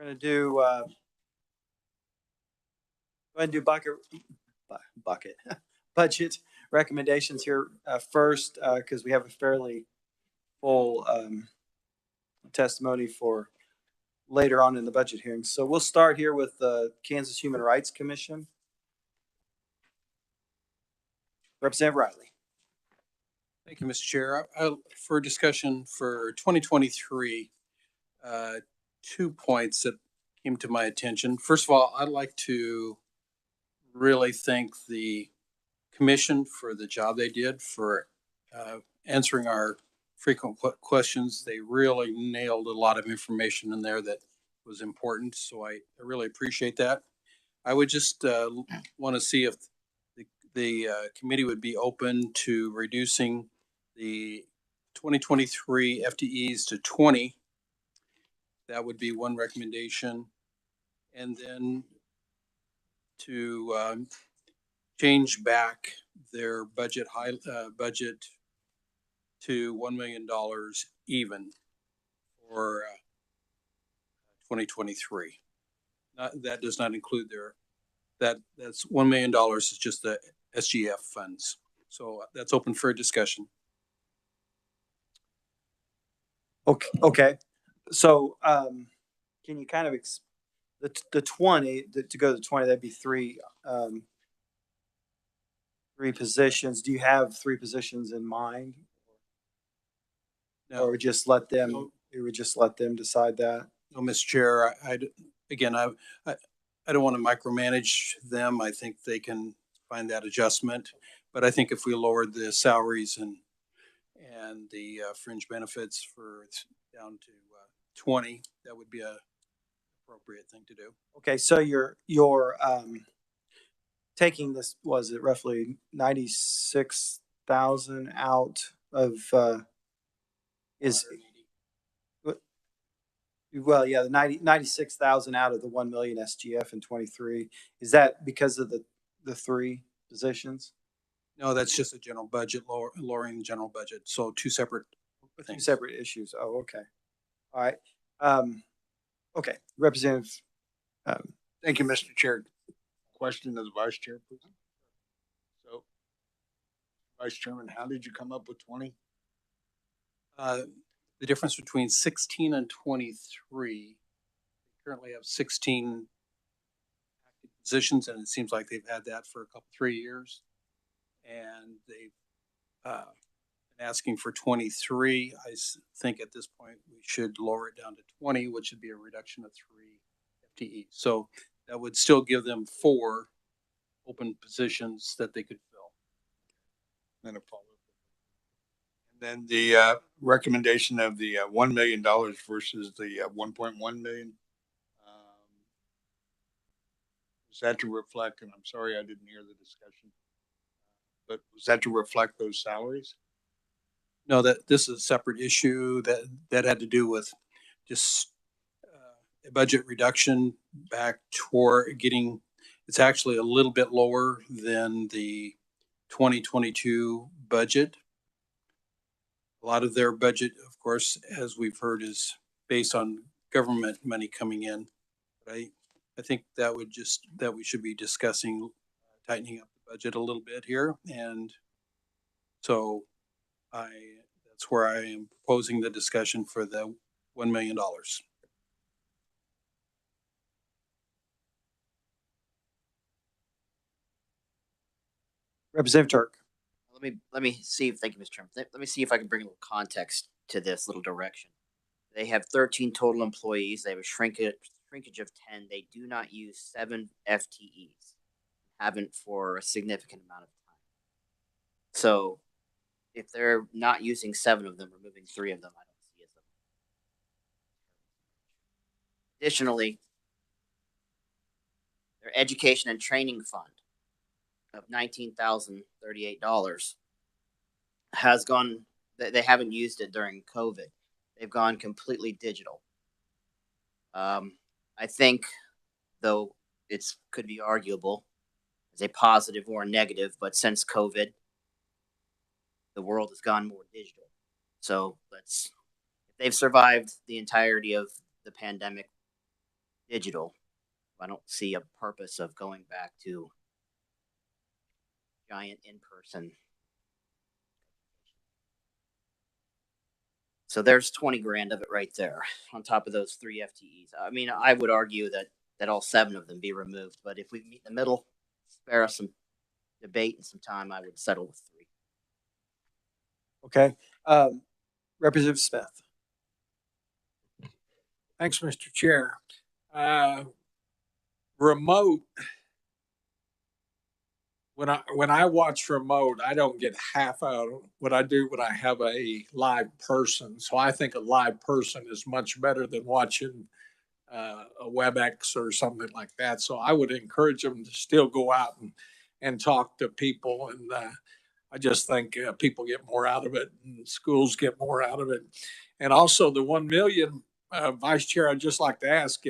We're going to do go ahead and do bucket budget recommendations here first, because we have a fairly full testimony for later on in the budget hearing. So we'll start here with the Kansas Human Rights Commission. Representative Riley. Thank you, Mr. Chair. For discussion for 2023, 2 points that came to my attention. First of all, I'd like to really thank the commission for the job they did for answering our frequent questions. They really nailed a lot of information in there that was important, so I really appreciate that. I would just want to see if the committee would be open to reducing the 2023 FTEs to 20. That would be one recommendation. And then to change back their budget budget to $1 million even for 2023. That does not include that's $1 million is just the SGF funds. So that's open for discussion. Okay. So can you kind of the 20 to go to 20? That'd be three positions. Do you have three positions in mind? No. Or just let them? No. You would just let them decide that? No, Mr. Chair. I don't want to micromanage them. I think they can find that adjustment. But I think if we lowered the salaries and the fringe benefits for down to 20, that would be a appropriate thing to do. Okay, so you're taking this, was it roughly 96,000 out of well, yeah, the 96,000 out of the 1 million SGF in 23. Is that because of the three positions? No, that's just a general budget, lowering the general budget. So two separate things. Two separate issues. Oh, okay. All right. Okay, Representative. Thank you, Mr. Chair. Question to the Vice Chair, please. So, Vice Chairman, how did you come up with 20? The difference between 16 and 23, they currently have 16 active positions, and it seems like they've had that for 3 years. And they've been asking for 23. I think at this point we should lower it down to 20, which would be a reduction of 3 FTE. So that would still give them 4 open positions that they could fill. Then a follow-up. And then the recommendation of the $1 million versus the 1.1 million. Is that to reflect, and I'm sorry I didn't hear the discussion, but was that to reflect those salaries? No, that this is a separate issue that had to do with just a budget reduction back toward getting, it's actually a little bit lower than the 2022 budget. A lot of their budget, of course, as we've heard, is based on government money coming in. But I think that we should be discussing tightening up the budget a little bit here. And so that's where I am proposing the discussion for the $1 million. Representative Turk. Let me see if, thank you, Mr. Chairman. Let me see if I can bring a little context to this little direction. They have 13 total employees. They have a shrinkage of 10. They do not use 7 FTEs. Haven't for a significant amount of time. So if they're not using 7 of them, removing 3 of them, I don't see as a. Additionally, their education and training fund of $19,038 has gone. They haven't used it during COVID. They've gone completely digital. I think, though, it's could be arguable as a positive or a negative, but since COVID, the world has gone more digital. So if they've survived the entirety of the pandemic digital. I don't see a purpose of going back to giant in-person. So there's 20 grand of it right there on top of those 3 FTEs. I mean, I would argue that all 7 of them be removed, but if we meet in the middle, spare us some debate and some time, I would settle with 3. Okay. Representative Smith. Thanks, Mr. Chair. Remote. When I watch remote, I don't get half out of what I do when I have a live person. So I think a live person is much better than watching a WebEx or something like that. So I would encourage them to still go out and talk to people. And I just think people get more out of it, and schools get more out of it. And also the 1 million, Vice Chair, I'd just like to ask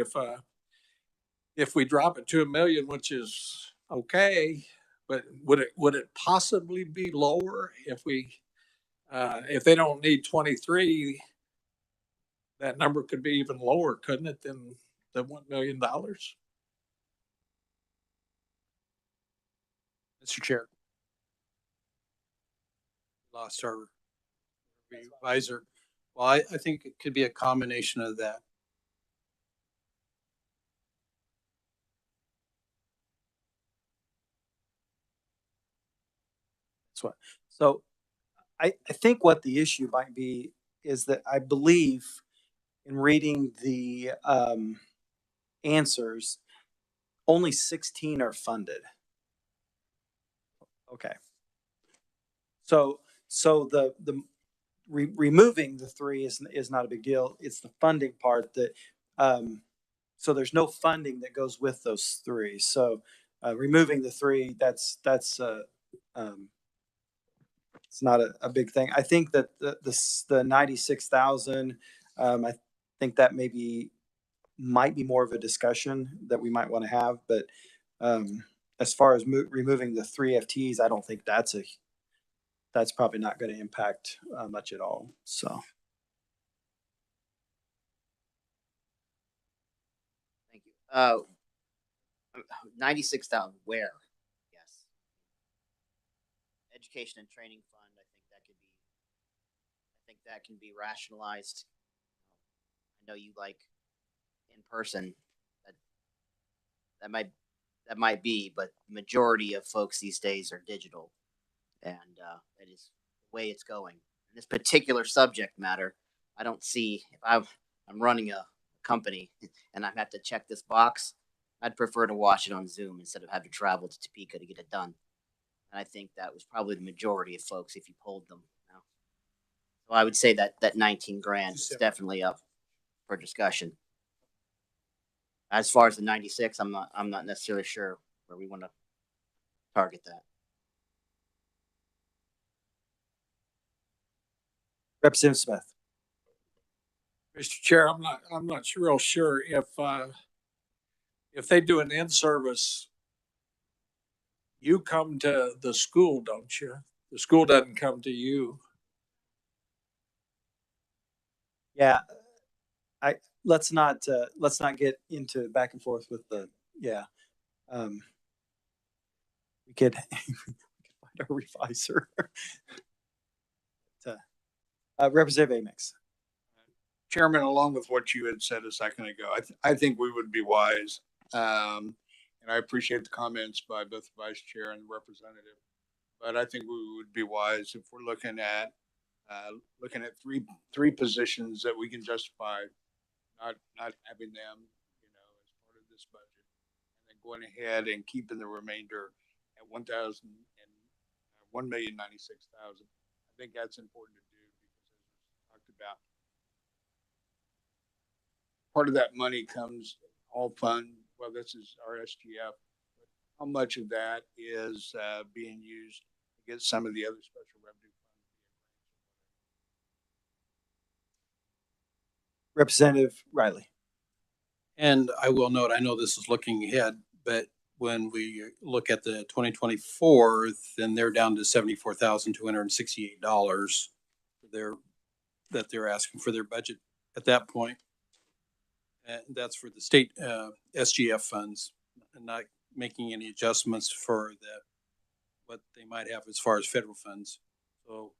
if we drop it to 1 million, which is okay, but would it possibly be lower if they don't need 23? That number could be even lower, couldn't it, than the $1 million? Mr. Chair. Lost our advisor. Well, I think it could be a combination of that. So I think what the issue might be is that I believe in reading the answers, only 16 are funded. Okay. So the removing the 3 is not a big deal. It's the funding part that so there's no funding that goes with those 3. So removing the 3, that's it's not a big thing. I think that the 96,000, I think that might be more of a discussion that we might want to have. But as far as removing the 3 FTEs, I don't think that's probably not going to impact much at all. So. Thank you. 96,000 where? Yes. Education and training fund. I think that can be rationalized. I know you like in person. That might be, but the majority of folks these days are digital, and that is the way it's going. In this particular subject matter, I don't see if I'm running a company and I have to check this box. I'd prefer to watch it on Zoom instead of having to travel to Topeka to get it done. And I think that was probably the majority of folks if you polled them. Now. So I would say that 19 grand is definitely up for discussion. As far as the 96, I'm not necessarily sure where we want to target that. Representative Smith. Mr. Chair, I'm not real sure if they do an in-service, you come to the school, don't you? The school doesn't come to you. Yeah, let's not get into back and forth with the we could find our revisor. Representative Amix. Chairman, along with what you had said a second ago, I think we would be wise. And I appreciate the comments by both the vice chair and the representative. But I think we would be wise if we're looking at three positions that we can justify not having them, as part of this budget, and then going ahead and keeping the remainder at 1,096,000. I think that's important to do because, as we talked about, part of that money comes all fund. Well, this is our SGF. But how much of that is being used to get some of the other special revenue funds? Representative Riley. And I will note, I know this is looking ahead, but when we look at the 2024, then they're down to $74,268 that they're asking for their budget at that point. And that's for the state SGF funds, and not making any adjustments for what they might have as far as federal funds. So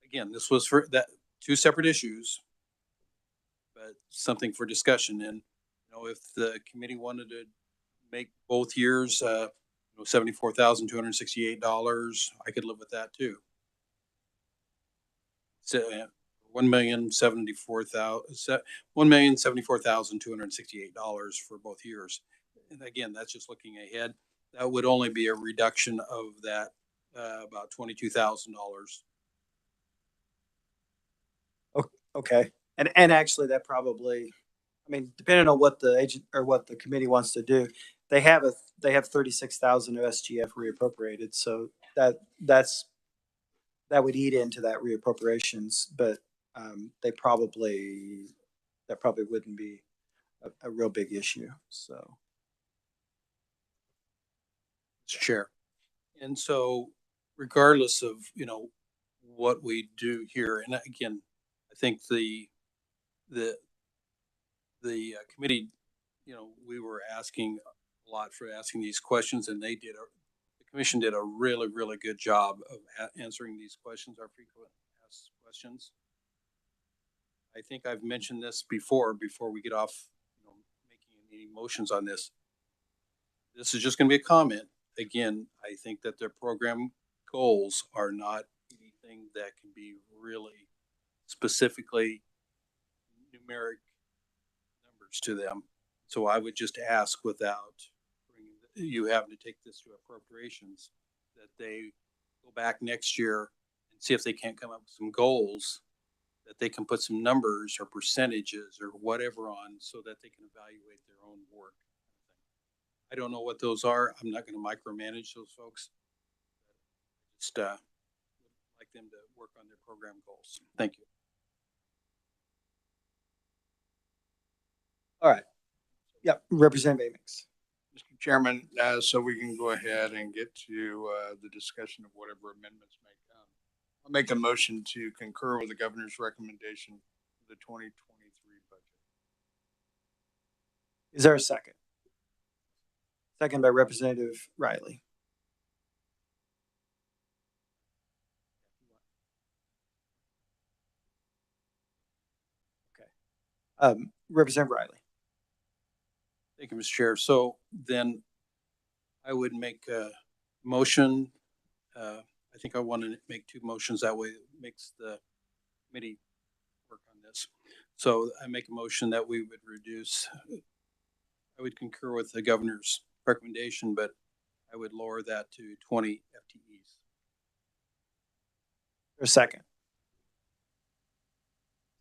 again, this was for that two separate issues, but something for discussion. And if the committee wanted to make both years, $74,268, I could live with that too. So, $1,074,268 for both years. And again, that's just looking ahead. That would only be a reduction of that about $22,000. Okay. And actually that probably, I mean, depending on what the agent or what the committee wants to do, they have 36,000 of SGF reappropriated. So that would eat into that reappropriations, but that probably wouldn't be a real big issue. So, Chair. And so regardless of, what we do here, and again, I think the committee, we were asking a lot for asking these questions, and the commission did a really, really good job of answering these questions, our frequent asked questions. I think I've mentioned this before we get off, making any motions on this. This is just going to be a comment. Again, I think that their program goals are not anything that can be really specifically numeric numbers to them. So I would just ask, without you having to take this to appropriations, that they go back next year and see if they can't come up with some goals that they can put some numbers or percentages or whatever on, so that they can evaluate their own work. I don't know what those are. I'm not going to micromanage those folks. Just like them to work on their program goals. Thank you. all right. Yep. Representative Amix. Mr. Chairman, so we can go ahead and get to the discussion of whatever amendments may come. I'll make a motion to concur with the governor's recommendation for the 2023 budget. Is there a second? Second by Representative Riley. Okay. Representative Riley. Thank you, Mr. Chair. So then I would make a motion. I think I want to make two motions. That way it makes the committee work on this. So I make a motion that we would reduce, I would concur with the governor's recommendation, but I would lower that to 20 FTEs. Or a second?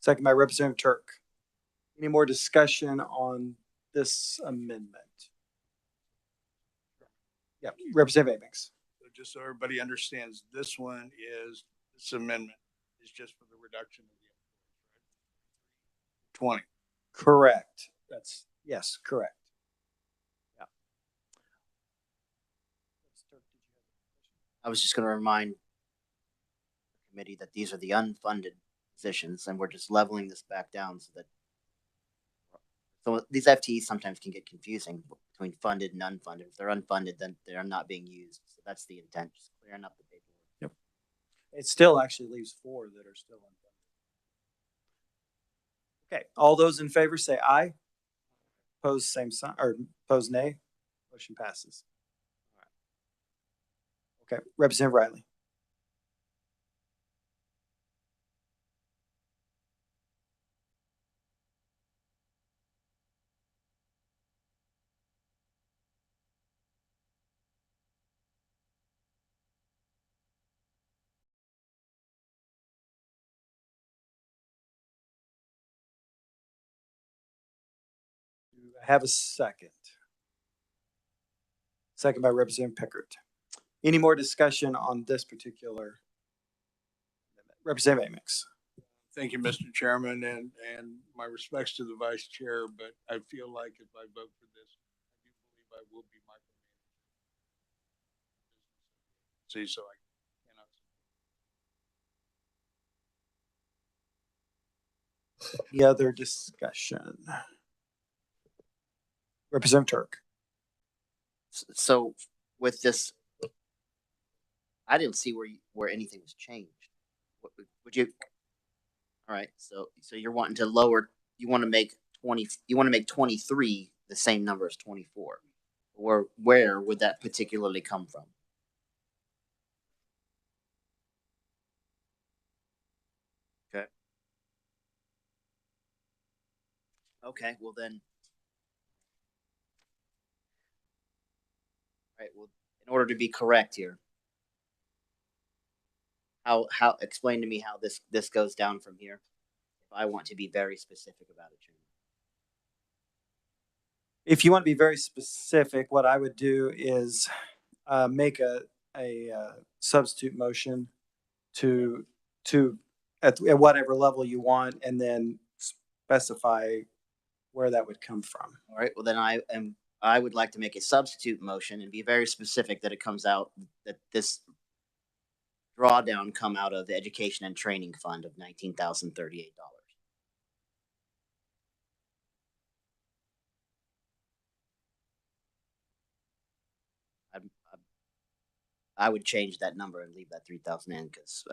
Second by Representative Turk. Any more discussion on this amendment? Yeah, Representative Amix. So just so everybody understands, this amendment is just for the reduction of the employees, right? 20. Correct. Yes, correct. Yeah. I was just going to remind the committee that these are the unfunded positions, and we're just leveling this back down so these FTEs sometimes can get confusing between funded and unfunded. If they're unfunded, then they're not being used. So that's the intent, just clearing up the paperwork. Yep. It still actually leaves 4 that are still unfunded. Okay. All those in favor say aye. Opposed, same sign, or opposed, nay. Motion passes. Okay. Representative Riley. I have a second. Second by Representative Pickert. Any more discussion on this particular amendment? Representative Amix. Thank you, Mr. Chairman, and my respects to the vice chair, but I feel like if I vote for this, I do believe I will be micromanaging. See, so I cannot. Any other discussion? Representative Turk. So with this, I didn't see where anything was changed. Would you? All right. So you're wanting to lower. You want to make 20. You want to make 23 the same number as 24. Or where would that particularly come from? Okay. Okay. Well then. Right. Well, in order to be correct here, how explain to me how this goes down from here. If I want to be very specific about it, Chairman. If you want to be very specific, what I would do is make a substitute motion to at whatever level you want, and then specify where that would come from. All right. Well, then I would like to make a substitute motion and be very specific that it comes out that this drawdown come out of the education and training fund of $19,038. I would change that number and leave that 3,000 in because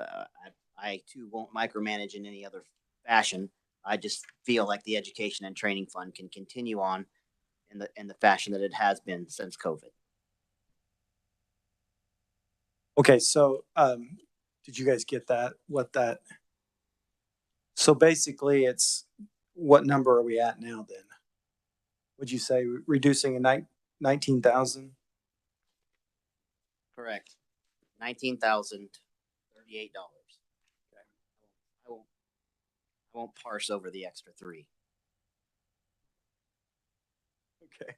I too won't micromanage in any other fashion. I just feel like the education and training fund can continue on in the fashion that it has been since COVID. Okay, so did you guys get that? What that? So basically, it's what number are we at now? Then, would you say reducing a 19,000? Correct. $19,038. Okay. I won't parse over the extra 3. Okay.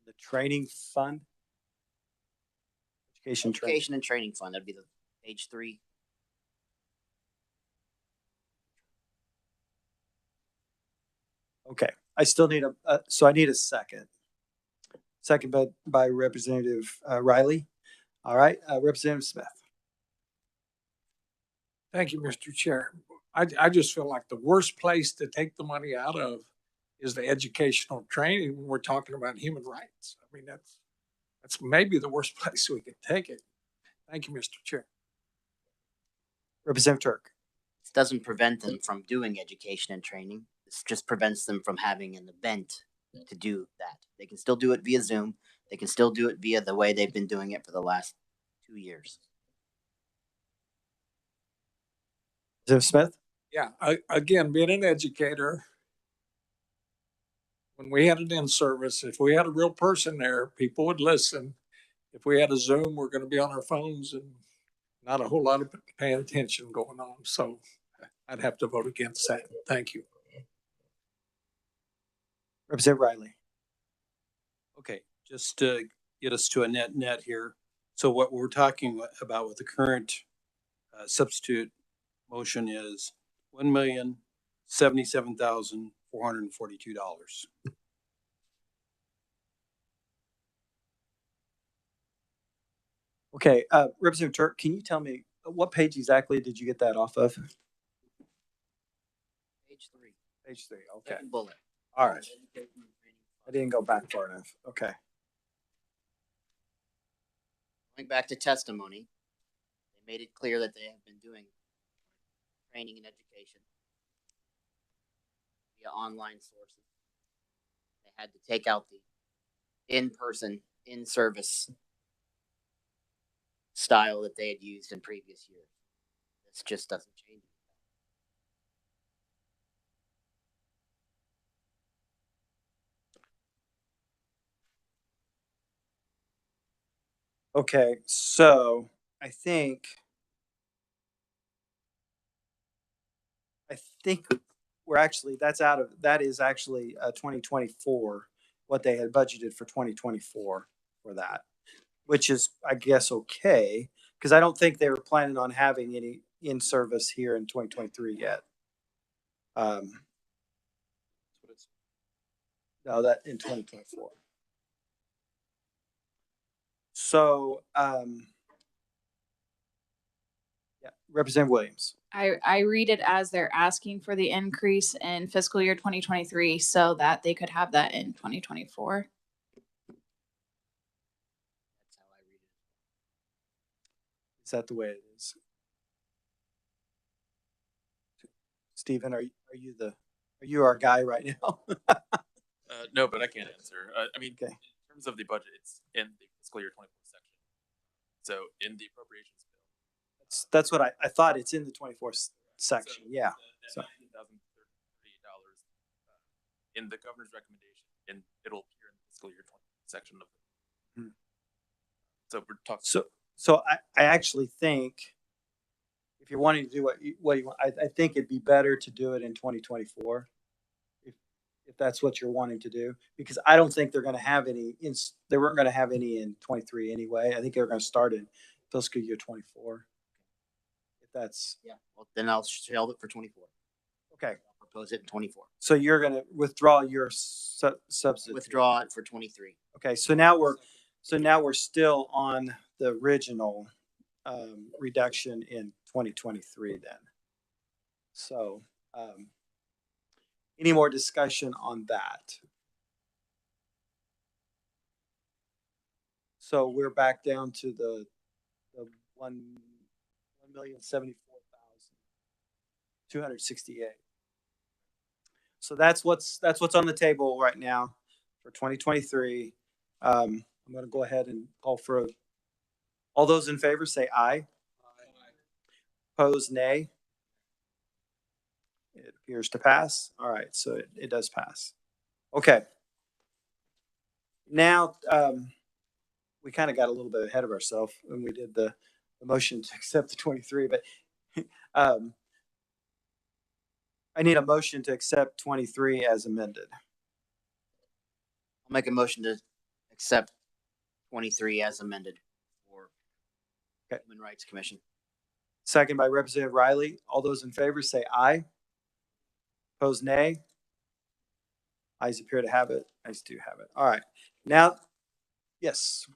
The training fund? Education and training fund. That'd be the page 3. Okay. I still need so I need a second. Second by Representative Riley. All right, Representative Smith. Thank you, Mr. Chair. I just feel like the worst place to take the money out of is the educational training when we're talking about human rights. I mean, that's maybe the worst place we could take it. Thank you, Mr. Chair. Representative Turk. This doesn't prevent them from doing education and training. This just prevents them from having an event to do that. They can still do it via Zoom. They can still do it via the way they've been doing it for the last 2 years. Representative Smith. Yeah, again, being an educator, when we had an in-service, if we had a real person there, people would listen. If we had a Zoom, we're going to be on our phones and not a whole lot of paying attention going on. So I'd have to vote against that. Thank you. Representative Riley. Okay, just to get us to a net here. So what we're talking about with the current substitute motion is $1,077,442. Okay, Representative Turk, can you tell me what page exactly did you get that off of? Page 3. Page 3. Okay. Second bullet. All right. I didn't go back far enough. Okay. Going back to testimony, they made it clear that they have been doing training and education via online sources. They had to take out the in-person, in-service style that they had used in previous years. This just doesn't change. Okay, so I think we're actually that is actually 2024 what they had budgeted for 2024 for that, which is I guess okay because I don't think they were planning on having any in service here in 2023 yet. No, that in 2024. So, yeah, Representative Williams. I read it as they're asking for the increase in fiscal year 2023 so that they could have that in 2024. That's how I read it. Is that the way it is? Stephen, are you our guy right now? No, but I can't answer. I mean, Okay. in terms of the budget, it's in the fiscal year 24 section. So in the appropriations bill. That's what I thought. It's in the 24th section. Yeah. So- $19,038 in the governor's recommendation, and it'll appear in the fiscal year 20 section of it. Hmm. So we're talking. So I actually think if you're wanting to do what you want, I think it'd be better to do it in 2024. If that's what you're wanting to do, because I don't think they're going to have any. They weren't going to have any in 23 anyway. I think they're going to start in fiscal year 24. If that's Yeah. Well, then I'll shelve it for 24. okay. I'll propose it in 24. So you're going to withdraw your substitute. Withdraw it for 23. Okay. So now we're still on the original reduction in 2023 then. So any more discussion on that? So we're back down to the 1,074,268. So that's what's on the table right now for 2023. I'm going to go ahead and call for all those in favor say aye. Opposed, nay. It appears to pass. All right, so it does pass. Okay. Now, we kind of got a little bit ahead of ourselves when we did the motion to accept the 23, but I need a motion to accept 23 as amended. I'll make a motion to accept 23 as amended for Human Rights Commission. Second by Representative Riley. All those in favor say aye. Opposed, nay. Ayes appear to have it. Ayes do have it. All right. Now, yes.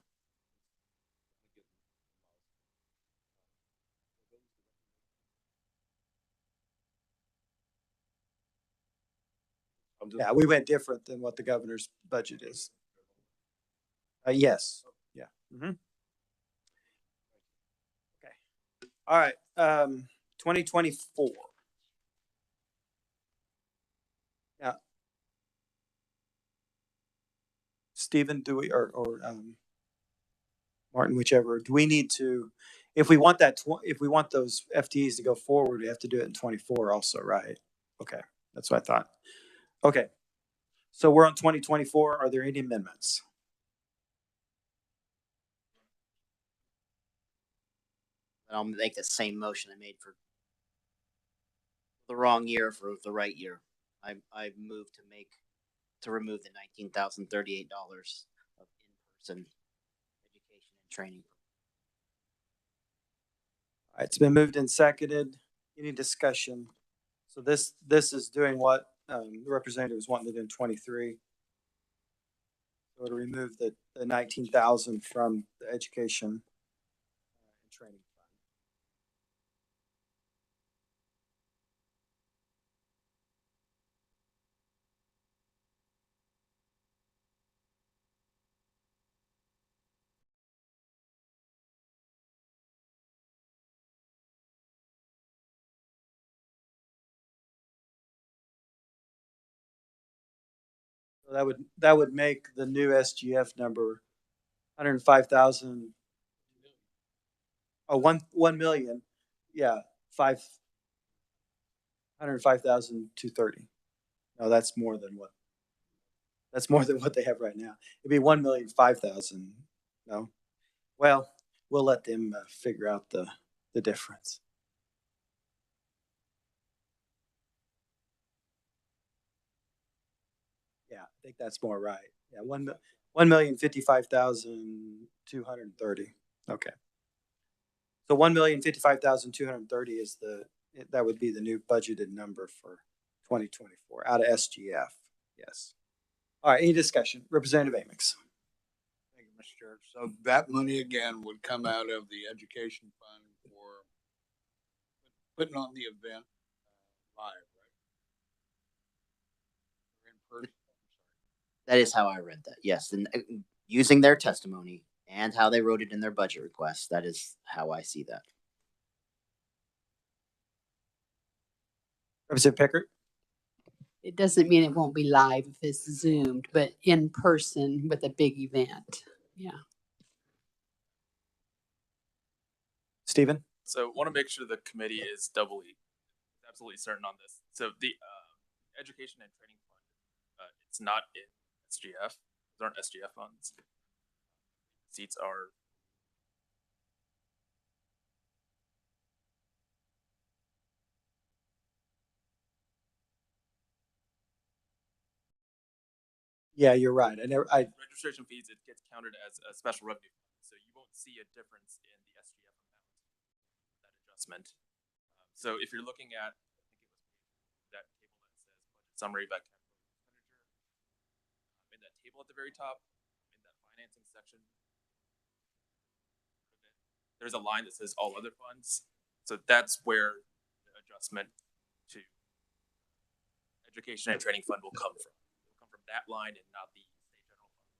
Yeah, we went different than what the governor's budget is. Yes. Yeah. Mm-hmm. Okay. All right. 2024. Yeah. Stephen, do we or Martin, whichever, do we need to, if we want if we want those FTEs to go forward, we have to do it in 24 also, right? Okay, that's what I thought. Okay, so we're on 2024. Are there any amendments? I'll make the same motion I made for the wrong year for the right year. I move to remove the $19,038 of in-person education and training. All right, it's been moved and seconded. Any discussion? So this is doing what the representative was wanting to do in 23. So to remove the 19,000 from the education and training fund. So that would make the new SGF number 105,000. Oh, 1 million. Yeah, 105,230. No, that's more than what they have right now. It'd be 1,005,000. No, well, we'll let them figure out the difference. Yeah, I think that's more right. Yeah, 1,055,230. Okay. So 1,055,230 is that would be the new budgeted number for 2024 out of SGF. Yes. All right. Any discussion? Representative Amix. Thank you, Mr. Chair. So that money again would come out of the education fund putting on the event live, right? Or in person. That is how I read that. Yes, and using their testimony and how they wrote it in their budget request, that is how I see that. Representative Pickert? It doesn't mean it won't be live if it's zoomed, but in person with a big event. Yeah. Stephen? So want to make sure the committee is absolutely certain on this. So the education and training fund, it's not in SGF. Those aren't SGF funds. Seats are. Yeah, you're right. Registration fees, it gets counted as a special revenue fund. So you won't see a difference in the SGF amount, that adjustment. So if you're looking at, I think it was that table that says budget summary by capital expenditure, in that table at the very top, in that financing section, there's a line that says all other funds. So that's where the adjustment to education and training fund will come from. It will come from that line and not the state general fund.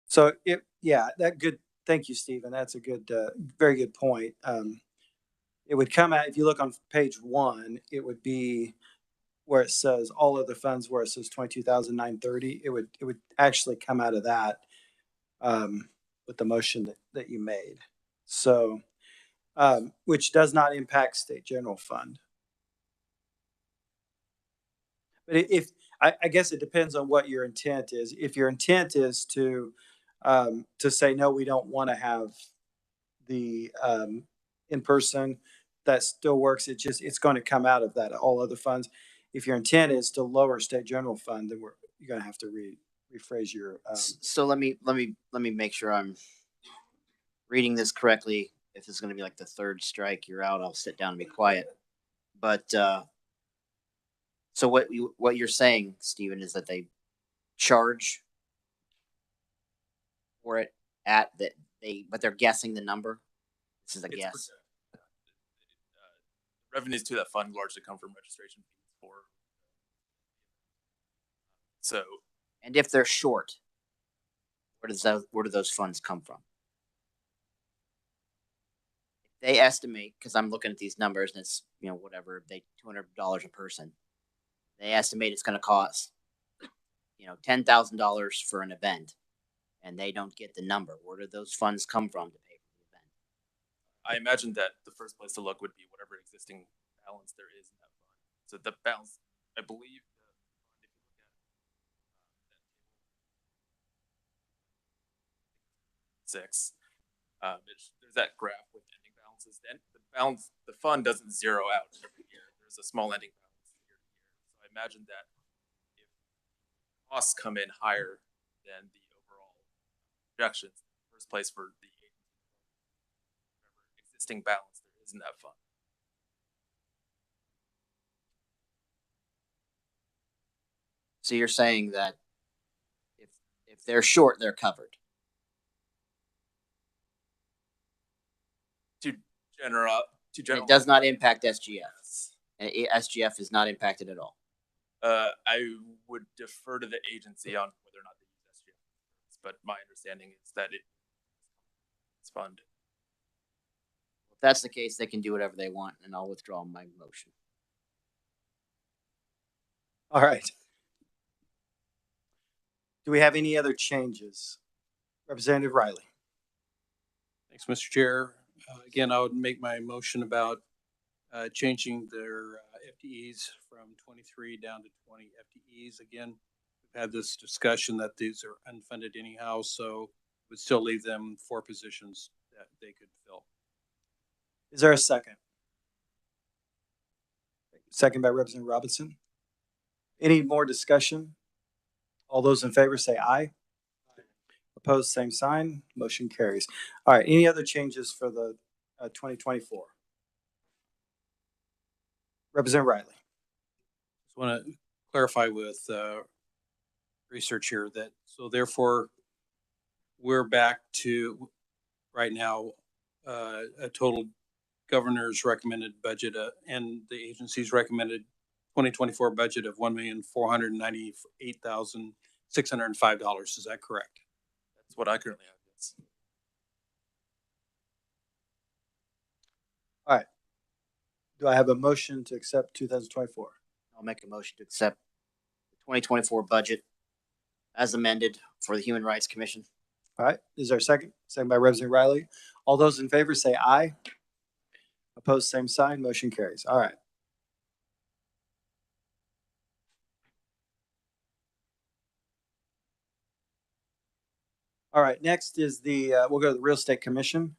So thank you, Stephen. That's a good, very good point. It would come out, if you look on page 1, it would be where it says all other funds, where it says 22,930. It would actually come out of that, with the motion that you made. So, which does not impact state general fund. But I guess it depends on what your intent is. If your intent is to say, no, we don't want to have the in-person, that still works. It's going to come out of that, all other funds. If your intent is to lower state general fund, then you're going to have to rephrase your. So let me make sure I'm reading this correctly. If this is going to be like the third strike, you're out. I'll sit down and be quiet. But so what you're saying, Stephen, is that they charge for it but they're guessing the number. This is a guess. Revenues to that fund largely come from registration fees for. So. And if they're short, where do those funds come from? They estimate, because I'm looking at these numbers, and it's whatever they $200 a person. They estimate it's going to cost $10,000 for an event, and they don't get the number. Where do those funds come from to pay for the event? I imagine that the first place to look would be whatever existing balance there is in that fund. So the balance, I believe, if you look at six, there's that graph with ending balances. Then the fund doesn't zero out every year. There's a small ending balance year to year. So I imagine that if costs come in higher than the overall projections, the first place for the existing balance there is in that fund. So you're saying that if they're short, they're covered. It does not impact SGF. SGF is not impacted at all. I would defer to the agency on whether or not they use SGF, but my understanding is that it's fund. If that's the case, they can do whatever they want, and I'll withdraw my motion. All right. Do we have any other changes? Representative Riley. Thanks, Mr. Chair. Again, I would make my motion about changing their FTEs from 23 down to 20 FTEs. Again, we've had this discussion that these are unfunded anyhow, so would still leave them 4 positions that they could fill. Is there a second? Second by Representative Robinson. Any more discussion? All those in favor say aye. Opposed, same sign. Motion carries. All right. Any other changes for the 2024? Representative Riley. Just want to clarify with research here that, so therefore, we're back to right now a total governor's recommended budget and the agency's recommended 2024 budget of $1,498,605. Is that correct? That's what I currently have. Yes. Do I have a motion to accept 2024? I'll make a motion to accept the 2024 budget as amended for the Human Rights Commission. All right, is there a second? Second by Representative Riley. All those in favor say aye. Opposed, same sign. Motion carries. All right. All right, next is the, we'll go to the Real Estate Commission.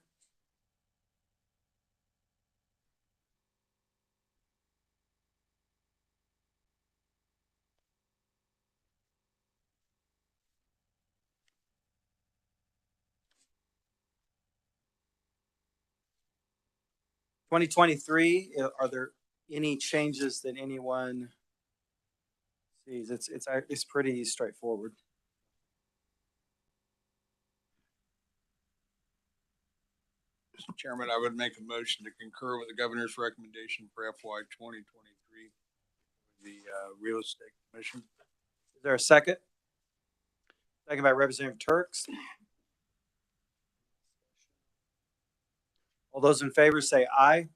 (2023), are there any changes that anyone sees? It's pretty straightforward. Mr. Chairman, I would make a motion to concur with the governor's recommendation for FY 2023, the Real Estate Commission. Is there a second? Second by Representative Turks. All those in favor say aye.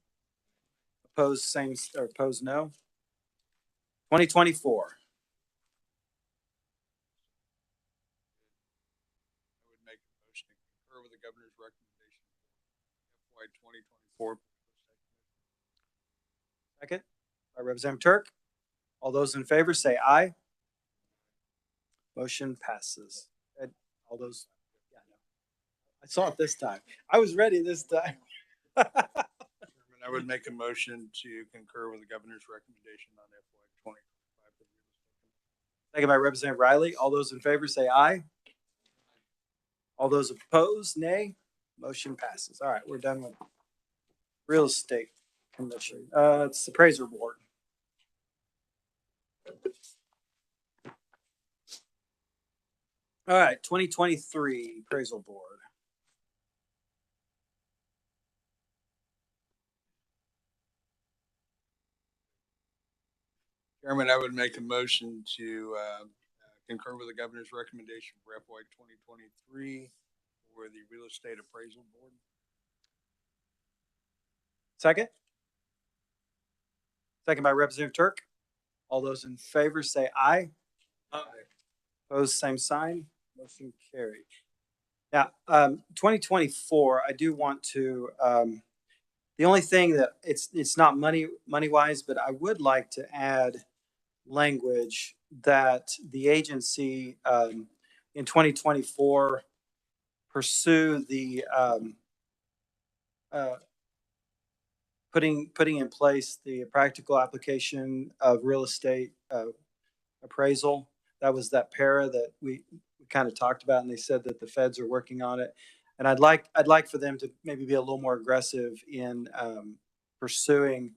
Opposed, same, or opposed, no. 2024. I would make a motion to concur with the governor's recommendation for FY 2024. Second by Representative Turk. All those in favor say aye. Motion passes. All those, yeah, no. I saw it this time. I was ready this time. Chairman, I would make a motion to concur with the governor's recommendation on FY 2025. Second by Representative Riley. All those in favor say aye. All those opposed, nay. Motion passes. All right, we're done with Real Estate Commission. It's the Appraiser Board. All right, 2023 Appraisal Board. Chairman, I would make a motion to concur with the governor's recommendation for FY 2023 for the Real Estate Appraisal Board. Second? Second by Representative Turk. All those in favor say aye. Aye. Opposed, same sign. Motion carried. Now, 2024, I do want to, the only thing that it's not money wise, but I would like to add language that the agency in 2024 pursue the putting in place the practical application of real estate appraisal. That was that para that we kind of talked about, and they said that the feds are working on it. And I'd like for them to maybe be a little more aggressive in pursuing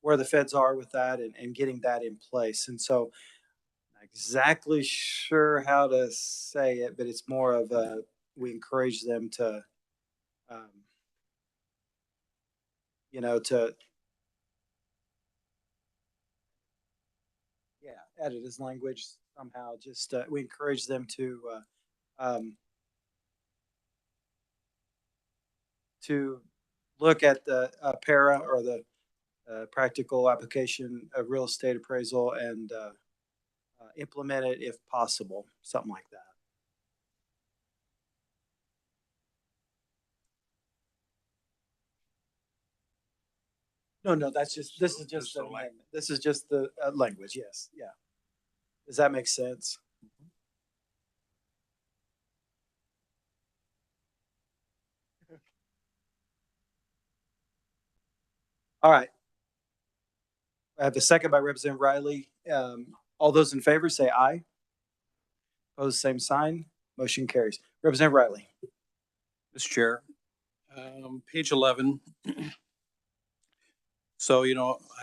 where the feds are with that and getting that in place. And so, not exactly sure how to say it, but it's more of we encourage them to, edit his language somehow. Just we encourage them to look at the para or the practical application of real estate appraisal and implement it if possible, something like that. No, this is just the amendment. This is just the language. Yes, yeah. Does that make sense? All right. I have a second by Representative Riley. All those in favor say aye. Opposed, same sign. Motion carries. Representative Riley. Mr. Chair, page 11. So,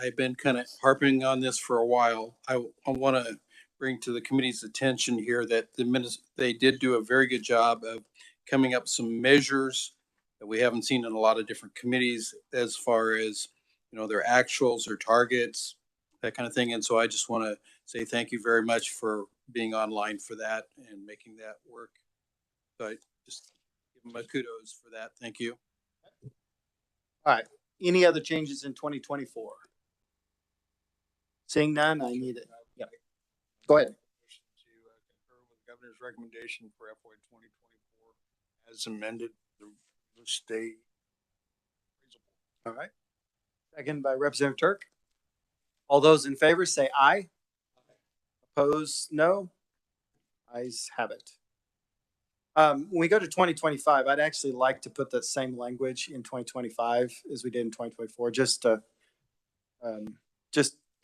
I've been kind of harping on this for a while. I want to bring to the committee's attention here that they did do a very good job of coming up some measures that we haven't seen in a lot of different committees as far as, their actuals or targets, that kind of thing. And so I just want to say thank you very much for being online for that and making that work. So I just give them my kudos for that. Thank you. All right. Any other changes in 2024? Seeing none, I need it. Yep. Go ahead. Motion to concur with the governor's recommendation for FY 2024 as amended, the state. All right. Second by Representative Turk. All those in favor say aye. Opposed, no. Ayes have it. When we go to 2025, I'd actually like to put that same language in 2025 as we did in 2024, just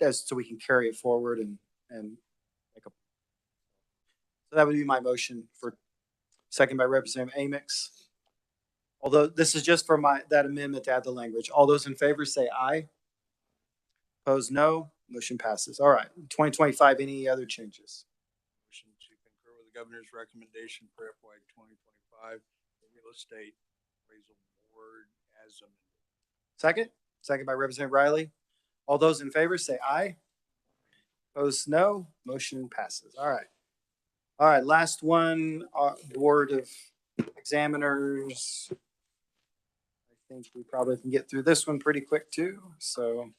as so we can carry it forward and make a. So that would be my motion for second by Representative Amix. Although this is just for that amendment to add the language. All those in favor say aye. Opposed, no. Motion passes. All right. 2025, any other changes? Motion to concur with the governor's recommendation for FY 2025, the real estate appraisal board as amended. Second by Representative Riley. All those in favor say aye. Opposed, no. Motion passes. All right. Last one, Board of Examiners. I think we probably can get through this one pretty quick too. So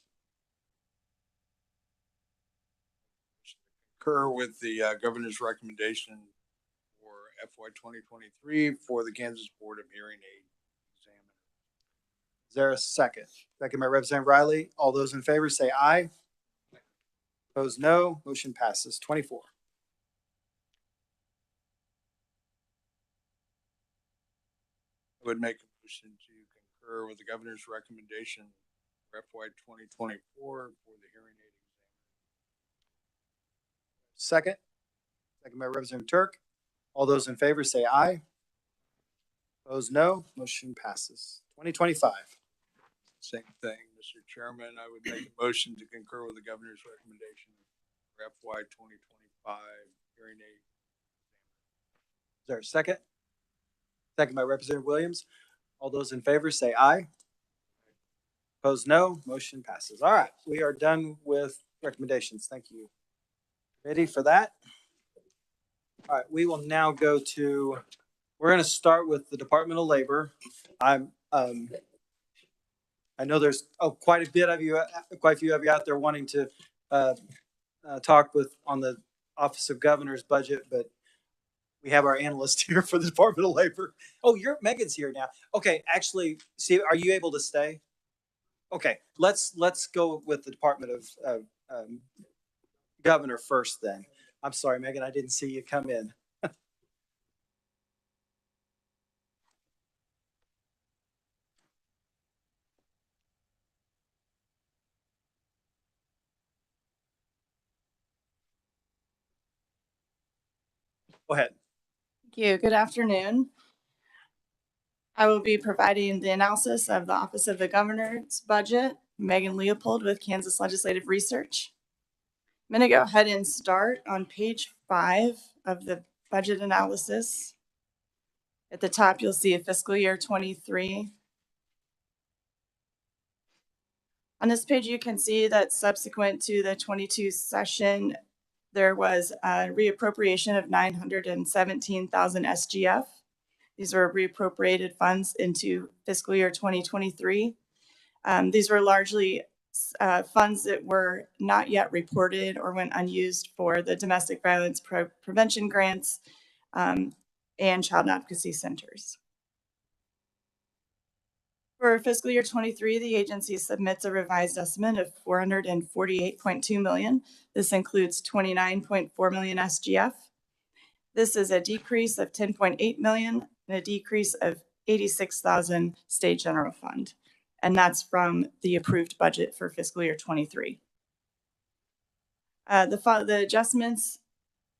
Concur with the governor's recommendation for FY 2023 for the Kansas Board of Hearing Aid Examiners. is there a second? Second by Representative Riley. All those in favor say aye. Opposed, no. Motion passes. 24. I would make a motion to concur with the governor's recommendation for FY 2024 for the hearing aid examiner. Second by Representative Turk. All those in favor say aye. Opposed, no. Motion passes. 2025. Same thing, Mr. Chairman. I would make a motion to concur with the governor's recommendation for FY 2025 hearing aid. Is there a second? Second by Representative Williams. All those in favor say aye. Opposed, no. Motion passes. All right, we are done with recommendations. Thank you. Ready for that? All right, we will now go to, we're going to start with the Department of Labor. I know there's quite a few of you out there wanting to talk on the Office of Governor's budget, but we have our analyst here for the Department of Labor. Oh, Megan's here now. Okay, actually, see, are you able to stay? Okay, let's go with the Department of Governor first then. I'm sorry, Megan, I didn't see you come in. Go ahead. Thank you. Good afternoon. I will be providing the analysis of the Office of the Governor's budget. Megan Leopold with Kansas Legislative Research. I'm going to go ahead and start on page 5 of the budget analysis. At the top, you'll see a fiscal year 23. On this page, you can see that subsequent to the 22 session, there was a reappropriation of 917,000 SGF. These were reappropriated funds into fiscal year 2023. These were largely funds that were not yet reported or went unused for the domestic violence prevention grants and child advocacy centers. For fiscal year 23, the agency submits a revised estimate of $448.2 million. This includes $29.4 million SGF. This is a decrease of $10.8 million and a decrease of $86,000 state general fund. And that's from the approved budget for fiscal year 23. The adjustments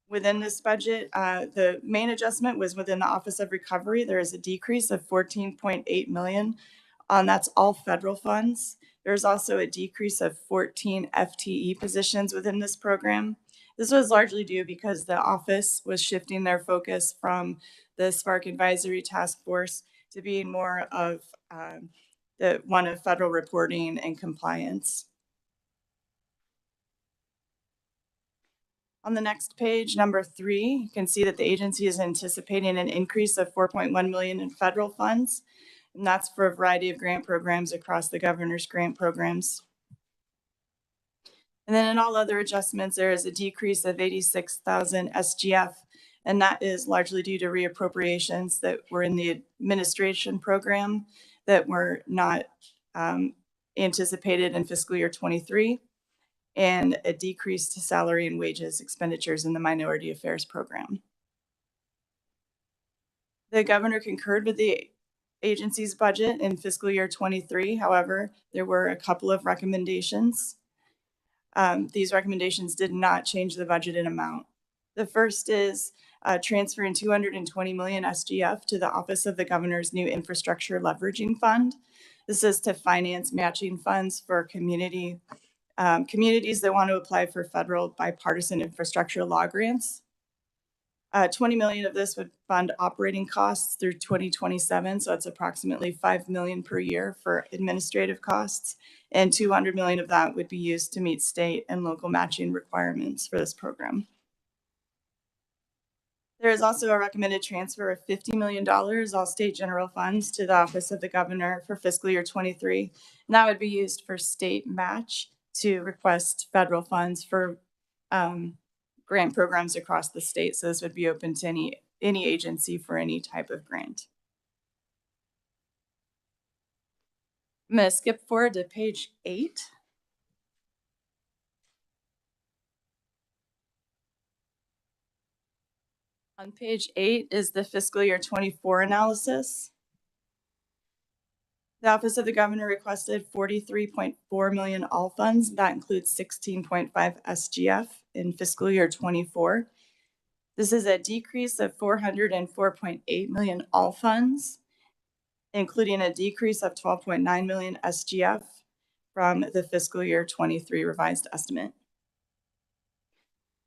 within this budget, the main adjustment was within the Office of Recovery. There is a decrease of $14.8 million That's all federal funds. There's also a decrease of 14 FTE positions within this program. This was largely due because the office was shifting their focus from the Spark Advisory Task Force to being more of the one of federal reporting and compliance. On the next page, number 3, you can see that the agency is anticipating an increase of 4.1 million in federal funds, and that's for a variety of grant programs across the governor's grant programs. And then in all other adjustments, there is a decrease of 86,000 SGF, and that is largely due to reappropriations that were in the administration program that were not anticipated in fiscal year 23, and a decrease to salary and wages expenditures in the minority affairs program. The governor concurred with the agency's budget in fiscal year 23. However, there were a couple of recommendations. These recommendations did not change the budgeted amount. The first is transferring 220 million SGF to the Office of the Governor's new Infrastructure Leveraging Fund. This is to finance matching funds for communities that want to apply for federal bipartisan infrastructure law grants. 20 million of this would fund operating costs through 2027, so it's approximately 5 million per year for administrative costs, and 200 million of that would be used to meet state and local matching requirements for this program. There is also a recommended transfer of $50 million, all state general funds, to the Office of the Governor for fiscal year 23, and that would be used for state match to request federal funds for grant programs across the state. So this would be open to any agency for any type of grant. I'm going to skip forward to page 8. On page 8 is the fiscal year 24 analysis. The Office of the Governor requested 43.4 million all funds. That includes 16.5 SGF in fiscal year 24. This is a decrease of 404.8 million all funds, including a decrease of 12.9 million SGF from the fiscal year 23 revised estimate.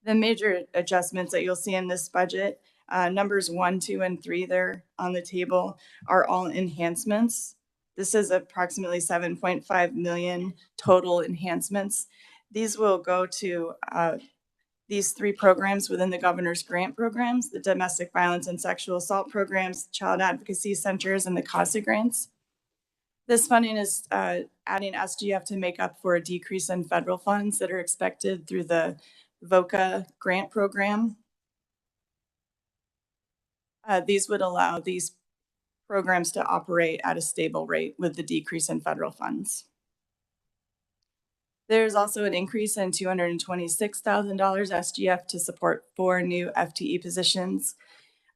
The major adjustments that you'll see in this budget, numbers 1, 2, and 3 there on the table, are all enhancements. This is approximately 7.5 million total enhancements. These will go to these 3 programs within the governor's grant programs: the domestic violence and sexual assault programs, child advocacy centers, and the CASA grants. This funding is adding SGF to make up for a decrease in federal funds that are expected through the VOCA grant program. These would allow these programs to operate at a stable rate with the decrease in federal funds. There's also an increase in $226,000 SGF to support 4 new FTE positions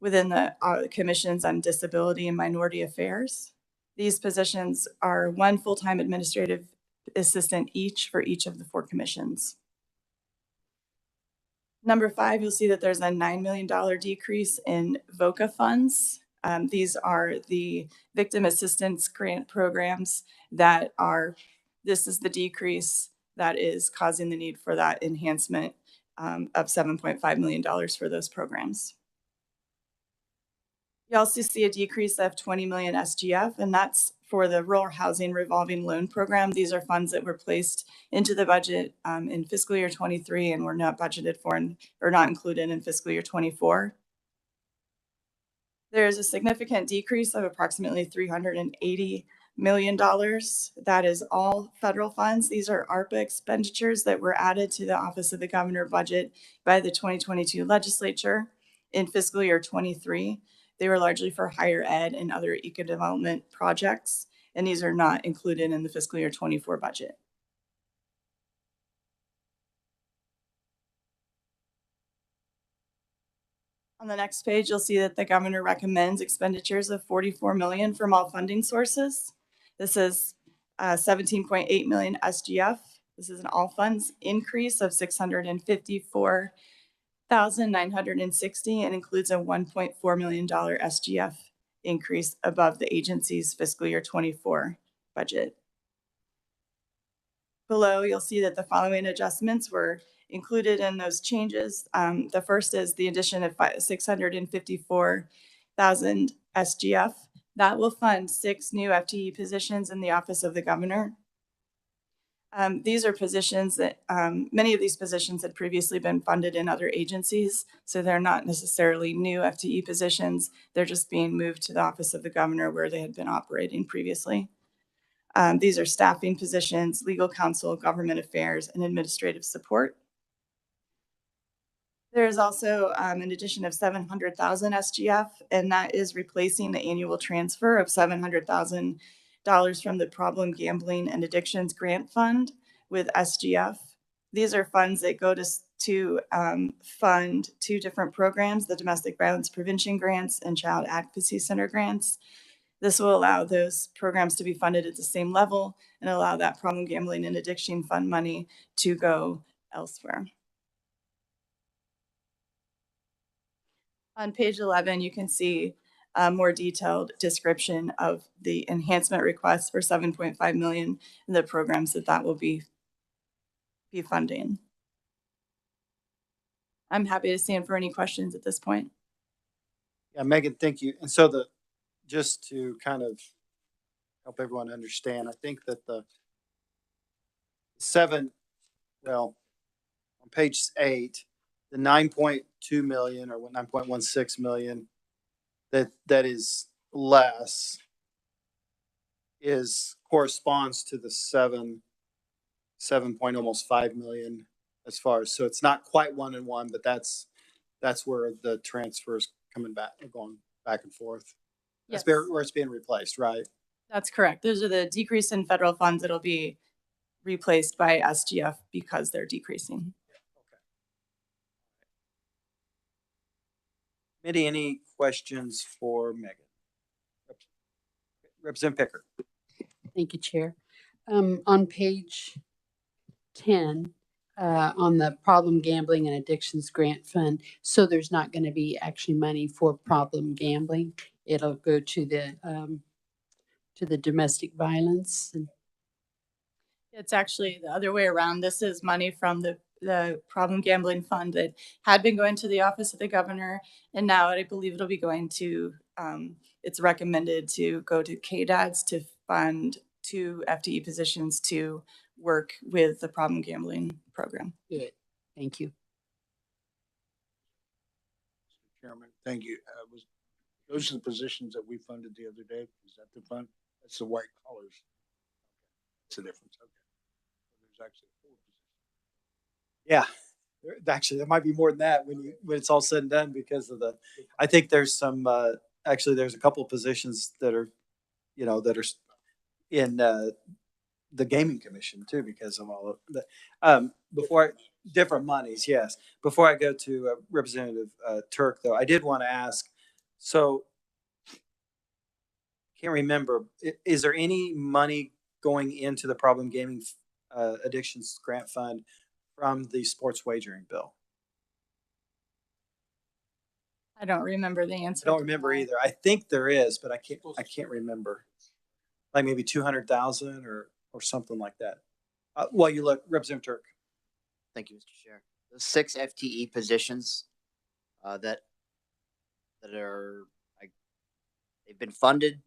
within the commissions on disability and minority affairs. These positions are 1 full-time administrative assistant each for each of the 4 commissions. Number 5, you'll see that there's a $9 million decrease in VOCA funds. These are the victim assistance grant programs this is the decrease that is causing the need for that enhancement of $7.5 million for those programs. You also see a decrease of 20 million SGF, and that's for the Rural Housing Revolving Loan Program. These are funds that were placed into the budget in fiscal year 23 and were not budgeted for or not included in fiscal year 24. There's a significant decrease of approximately $380 million. That is all federal funds. These are ARPA expenditures that were added to the Office of the Governor budget by the 2022 Legislature in fiscal year 23. They were largely for higher ed and other eco-development projects, and these are not included in the fiscal year 24 budget. On the next page, you'll see that the governor recommends expenditures of $44 million from all funding sources. This is 17.8 million SGF. This is an all funds increase of 654,960 and includes a $1.4 million SGF increase above the agency's fiscal year 24 budget. Below, you'll see that the following adjustments were included in those changes. The first is the addition of 654,000 SGF. That will fund 6 new FTE positions in the Office of the Governor. These are positions that many of these positions had previously been funded in other agencies, so they're not necessarily new FTE positions. They're just being moved to the Office of the Governor where they had been operating previously. These are staffing positions, legal counsel, government affairs, and administrative support. There is also an addition of 700,000 SGF, and that is replacing the annual transfer of $700,000 from the Problem Gambling and Addictions Grant Fund with SGF. These are funds that go to fund 2 different programs, the Domestic Violence Prevention Grants and Child Advocacy Center grants. This will allow those programs to be funded at the same level and allow that Problem Gambling and Addiction Fund money to go elsewhere. On page 11, you can see a more detailed description of the enhancement request for 7.5 million and the programs that will be funding. I'm happy to stand for any questions at this point. Yeah, Megan, thank you. And so just to kind of help everyone understand, I think that the on page 8, the 9.2 million or 9.16 million that is less corresponds to the 7 almost 5 million as far as, so it's not quite 1 and 1, but that's where the transfer is coming back, going back and forth. Yes. That's where it's being replaced, right? That's correct. Those are the decrease in federal funds that'll be replaced by SGF because they're decreasing. Committee, any questions for Megan? Representative Picker. Thank you, Chair. On page 10, on the Problem Gambling and Addictions Grant Fund, so there's not going to be actually money for problem gambling. It'll go to the domestic violence. And It's actually the other way around. This is money from the Problem Gambling Fund that had been going to the Office of the Governor, and now I believe it'll be going to, it's recommended to go to ks to fund 2 FTE positions to work with the problem gambling program. good. Thank you. Chairman, thank you. Those are the positions that we funded the other day. Is that the fund? That's the white collars. That's the difference. Okay. There's actually 4 positions. Yeah, actually, there might be more than that when it's all said and done because of I think there's some, actually, there's a couple of positions that are, that are in the Gaming Commission too, because of all of that. Different monies, yes. Before I go to Representative Turk, though, I did want to ask, so can't remember, is there any money going into the Problem Gaming Addictions Grant Fund from the sports wagering bill? I don't remember the answer. I don't remember either. I think there is, but I can't remember. Like maybe 200,000 or something like that. While you look, Representative Turk. Thank you, Mr. Chair. The 6 FTE positions that are, they've been funded,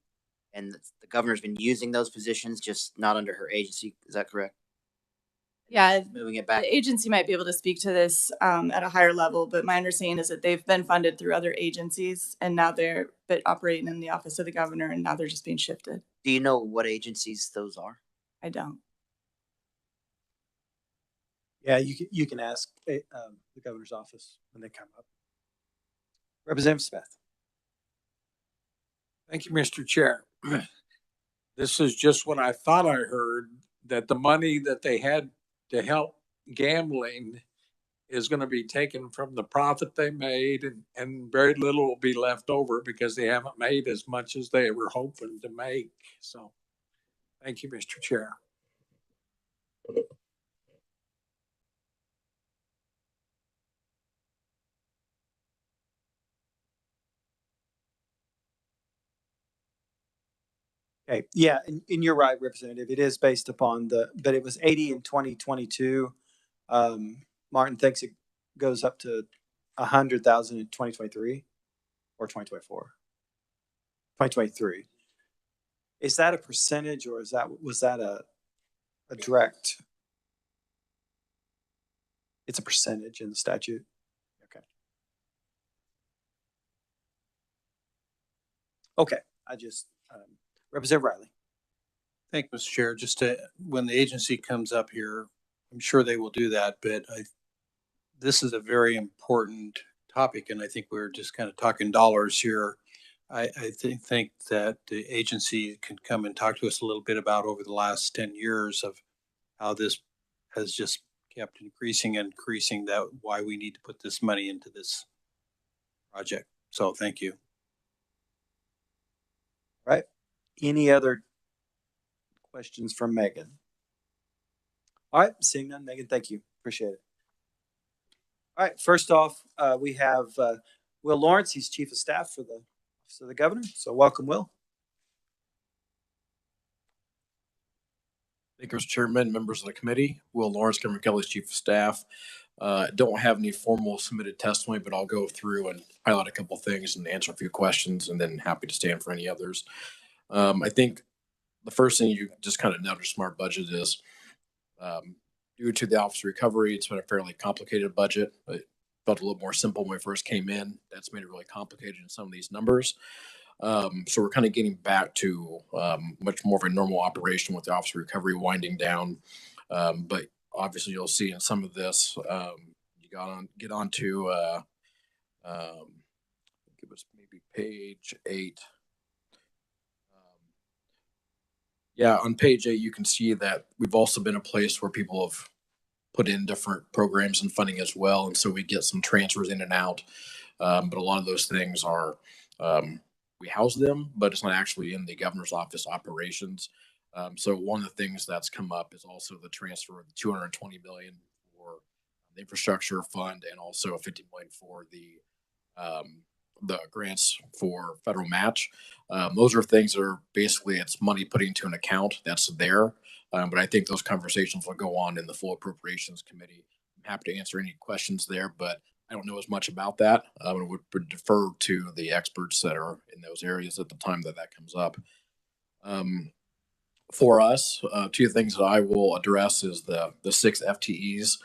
and the governor's been using those positions, just not under her agency. Is that correct? Yeah, Moving it back. the agency might be able to speak to this at a higher level, but my understanding is that they've been funded through other agencies, and now they're operating in the Office of the Governor, and now they're just being shifted. Do you know what agencies those are? I don't. Yeah, you can ask the governor's office when they come up. Representative Smith. Thank you, Mr. Chair. This is just what I thought I heard, that the money that they had to help gambling is going to be taken from the profit they made, and very little will be left over because they haven't made as much as they were hoping to make. So thank you, Mr. Chair. Okay, yeah, and you're right, Representative. It is based upon but it was 80 in 2022. Martin thinks it goes up to 100,000 in 2023 or 2024. 2023. Is that a percentage or was that a direct? It's a percentage in the statute. Okay. Okay. Representative Riley. Thank you, Mr. Chair. Just when the agency comes up here, I'm sure they will do that, but this is a very important topic, and I think we're just kind of talking dollars here. I think that the agency can come and talk to us a little bit about over the last 10 years of how this has just kept increasing and increasing, that why we need to put this money into this project. So thank you. All right. Any other questions from Megan? All right. Seeing none, Megan, thank you. Appreciate it. All right. First off, we have Will Lawrence. He's Chief of Staff for the Office of the Governor. So welcome, Will. Thank you, Mr. Chairman, members of the committee. Will Lawrence, Governor Kelly's Chief of Staff. Don't have any formal submitted testimony, but I'll go through and highlight a couple things and answer a few questions, and then happy to stand for any others. I think the first thing you just kind of notice from our budget is due to the Office of Recovery, it's been a fairly complicated budget. It felt a little more simple when we first came in. That's made it really complicated in some of these numbers. So we're kind of getting back to much more of a normal operation with the Office of Recovery winding down. But obviously you'll see in some of this, you get on to, it was maybe page 8. Yeah, on page 8, you can see that we've also been a place where people have put in different programs and funding as well. And so we get some transfers in and out. But a lot of those things are, we house them, but it's not actually in the governor's office operations. So one of the things that's come up is also the transfer of the $220 million for the infrastructure fund, and also $50 million for the grants for federal match. Those are things that are basically, it's money put into an account that's there. But I think those conversations will go on in the full appropriations committee. I'm happy to answer any questions there, but I don't know as much about that. I would defer to the experts that are in those areas at the time that comes up. For us, two things that I will address is the 6 FTEs.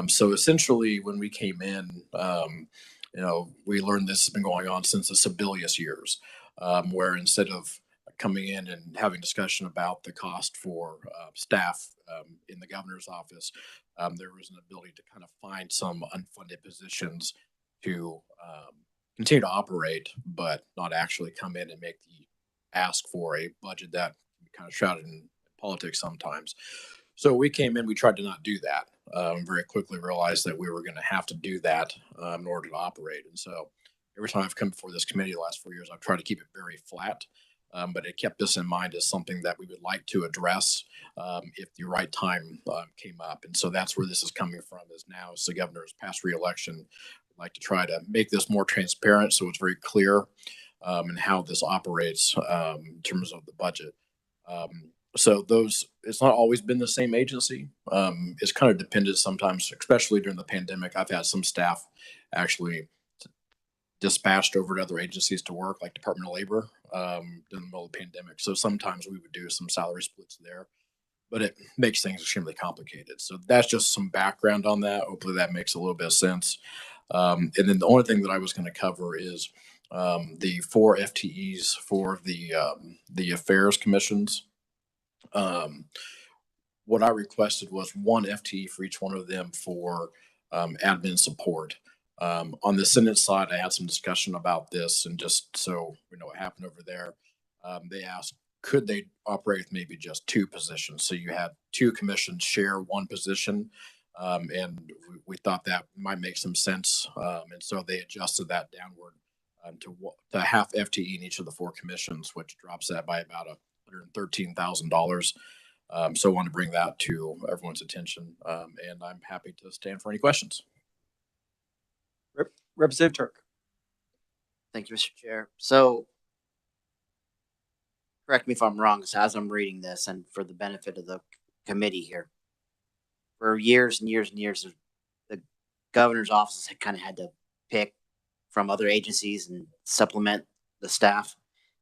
So essentially, when we came in, we learned this has been going on since the Sebelius years, where instead of coming in and having discussion about the cost for staff in the governor's office, there was an ability to kind of find some unfunded positions to continue to operate, but not actually come in and make the ask for a budget that kind of shrouded in politics sometimes. So we came in, we tried to not do that. Very quickly realized that we were going to have to do that in order to operate. And so every time I've come before this committee the last 4 years, I've tried to keep it very flat. But it kept this in mind as something that we would like to address if the right time came up. And so that's where this is coming from, is now as the governor's past re-election, we'd like to try to make this more transparent so it's very clear in how this operates in terms of the budget. So it's not always been the same agency. It's kind of depended sometimes, especially during the pandemic. I've had some staff actually dispatched over to other agencies to work, like Department of Labor, in the middle of the pandemic. So sometimes we would do some salary splits there, but it makes things extremely complicated. So that's just some background on that. Hopefully that makes a little bit of sense. And then the only thing that I was going to cover is the 4 FTEs for the affairs commissions. What I requested was 1 FTE for each one of them for admin support. On the Senate side, I had some discussion about this, and just so we know what happened over there, they asked, could they operate with maybe just 2 positions? So you had 2 commissions share 1 position, and we thought that might make some sense. And so they adjusted that downward to half FTE in each of the 4 commissions, which drops that by about $113,000. So I want to bring that to everyone's attention, and I'm happy to stand for any questions. Representative Turk. Thank you, Mr. Chair. So correct me if I'm wrong, so as I'm reading this and for the benefit of the committee here, for years and years and years, the governor's office had kind of had to pick from other agencies and supplement the staff.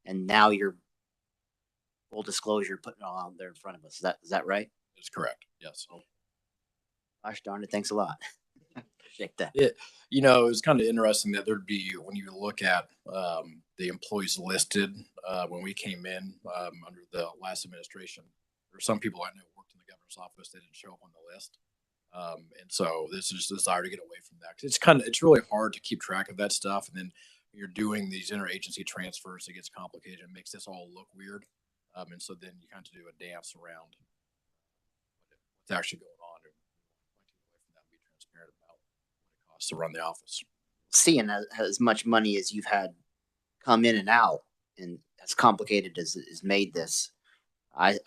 And now you're full disclosure, putting it all out there in front of us. Is that right? That's correct. Yes. Gosh darn it. Thanks a lot. Appreciate that. It's kind of interesting that there'd be, when you look at the employees listed when we came in under the last administration, there were some people I know worked in the governor's office that didn't show up on the list. And so this is desire to get away from that. 'Cause it's really hard to keep track of that stuff. And then when you're doing these interagency transfers, it gets complicated. It makes this all look weird. And so then you kind of do a dance around what's actually going on. And away from that and be transparent about what it costs to run the office. Seeing as much money as you've had come in and out, and as complicated as it has made this, I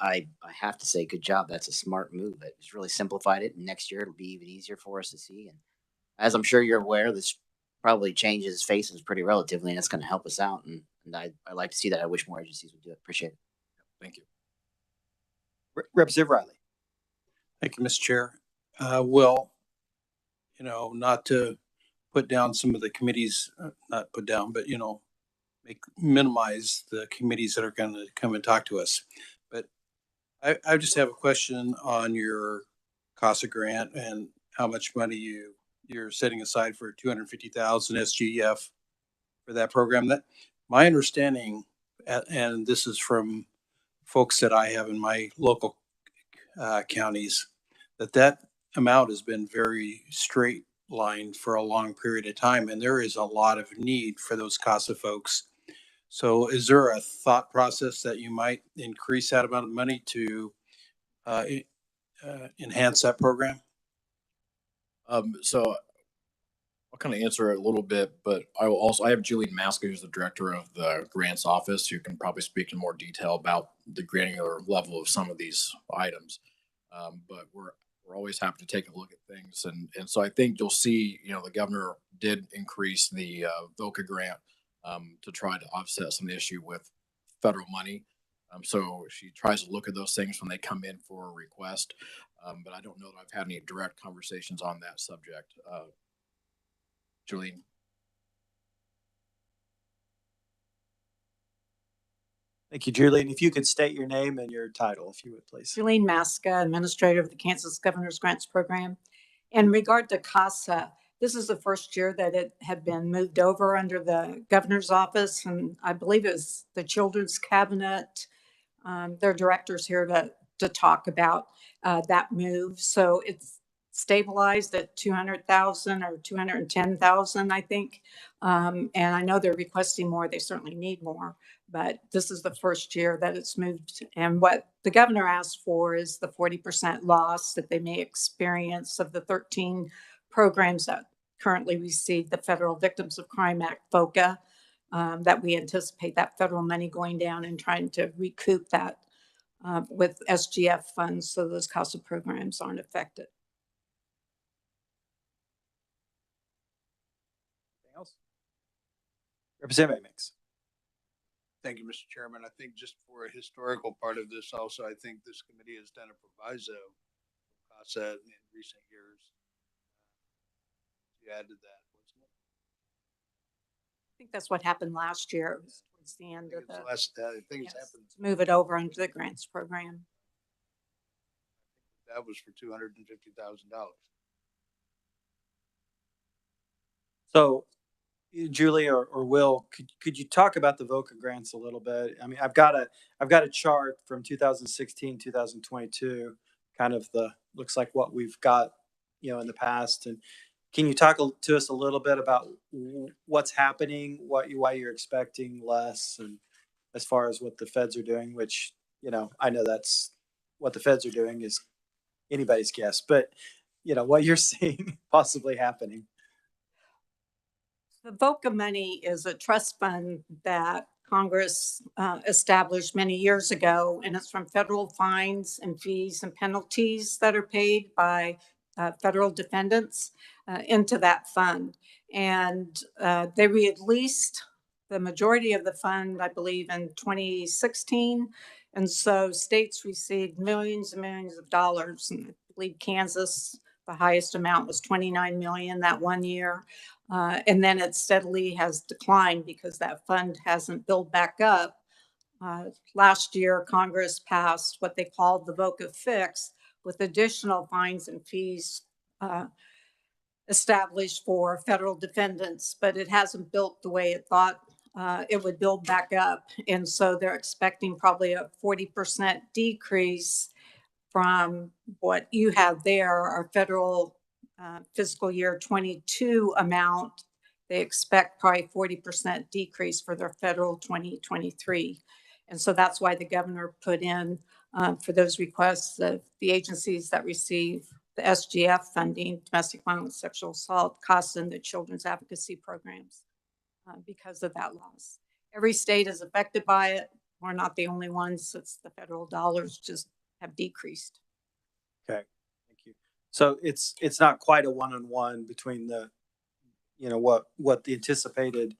have to say, good job. That's a smart move. It's really simplified it. And next year it'll be even easier for us to see. And as I'm sure you're aware, this probably changes faces pretty relatively, and it's going to help us out. And I like to see that. I wish more agencies would do it. Appreciate it. Thank you. Representative Riley. Thank you, Mr. Chair. Will, not to put down some of the committees, not put down, but, minimize the committees that are going to come and talk to us. But I just have a question on your CASA grant and how much money you're setting aside for 250,000 SGF for that program. That my understanding, and this is from folks that I have in my local counties, that amount has been very straight lined for a long period of time, and there is a lot of need for those CASA folks. So is there a thought process that you might increase that amount of money to enhance that program? So I'll kind of answer it a little bit, but I have Julie Maska, who's the director of the grants office, who can probably speak in more detail about the granular level of some of these items. But we're always happy to take a look at things. And so I think you'll see, the governor did increase the VOCA grant to try to offset some of the issue with federal money. So she tries to look at those things when they come in for a request. But I don't know that I've had any direct conversations on that subject. Julie. Thank you, Julie. And if you could state your name and your title, if you would, please. Julie Maska, Administrator of the Kansas Governor's Grants Program. In regard to CASA, this is the first year that it had been moved over under the governor's office, and I believe it was the Children's Cabinet. Their directors here to talk about that move. So it's stabilized at 200,000 or 210,000, I think. And I know they're requesting more. They certainly need more, but this is the first year that it's moved. And what the governor asked for is the 40% loss that they may experience of the 13 programs that currently receive the Federal Victims of Crime Act, VOCA, that we anticipate that federal money going down and trying to recoup that with SGF funds so those CASA programs aren't affected. Anything else? Representative Mix. Thank you, Mr. Chairman. I think just for a historical part of this also, I think this committee has done a proviso CASA in recent years. You added that, wasn't it? I think that's what happened last year. It was towards the end of the I think it's yes, happened. to move it over into the grants program. That was for $250,000. So, Julie or Will, could you talk about the VOCA grants a little bit? I mean, I've got a chart from 2016, 2022, kind of looks like what we've got, in the past. And can you talk to us a little bit about what's happening, why you're expecting less, and as far as what the feds are doing, which, I know that's what the feds are doing is anybody's guess, but, what you're seeing possibly happening. The VOCA money is a trust fund that Congress established many years ago, and it's from federal fines and fees and penalties that are paid by federal defendants into that fund. And they released the majority of the fund, I believe, in 2016. And so states received millions and millions of dollars. And I believe Kansas, the highest amount was 29 million that one year. And then it steadily has declined because that fund hasn't built back up. Last year, Congress passed what they called the VOCA fix, with additional fines and fees established for federal defendants, but it hasn't built the way it thought it would build back up. And so they're expecting probably a 40% decrease from what you have there, our federal fiscal year 22 amount. They expect probably 40% decrease for their federal 2023. And so that's why the governor put in for those requests of the agencies that receive the SGF funding, domestic violence, sexual assault, CASA, and the children's advocacy programs because of that loss. Every state is affected by it. We're not the only ones. It's the federal dollars just have decreased. Okay, thank you. So it's not quite a one-on-one between the, what the anticipated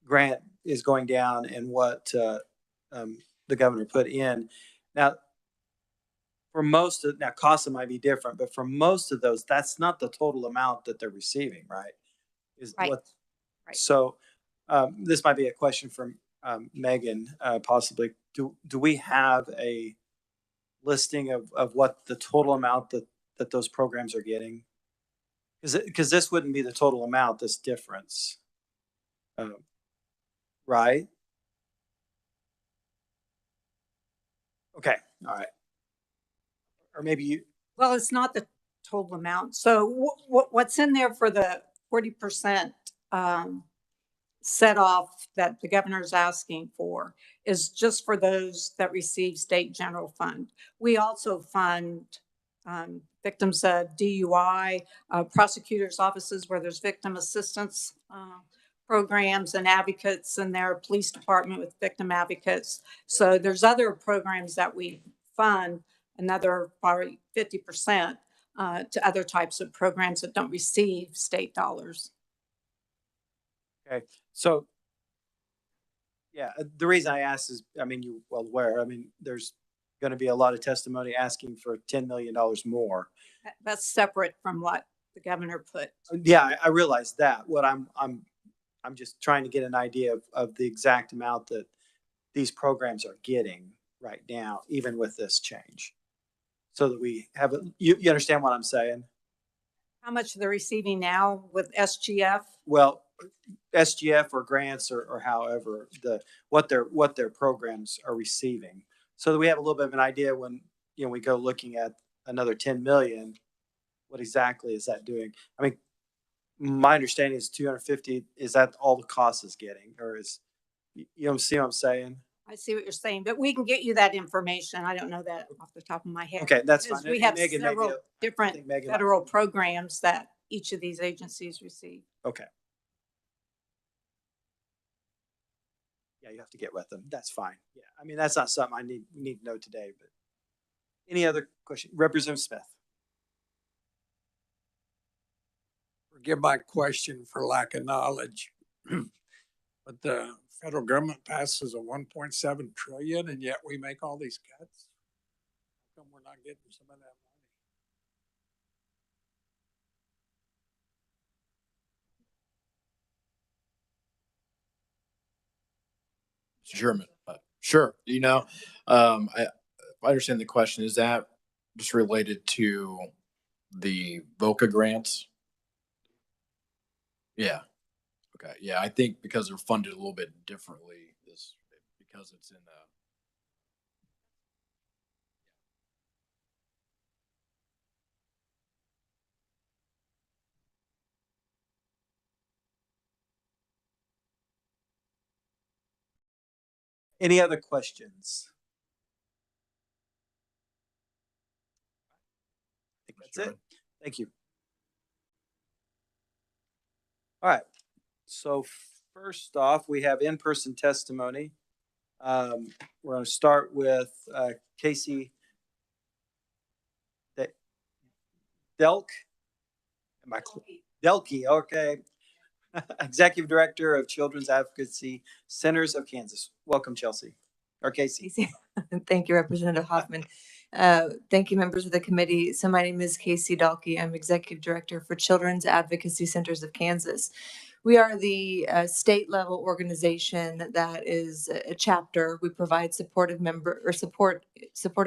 grant is going down and what the governor put in. Now, for most of, now CASA might be different, but for most of those, that's not the total amount that they're receiving, right? Right. Right. So this might be a question from Megan, possibly. Do we have a listing of what the total amount that those programs are getting? Because this wouldn't be the total amount, this difference, right? Okay, all right. Or maybe you. Well, it's not the total amount. So what's in there for the 40% set off that the governor's asking for is just for those that receive state general fund. We also fund victims of DUI, prosecutors' offices where there's victim assistance programs and advocates in their police department with victim advocates. So there's other programs that we fund, another probably 50% to other types of programs that don't receive state dollars. Okay, so yeah, the reason I asked is, I mean, you're well aware, I mean, there's going to be a lot of testimony asking for $10 million more. That's separate from what the governor put. Yeah, I realize that. What I'm just trying to get an idea of the exact amount that these programs are getting right now, even with this change, so that we have it. You understand what I'm saying? How much they're receiving now with SGF? Well, SGF or grants or however what their programs are receiving, so that we have a little bit of an idea when we go looking at another 10 million. What exactly is that doing? I mean, my understanding is 250. Is that all the cost is getting, or is see what I'm saying? I see what you're saying, but we can get you that information. I don't know that off the top of my head. Okay, that's fine. We have several different federal programs that each of these agencies receive. Okay. Yeah, you have to get with them. That's fine. Yeah, I mean, that's not something we need to know today. But any other question, Representative Smith? Forgive my question for lack of knowledge, but the federal government passes a 1.7 trillion, and yet we make all these cuts. How come we're not getting some of that German. Sure. I understand the question. Is that just related to the VOCA grants? Yeah. Okay. Yeah. I think because they're funded a little bit differently, because it's in Any other questions? I think that's it. Thank you. All right. So first off, we have in-person testimony. We're going to start with Casey Delk. Delkey. Okay. Executive Director of Children's Advocacy Centers of Kansas. Welcome, Chelsea, or Casey. Casey. Thank you, Representative Hoffman. Thank you, members of the committee. So my name is Casey Dalkey. I'm Executive Director for Children's Advocacy Centers of Kansas. We are the state level organization that is a chapter. We provide supportive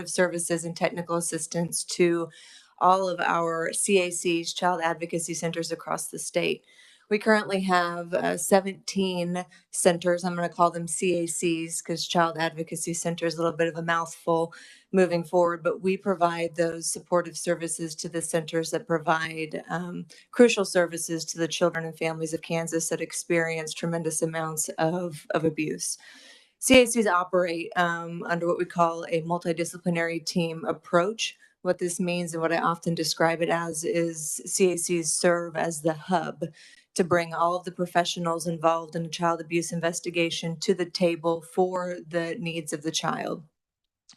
services and technical assistance to all of our CACs, Child Advocacy Centers across the state. We currently have 17 centers. I'm going to call them CACs because Child Advocacy Center is a little bit of a mouthful moving forward, but we provide those supportive services to the centers that provide crucial services to the children and families of Kansas that experience tremendous amounts of abuse. CACs operate under what we call a multidisciplinary team approach. What this means and what I often describe it as is CACs serve as the hub to bring all of the professionals involved in a child abuse investigation to the table for the needs of the child.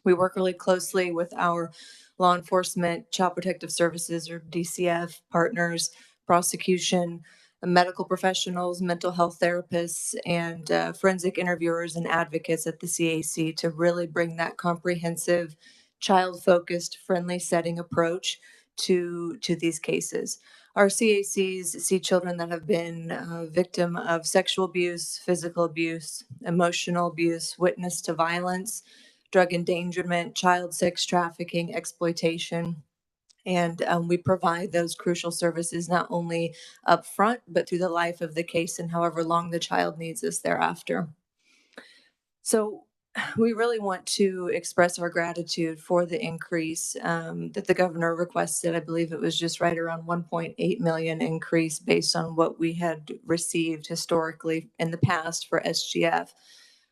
We work really closely with our law enforcement, child protective services or DCF partners, prosecution, medical professionals, mental health therapists, and forensic interviewers and advocates at the CAC to really bring that comprehensive, child-focused, friendly setting approach to these cases. Our CACs see children that have been victim of sexual abuse, physical abuse, emotional abuse, witness to violence, drug endangerment, child sex trafficking, exploitation. And we provide those crucial services not only up front, but through the life of the case and however long the child needs us thereafter. So we really want to express our gratitude for the increase that the governor requested. I believe it was just right around 1.8 million increase based on what we had received historically in the past for SGF.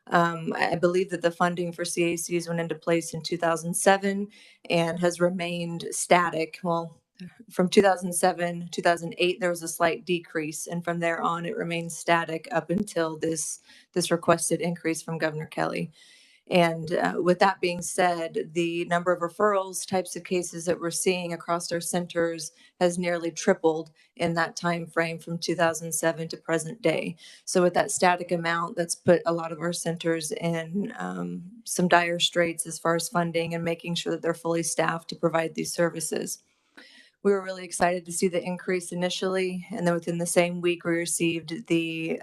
I believe that the funding for CACs went into place in 2007 and has remained static. Well, from 2007, 2008, there was a slight decrease, and from there on, it remained static up until this requested increase from Governor Kelly. And with that being said, the number of referrals, types of cases that we're seeing across our centers has nearly tripled in that time frame from 2007 to present day. So with that static amount, that's put a lot of our centers in some dire straits as far as funding and making sure that they're fully staffed to provide these services. We were really excited to see the increase initially, and then within the same week, we received the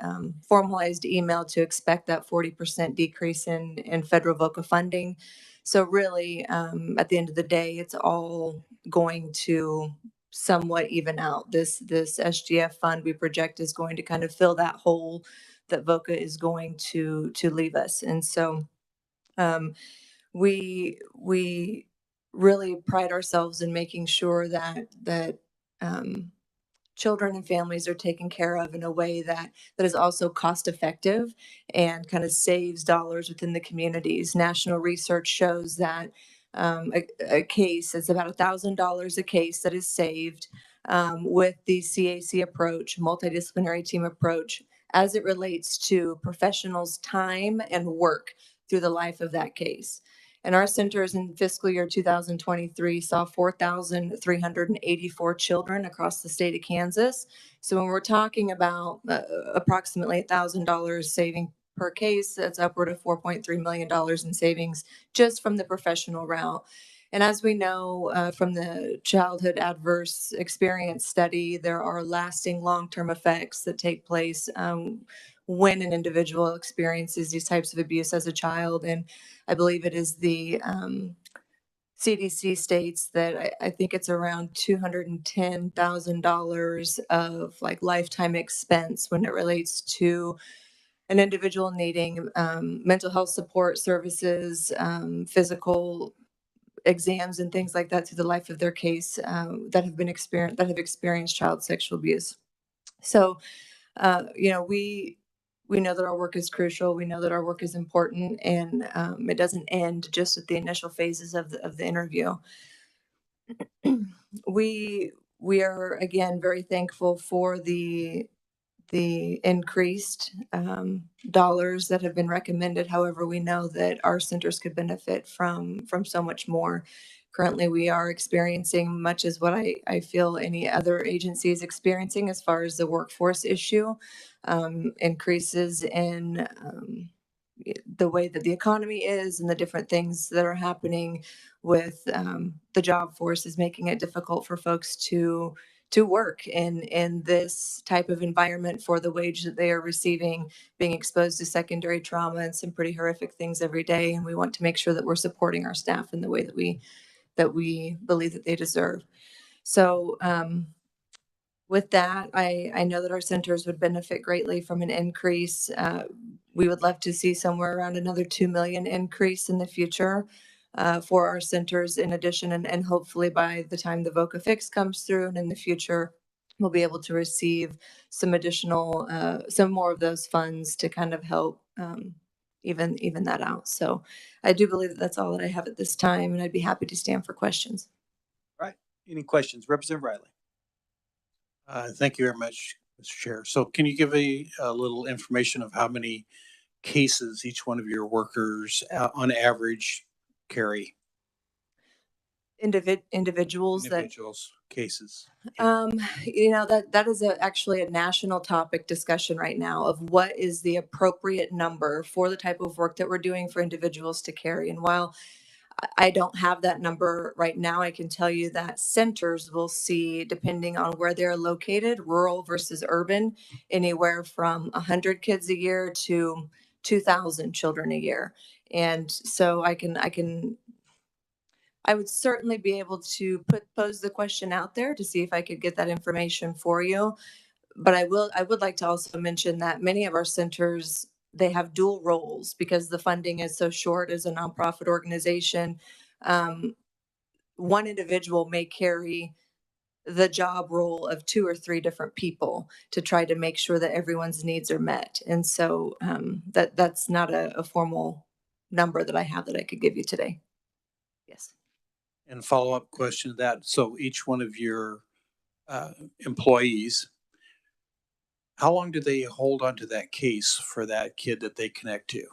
formalized email to expect that 40% decrease in federal VOCA funding. So really, at the end of the day, it's all going to somewhat even out. This SGF fund we project is going to kind of fill that hole that VOCA is going to leave us. And so we really pride ourselves in making sure that children and families are taken care of in a way that is also cost effective and kind of saves dollars within the communities. National research shows that a case is about $1,000 a case that is saved with the CAC approach, multidisciplinary team approach, as it relates to professionals' time and work through the life of that case. And our centers in fiscal year 2023 saw 4,384 children across the state of Kansas. So when we're talking about approximately $1,000 saving per case, that's upward of $4.3 million in savings just from the professional route. And as we know from the childhood adverse experience study, there are lasting long-term effects that take place when an individual experiences these types of abuse as a child. And I believe it is the CDC states that I think it's around $210,000 of like lifetime expense when it relates to an individual needing mental health support services, physical exams and things like that through the life of their case that have experienced child sexual abuse. So, we know that our work is crucial. We know that our work is important, and it doesn't end just at the initial phases of the interview. We are again very thankful for the increased dollars that have been recommended. However, we know that our centers could benefit from so much more. Currently, we are experiencing much as what I feel any other agency is experiencing as far as the workforce issue, increases in the way that the economy is and the different things that are happening with the job force is making it difficult for folks to work in this type of environment for the wage that they are receiving, being exposed to secondary trauma and some pretty horrific things every day. And we want to make sure that we're supporting our staff in the way that we believe that they deserve. So with that, I know that our centers would benefit greatly from an increase. We would love to see somewhere around another 2 million increase in the future for our centers in addition. And hopefully by the time the VOCA fix comes through and in the future, we'll be able to receive some additional, some more of those funds to kind of help even that out. So I do believe that that's all that I have at this time, and I'd be happy to stand for questions. Right. Any questions? Representative Riley. Thank you very much, Mr. Chair. So can you give a little information of how many cases each one of your workers on average carry? Individuals cases. That is actually a national topic discussion right now of what is the appropriate number for the type of work that we're doing for individuals to carry. And while I don't have that number right now, I can tell you that centers will see, depending on where they're located, rural versus urban, anywhere from 100 kids a year to 2,000 children a year. And so I would certainly be able to pose the question out there to see if I could get that information for you. But I would like to also mention that many of our centers, they have dual roles because the funding is so short as a nonprofit organization. One individual may carry the job role of 2 or 3 different people to try to make sure that everyone's needs are met. And so that's not a formal number that I have that I could give you today. Yes. And follow-up question to that. So each one of your employees, how long do they hold on to that case for that kid that they connect to?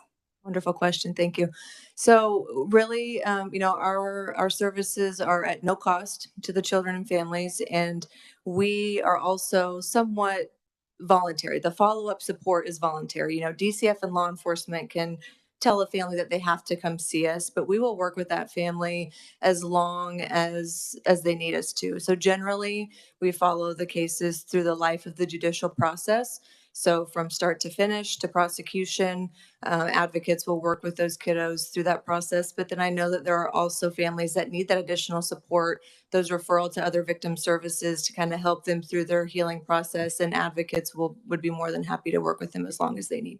Wonderful question. Thank you. So really, our services are at no cost to the children and families, and we are also somewhat voluntary. The follow-up support is voluntary. DCF and law enforcement can tell a family that they have to come see us, but we will work with that family as long as they need us to. So generally, we follow the cases through the life of the judicial process. So from start to finish to prosecution, advocates will work with those kiddos through that process. But then I know that there are also families that need that additional support, those referral to other victim services to kind of help them through their healing process. And advocates would be more than happy to work with them as long as they need.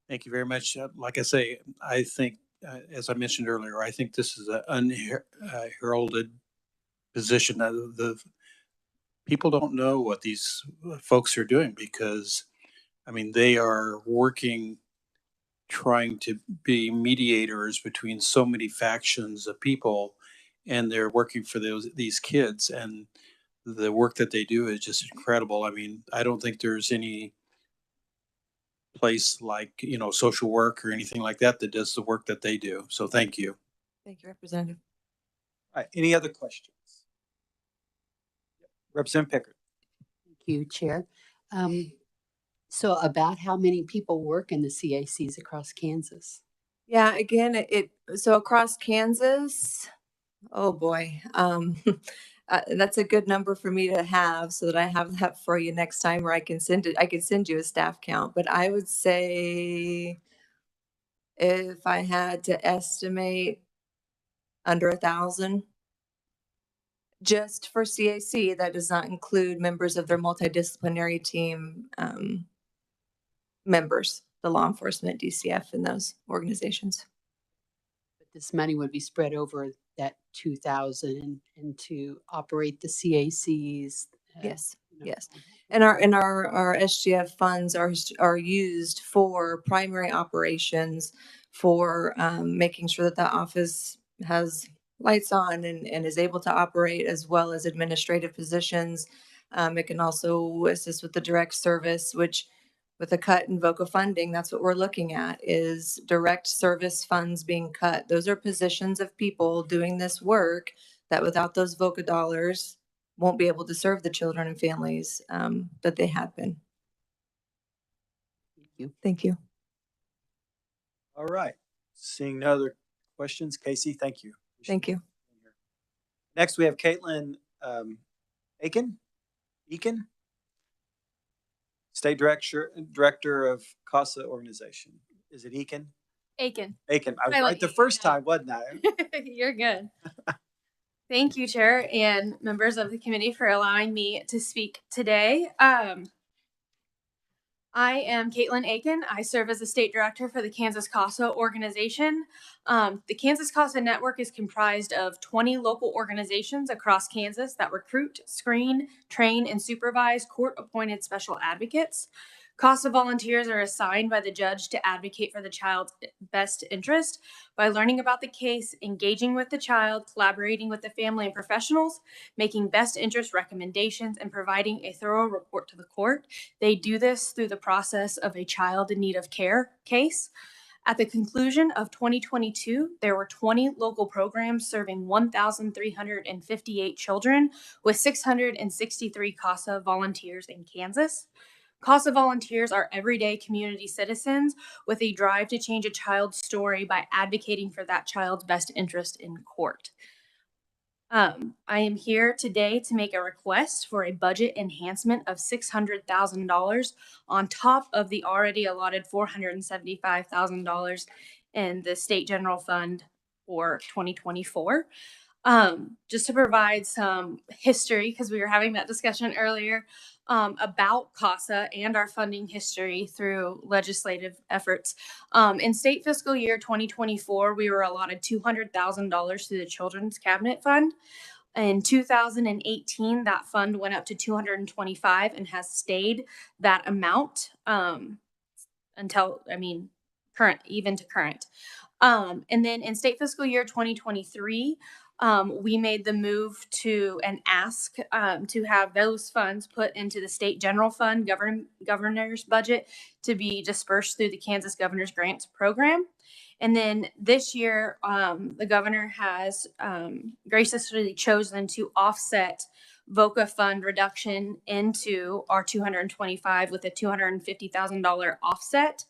Thank you very much. Like I say, I think, as I mentioned earlier, I think this is an unheralded position. The people don't know what these folks are doing because, I mean, they are working, trying to be mediators between so many factions of people, and they're working for these kids. And the work that they do is just incredible. I mean, I don't think there's any place like, social work or anything like that that does the work that they do. So thank you. Thank you, Representative. All right. Any other questions? Representative Pickard. Thank you, Chair. So about how many people work in the CACs across Kansas? Yeah, again, so across Kansas, oh boy. That's a good number for me to have so that I have that for you next time, or I can send you a staff count. But I would say if I had to estimate, under 1,000 just for CAC. That does not include members of their multidisciplinary team members, the law enforcement, DCF, and those organizations. But this money would be spread over that 2,000 and to operate the CACs. Yes. Yes. And our SGF funds are used for primary operations, for making sure that the office has lights on and is able to operate, as well as administrative positions. It can also assist with the direct service, which with a cut in VOCA funding, that's what we're looking at, is direct service funds being cut. Those are positions of people doing this work that without those VOCA dollars won't be able to serve the children and families that they have been. Thank you. All right. Seeing no other questions, Casey, thank you. Thank you. Next, we have Caitlin Aiken, State Director of CASA organization. Is it Aiken? Aiken. Aiken. I was I right like the it, first yeah. time, wasn't I? You're good. Thank you, Chair, and members of the committee for allowing me to speak today. I am Caitlin Aiken. I serve as the state director for the Kansas CASA organization. The Kansas CASA network is comprised of 20 local organizations across Kansas that recruit, screen, train, and supervise court-appointed special advocates. CASA volunteers are assigned by the judge to advocate for the child's best interest by learning about the case, engaging with the child, collaborating with the family and professionals, making best interest recommendations, and providing a thorough report to the court. They do this through the process of a child in need of care case. At the conclusion of 2022, there were 20 local programs serving 1,358 children with 663 CASA volunteers in Kansas. CASA volunteers are everyday community citizens with a drive to change a child's story by advocating for that child's best interest in court. I am here today to make a request for a budget enhancement of $600,000 on top of the already allotted $475,000 in the state general fund for 2024. Just to provide some history, because we were having that discussion earlier, about CASA and our funding history through legislative efforts. In state fiscal year 2024, we were allotted $200,000 through the Children's Cabinet Fund. In 2018, that fund went up to $225,000 and has stayed that amount until, current. And then in state fiscal year 2023, we made the move to and ask to have those funds put into the state general fund governor's budget to be dispersed through the Kansas Governor's Grants Program. And then this year, the governor has graciously chosen to offset VOCA fund reduction into our 225 with a $250,000 offset.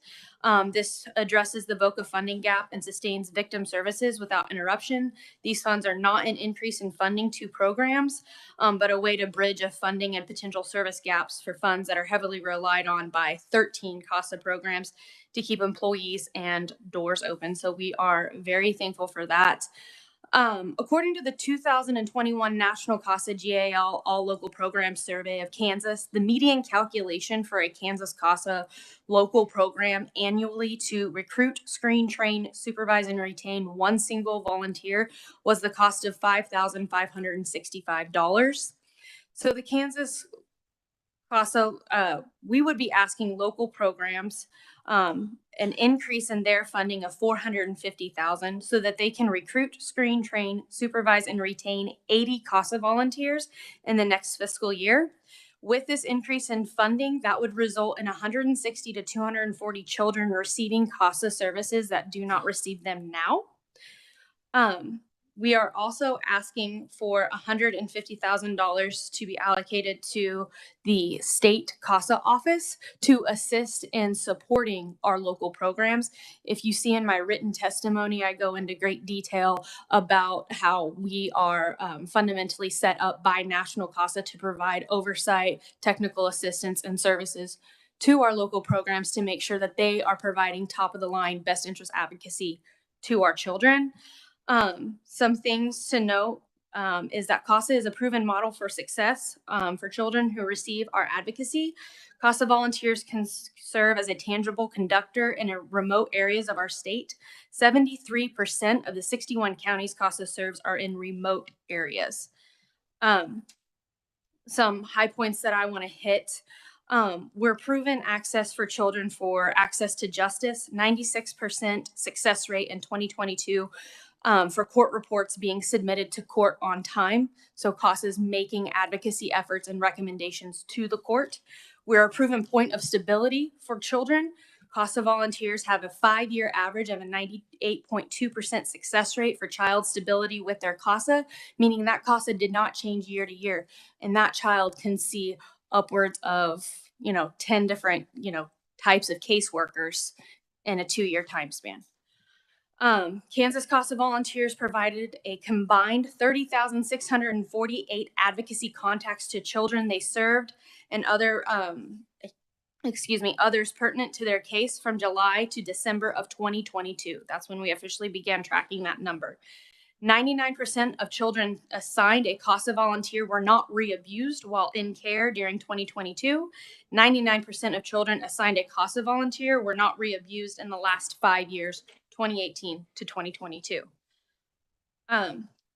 This addresses the VOCA funding gap and sustains victim services without interruption. These funds are not an increase in funding to programs, but a way to bridge a funding and potential service gaps for funds that are heavily relied on by 13 CASA programs to keep employees and doors open. So we are very thankful for that. According to the 2021 National CASA GAL All Local Programs Survey of Kansas, the median calculation for a Kansas CASA local program annually to recruit, screen, train, supervise, and retain one single volunteer was the cost of $5,565. So the Kansas CASA, we would be asking local programs an increase in their funding of $450,000 so that they can recruit, screen, train, supervise, and retain 80 CASA volunteers in the next fiscal year. With this increase in funding, that would result in 160 to 240 children receiving CASA services that do not receive them now. We are also asking for $150,000 to be allocated to the state CASA office to assist in supporting our local programs. If you see in my written testimony, I go into great detail about how we are fundamentally set up by National CASA to provide oversight, technical assistance, and services to our local programs to make sure that they are providing top of the line best interest advocacy to our children. Some things to note is that CASA is a proven model for success for children who receive our advocacy. CASA volunteers can serve as a tangible conductor in remote areas of our state. 73% of the 61 counties CASA serves are in remote areas. Some high points that I want to hit. We're proven access for children for access to justice, 96% success rate in 2022 for court reports being submitted to court on time. So CASA is making advocacy efforts and recommendations to the court. We're a proven point of stability for children. CASA volunteers have a 5-year average of a 98.2% success rate for child stability with their CASA, meaning that CASA did not change year to year. And that child can see upwards of, 10 different, types of caseworkers in a 2-year time span. Kansas CASA volunteers provided a combined 30,648 advocacy contacts to children they served and others pertinent to their case from July to December of 2022. That's when we officially began tracking that number. 99% of children assigned a CASA volunteer were not re-abused while in care during 2022. 99% of children assigned a CASA volunteer were not re-abused in the last 5 years, 2018 to 2022.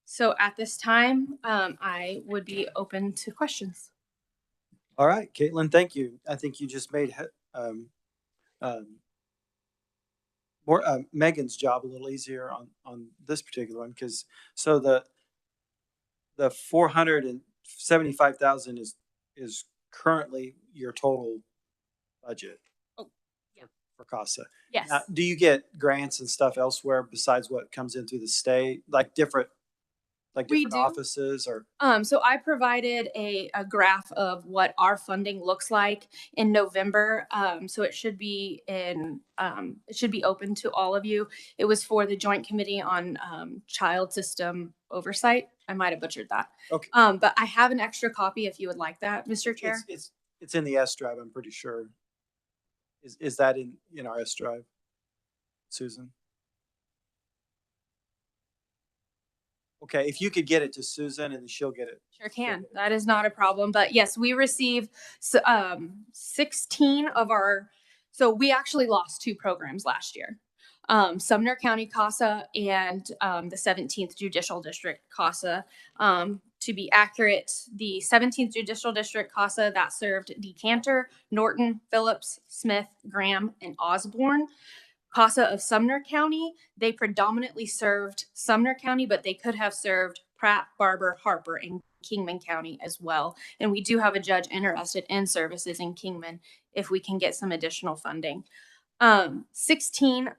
So at this time, I would be open to questions. All right, Caitlin, thank you. I think you just made Megan's job a little easier on this particular one, because so the 475,000 is currently your total budget. Oh, yeah. For CASA. Yes. Now, do you get grants and stuff elsewhere besides what comes in through the state, like different offices or? So I provided a graph of what our funding looks like in November. So it should be open to all of you. It was for the Joint Committee on Child System Oversight. I might have butchered that. Okay. But I have an extra copy if you would like that, Mr. Chair. It's in the S drive, I'm pretty sure. Is that in our S drive, Susan? Okay, if you could get it to Susan and she'll get it. Sure can. That is not a problem. But yes, we received 16 of our, so we actually lost 2 programs last year. Sumner County CASA and the 17th Judicial District CASA. To be accurate, the 17th Judicial District CASA that served Decanter, Norton, Phillips, Smith, Graham, and Osborne. CASA of Sumner County, they predominantly served Sumner County, but they could have served Pratt, Barber, Harper, and Kingman County as well. And we do have a judge interested in services in Kingman if we can get some additional funding. 16,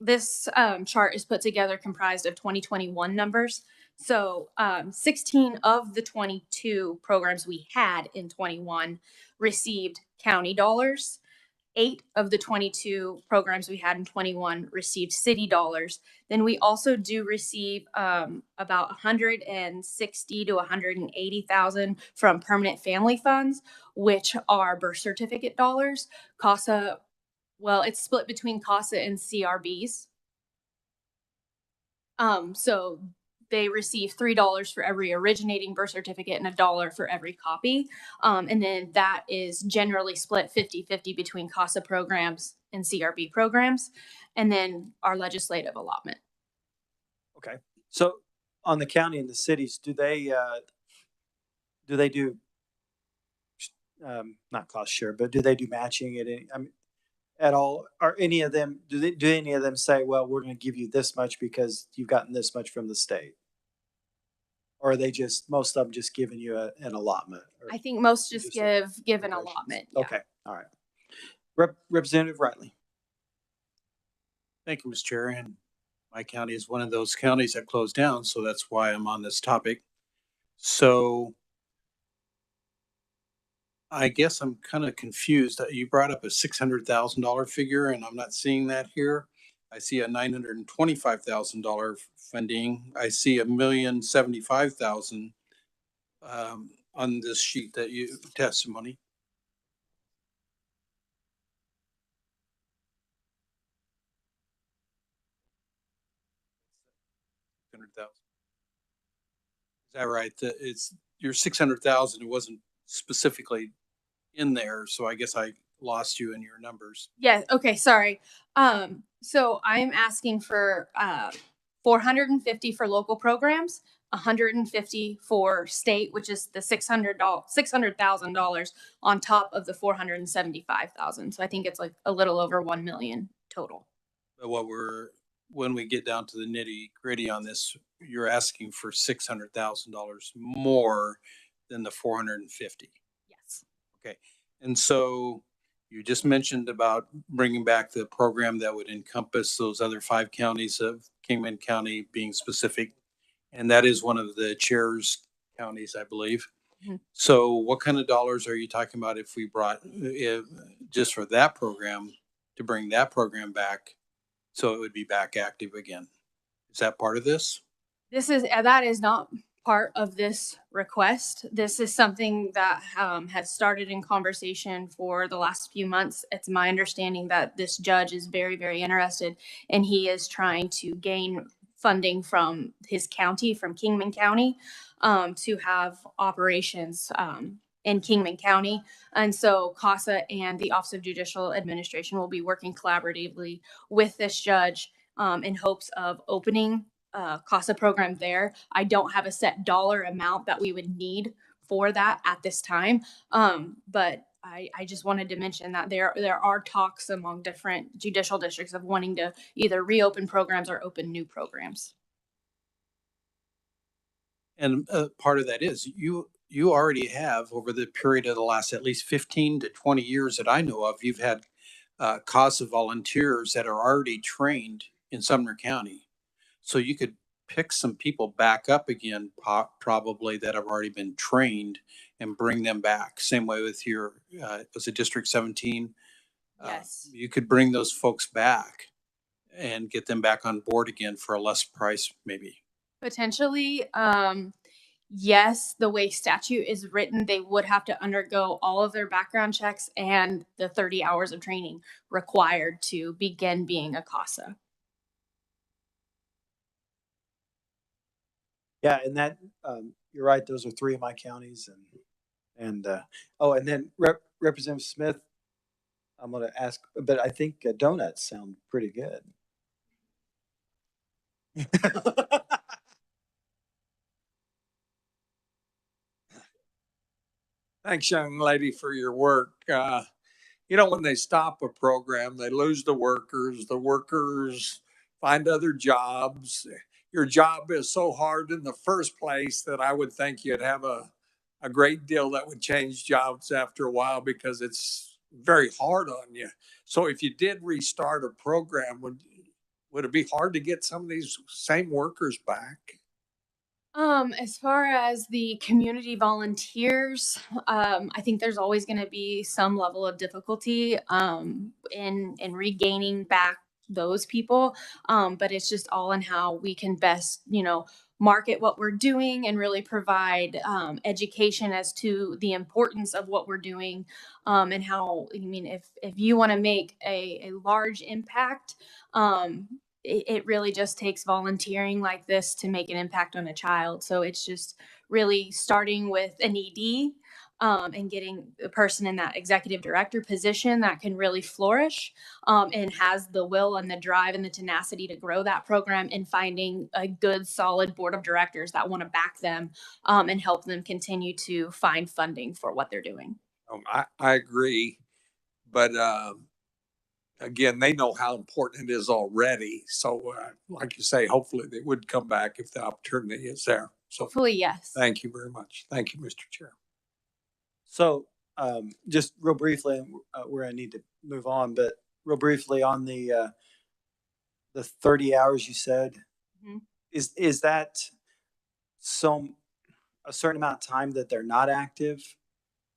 this chart is put together comprised of 2021 numbers. So 16 of the 22 programs we had in 21 received county dollars. 8 of the 22 programs we had in 21 received city dollars. Then we also do receive about 160 to 180,000 from permanent family funds, which are birth certificate dollars. CASA, well, it's split between CASA and CRBs. So they receive $3 for every originating birth certificate and $1 for every copy. And then that is generally split 50-50 between CASA programs and CRB programs, and then our legislative allotment. Okay. So on the county and the cities, do they do not cost share, but do they do matching at all? Are any of them, do any of them say, well, we're going to give you this much because you've gotten this much from the state? Or are they most of them just giving you an allotment? I think most just give an allotment. Yeah. Okay. All right. Representative Riley. Thank you, Mr. Chair. And my county is one of those counties that closed down, so that's why I'm on this topic. So I guess I'm kind of confused. You brought up a $600,000 figure, and I'm not seeing that here. I see a $925,000 funding. I see $1,075,000 on this sheet that you testimony. $600,000. Is that right? It's your 600,000. It wasn't specifically in there, so I guess I lost you in your numbers. Yeah. Okay. Sorry. So I'm asking for 450 for local programs, 150 for state, which is the $600,000 on top of the 475,000. So I think it's like a little over 1 million total. But what we're when we get down to the nitty gritty on this, you're asking for $600,000 more than the 450. Yes. Okay. And so you just mentioned about bringing back the program that would encompass those other 5 counties of Kingman County being specific. And that is one of the chair's counties, I believe. Mhm. So what kind of dollars are you talking about if we brought, just for that program, to bring that program back so it would be back active again? Is that part of this? That is not part of this request. This is something that has started in conversation for the last few months. It's my understanding that this judge is very, very interested, and he is trying to gain funding from his county, from Kingman County, to have operations in Kingman County. And so CASA and the Office of Judicial Administration will be working collaboratively with this judge in hopes of opening CASA program there. I don't have a set dollar amount that we would need for that at this time. But I just wanted to mention that there are talks among different judicial districts of wanting to either reopen programs or open new programs. And part of that is you already have, over the period of the last at least 15 to 20 years that I know of, you've had CASA volunteers that are already trained in Sumner County. So you could pick some people back up again, probably that have already been trained, and bring them back. Same way with your, was it District 17? Yes. You could bring those folks back and get them back on board again for a less price, maybe. Potentially, yes, the way statute is written, they would have to undergo all of their background checks and the 30 hours of training required to begin being a CASA. Yeah, and that, you're right, those are 3 of my counties, and then Representative Smith, I'm gonna ask, but I think donuts sound pretty good. Thanks, young lady, for your work. When they stop a program, they lose the workers find other jobs. Your job is so hard in the first place that I would think you'd have a great deal that would change jobs after a while, because it's very hard on you. So if you did restart a program, would it be hard to get some of these same workers back? As far as the community volunteers, I think there's always going to be some level of difficulty in regaining back those people. But it's just all in how we can best, market what we're doing and really provide education as to the importance of what we're doing, and how, if you want to make a large impact, it really just takes volunteering like this to make an impact on a child. So it's just really starting with an ED, and getting a person in that executive director position that can really flourish, and has the will and the drive and the tenacity to grow that program, and finding a good, solid board of directors that want to back them, and help them continue to find funding for what they're doing. I agree, but again, they know how important it is already. So, like you say, hopefully they would come back if the opportunity is there. So, Hopefully, yes. thank you very much. Thank you, Mr. Chair. So, just real briefly, we're gonna need to move on, but real briefly on the 30 hours you said, Mhm. is that a certain amount of time that they're not active,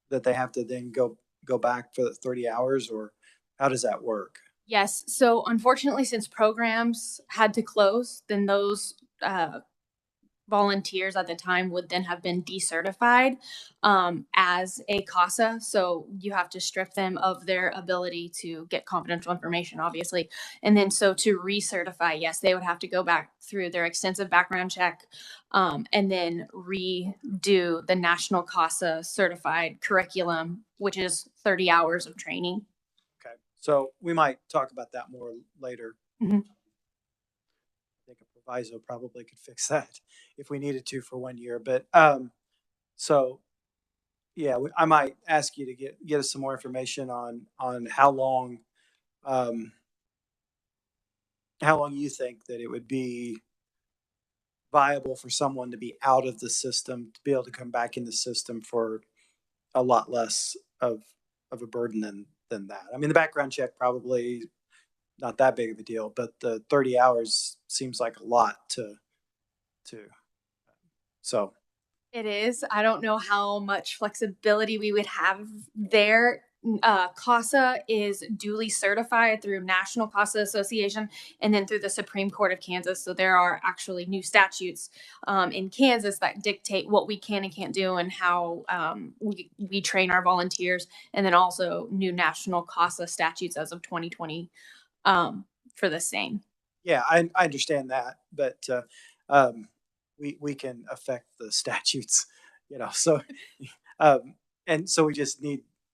that they have to then go back for the 30 hours, or how does that work? Yes. So unfortunately, since programs had to close, then those volunteers at the time would then have been decertified as a CASA. So you have to strip them of their ability to get confidential information, obviously. And then so to recertify, yes, they would have to go back through their extensive background check, and then redo the National CASA certified curriculum, which is 30 hours of training. Okay, so we might talk about that more later. Mhm. I think a proviso probably could fix that if we needed to for 1 year. But so yeah, I might ask you to get us some more information on how long how long you think that it would be viable for someone to be out of the system to be able to come back in the system for a lot less of a burden than that. I mean, the background check probably not that big of a deal, but the 30 hours seems like a lot to so It is. I don't know how much flexibility we would have there. CASA is duly certified through National CASA Association and then through the Supreme Court of Kansas. So there are actually new statutes in Kansas that dictate what we can and can't do and how we train our volunteers. And then also new national CASA statutes as of 2020 for the same. yeah, I understand that, but um, we can affect the statutes, So and so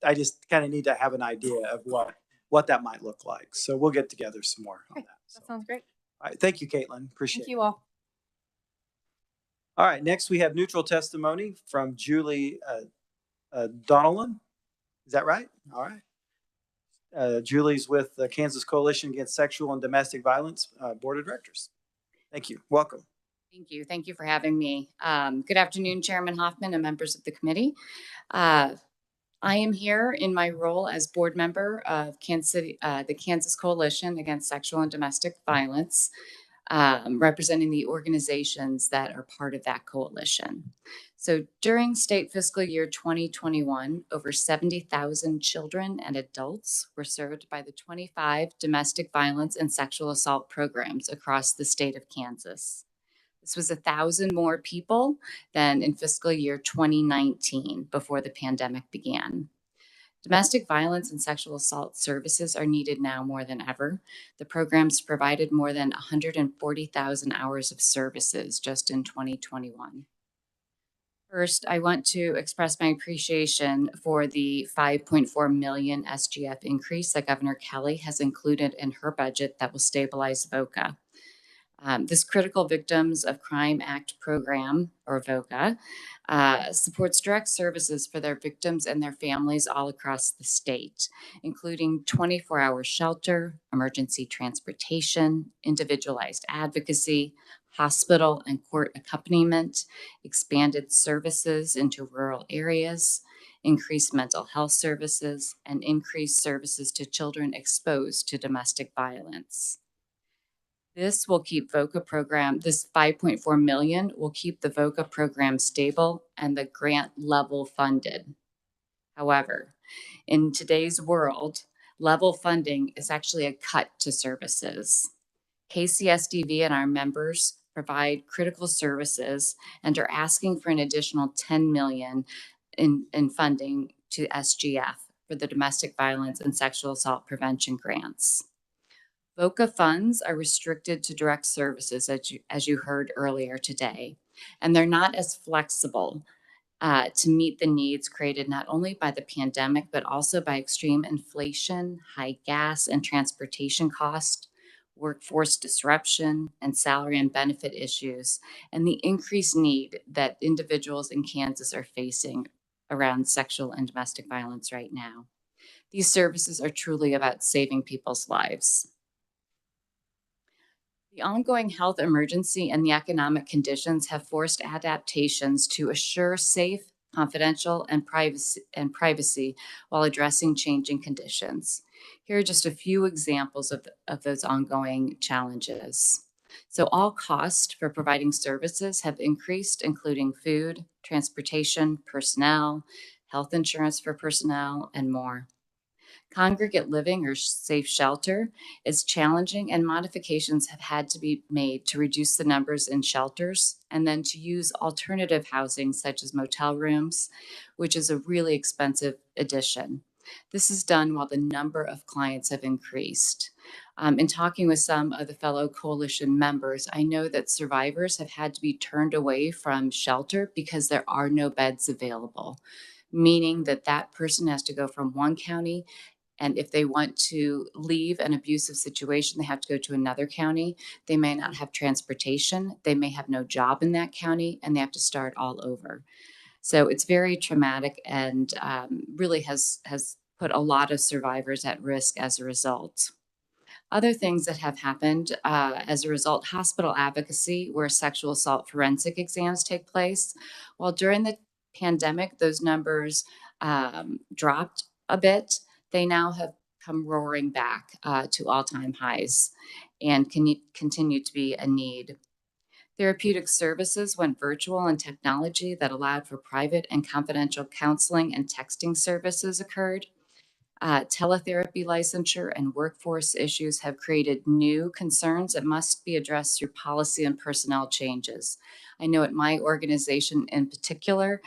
I just kind of need to have an idea of what that might look like. So we'll get together some more on that. So, That sounds great. all right, thank you, Caitlin. Appreciate Thank it. you all. All right, next we have neutral testimony from Julie Donnellan. Is that right? All right. Julie's with the Kansas Coalition Against Sexual and Domestic Violence Board of Directors. Thank you. Welcome. Thank you. Thank you for having me. Good afternoon, Chairman Hoffman and members of the committee. I am here in my role as board member of the Kansas Coalition Against Sexual and Domestic Violence, representing the organizations that are part of that coalition. So during state fiscal year 2021, over 70,000 children and adults were served by the 25 domestic violence and sexual assault programs across the state of Kansas. This was 1,000 more people than in fiscal year 2019 before the pandemic began. Domestic violence and sexual assault services are needed now more than ever. The programs provided more than 140,000 hours of services just in 2021. First, I want to express my appreciation for the 5.4 million SGF increase that Governor Kelly has included in her budget that will stabilize VOCA. This Critical Victims of Crime Act program, or VOCA, supports direct services for their victims and their families all across the state, including 24-hour shelter, emergency transportation, individualized advocacy, hospital and court accompaniment, expanded services into rural areas, increased mental health services, and increased services to children exposed to domestic violence. This will keep VOCA program, this 5.4 million will keep the VOCA program stable and the grant level funded. However, in today's world, level funding is actually a cut to services. ks.gov and our members provide critical services and are asking for an additional 10 million in funding to SGF for the domestic violence and sexual assault prevention grants. VOCA funds are restricted to direct services, as you heard earlier today, and they're not as flexible to meet the needs created not only by the pandemic, but also by extreme inflation, high gas and transportation costs, workforce disruption, and salary and benefit issues, and the increased need that individuals in Kansas are facing around sexual and domestic violence right now. These services are truly about saving people's lives. The ongoing health emergency and the economic conditions have forced adaptations to assure safe, confidential, and privacy while addressing changing conditions. Here are just a few examples of those ongoing challenges. So all costs for providing services have increased, including food, transportation, personnel, health insurance for personnel, and more. Congregate living or safe shelter is challenging, and modifications have had to be made to reduce the numbers in shelters and then to use alternative housing such as motel rooms, which is a really expensive addition. This is done while the number of clients have increased. In talking with some of the fellow coalition members, I know that survivors have had to be turned away from shelter because there are no beds available, meaning that that person has to go from one county, and if they want to leave an abusive situation, they have to go to another county. They may not have transportation. They may have no job in that county, and they have to start all over. So it's very traumatic and really has put a lot of survivors at risk as a result. Other things that have happened as a result, hospital advocacy, where sexual assault forensic exams take place. While during the pandemic, those numbers dropped a bit, they now have come roaring back to all-time highs and continue to be a need. Therapeutic services went virtual, and technology that allowed for private and confidential counseling and texting services occurred. Teletherapy licensure and workforce issues have created new concerns that must be addressed through policy and personnel changes. I know at my organization in particular,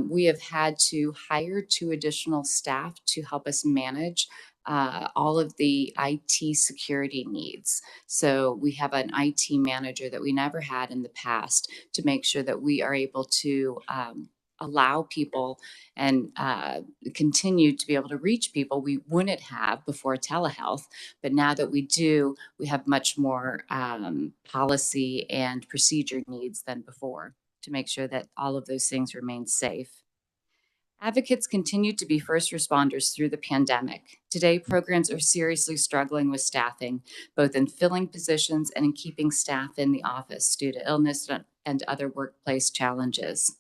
we have had to hire 2 additional staff to help us manage all of the IT security needs. So we have an IT manager that we never had in the past to make sure that we are able to allow people and continue to be able to reach people we wouldn't have before telehealth. But now that we do, we have much more policy and procedure needs than before to make sure that all of those things remain safe. Advocates continued to be first responders through the pandemic. Today, programs are seriously struggling with staffing, both in filling positions and in keeping staff in the office due to illness and other workplace challenges.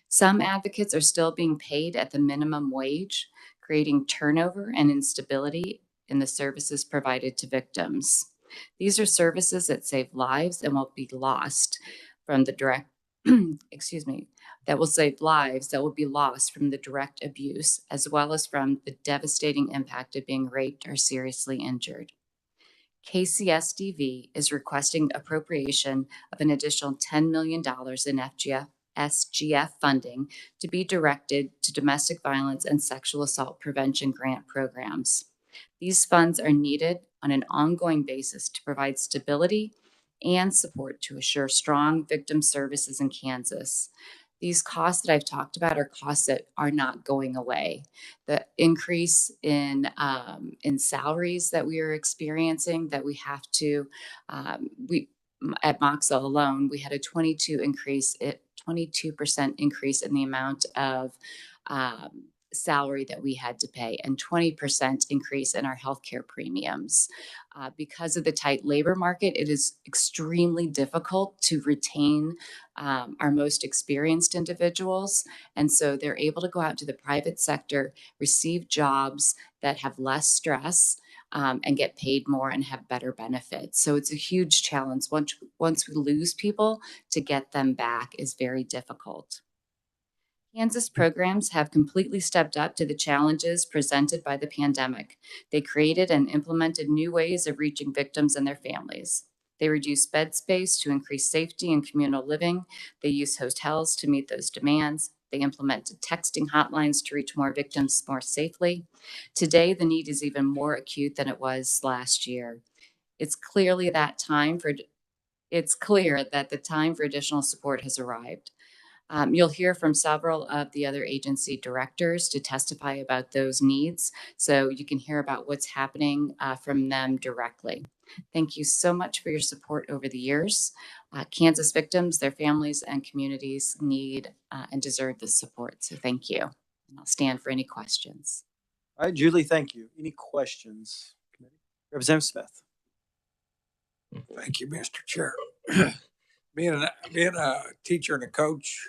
Some advocates are still being paid at the minimum wage, creating turnover and instability in the services provided to victims. These are services that save lives and will be lost from the direct, that will save lives that will be lost from the direct abuse, as well as from the devastating impact of being raped or seriously injured. ks.gov is requesting appropriation of an additional $10 million in SGF funding to be directed to domestic violence and sexual assault prevention grant programs. These funds are needed on an ongoing basis to provide stability and support to assure strong victim services in Kansas. These costs that I've talked about are costs that are not going away. The increase in salaries that we are experiencing, that we have to, at Moxel alone, we had a 22% increase in the amount of salary that we had to pay, and 20% increase in our healthcare premiums. Because of the tight labor market, it is extremely difficult to retain our most experienced individuals. And so they're able to go out to the private sector, receive jobs that have less stress, and get paid more and have better benefits. So it's a huge challenge. Once we lose people, to get them back is very difficult. Kansas programs have completely stepped up to the challenges presented by the pandemic. They created and implemented new ways of reaching victims and their families. They reduced bed space to increase safety and communal living. They used hotels to meet those demands. They implemented texting hotlines to reach more victims more safely. Today, the need is even more acute than it was last year. It's clear that the time for additional support has arrived. You'll hear from several of the other agency directors to testify about those needs, so you can hear about what's happening from them directly. Thank you so much for your support over the years. Kansas victims, their families, and communities need and deserve this support, so thank you. And I'll stand for any questions. All right, Julie, thank you. Any questions? Representative Smith. Thank you, Mr. Chair. Being a teacher and a coach,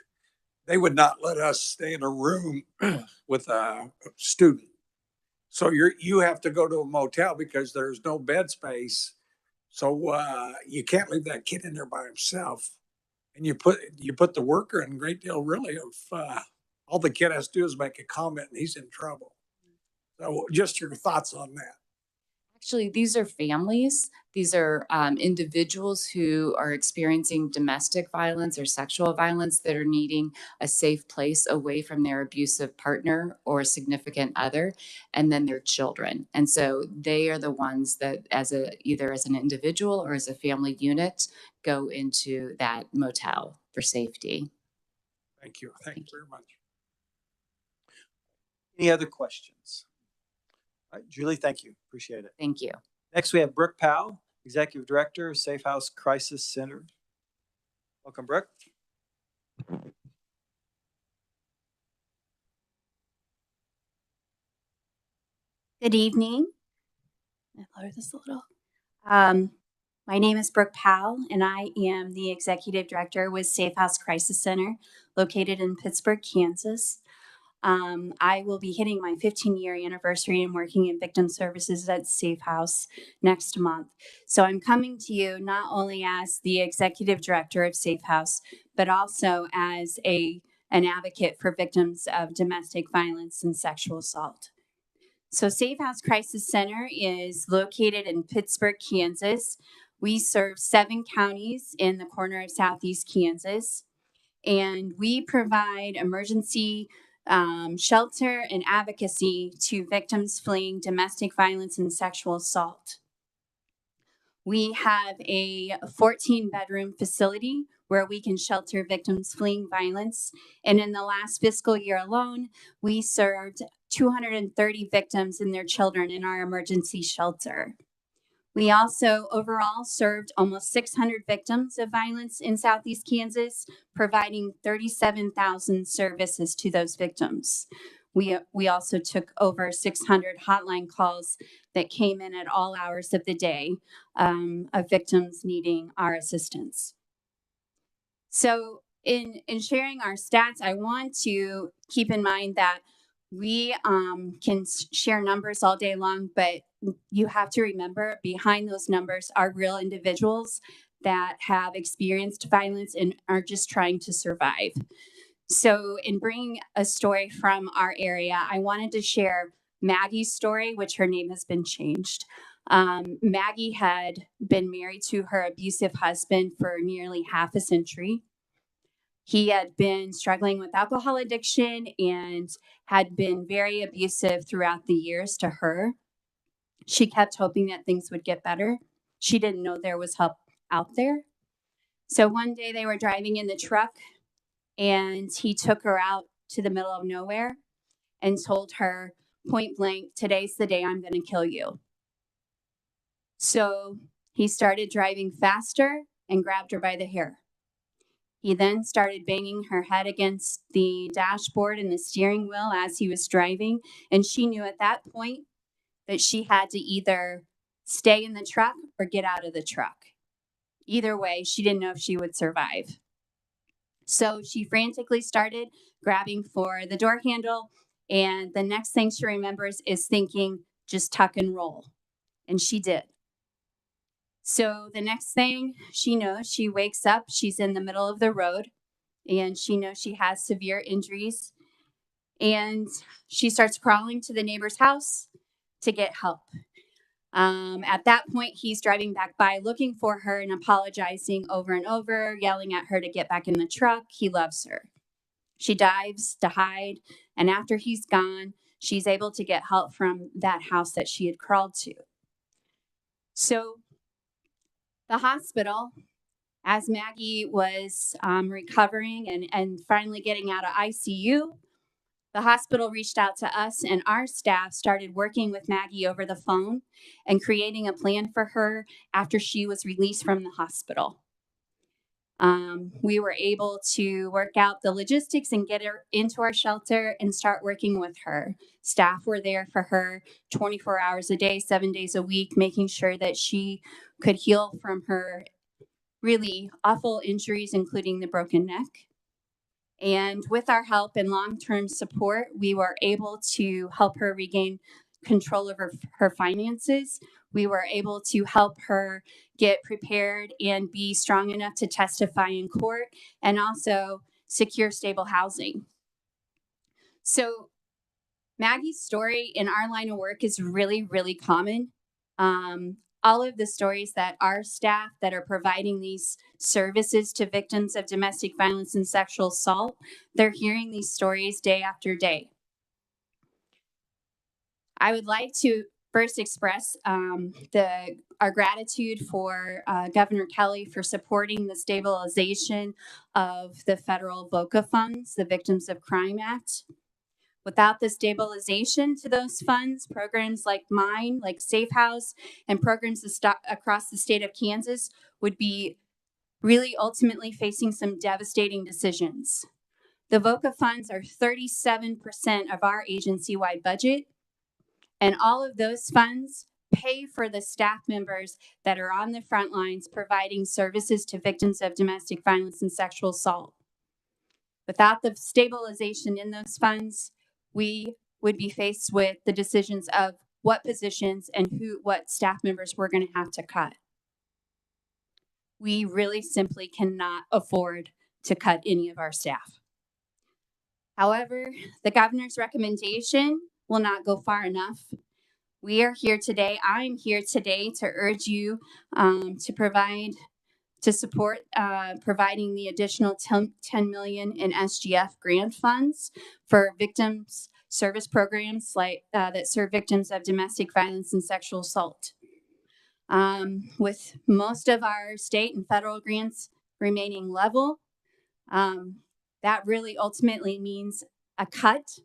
they would not let us stay in a room with a student. So you have to go to a motel because there's no bed space. So you can't leave that kid in there by himself. And you put the worker in a great deal really of all the kid has to do is make a comment and he's in trouble. So just your thoughts on that. Actually, these are families. These are individuals who are experiencing domestic violence or sexual violence that are needing a safe place away from their abusive partner or significant other, and then their children. And so they are the ones that, either as an individual or as a family unit, go into that motel for safety. Thank you. Thank you very much. Any other questions? All right, Julie, thank you. Appreciate it. Thank you. Next, we have Brooke Powell, Executive Director, Safe House Crisis Center. Welcome, Brooke. Good evening. I'll lower this a little. My name is Brooke Powell, and I am the Executive Director with Safe House Crisis Center, located in Pittsburgh, Kansas. I will be hitting my 15-year anniversary in working in victim services at Safe House next month. So I'm coming to you not only as the Executive Director of Safe House, but also as an advocate for victims of domestic violence and sexual assault. So Safe House Crisis Center is located in Pittsburgh, Kansas. We serve 7 counties in the corner of Southeast Kansas, and we provide emergency shelter and advocacy to victims fleeing domestic violence and sexual assault. We have a 14-bedroom facility where we can shelter victims fleeing violence. And in the last fiscal year alone, we served 230 victims and their children in our emergency shelter. We also overall served almost 600 victims of violence in Southeast Kansas, providing 37,000 services to those victims. We also took over 600 hotline calls that came in at all hours of the day of victims needing our assistance. So in sharing our stats, I want to keep in mind that we can share numbers all day long, but you have to remember behind those numbers are real individuals that have experienced violence and are just trying to survive. So in bringing a story from our area, I wanted to share Maggie's story, which her name has been changed. Maggie had been married to her abusive husband for nearly half a century. He had been struggling with alcohol addiction and had been very abusive throughout the years to her. She kept hoping that things would get better. She didn't know there was help out there. So one day they were driving in the truck and he took her out to the middle of nowhere and told her point blank, "Today's the day I'm going to kill you." So he started driving faster and grabbed her by the hair. He then started banging her head against the dashboard and the steering wheel as he was driving. And she knew at that point that she had to either stay in the truck or get out of the truck. Either way, she didn't know if she would survive. So she frantically started grabbing for the door handle. And the next thing she remembers is thinking, just tuck and roll. And she did. So the next thing she knows, she wakes up, she's in the middle of the road, and she knows she has severe injuries. And she starts crawling to the neighbor's house to get help. At that point, he's driving back by looking for her and apologizing over and over, yelling at her to get back in the truck. He loves her. She dives to hide, and after he's gone, she's able to get help from that house that she had crawled to. So the hospital, as Maggie was recovering and finally getting out of ICU, the hospital reached out to us and our staff started working with Maggie over the phone and creating a plan for her after she was released from the hospital. We were able to work out the logistics and get her into our shelter and start working with her. Staff were there for her 24 hours a day, 7 days a week, making sure that she could heal from her really awful injuries, including the broken neck. And with our help and long-term support, we were able to help her regain control over her finances. We were able to help her get prepared and be strong enough to testify in court and also secure stable housing. So Maggie's story in our line of work is really, really common. All of the stories that our staff that are providing these services to victims of domestic violence and sexual assault, they're hearing these stories day after day. I would like to first express our gratitude for Governor Kelly for supporting the stabilization of the federal VOCA funds, the Victims of Crime Act. Without the stabilization to those funds, programs like mine, like Safe House, and programs across the state of Kansas would be really ultimately facing some devastating decisions. The VOCA funds are 37% of our agency-wide budget, and all of those funds pay for the staff members that are on the front lines providing services to victims of domestic violence and sexual assault. Without the stabilization in those funds, we would be faced with the decisions of what positions and what staff members we're going to have to cut. We really simply cannot afford to cut any of our staff. However, the governor's recommendation will not go far enough. We are here today. I'm here today to urge you to support providing the additional 10 million in SGF grant funds for victims service programs like that serve victims of domestic violence and sexual assault. With most of our state and federal grants remaining level, that really ultimately means a cut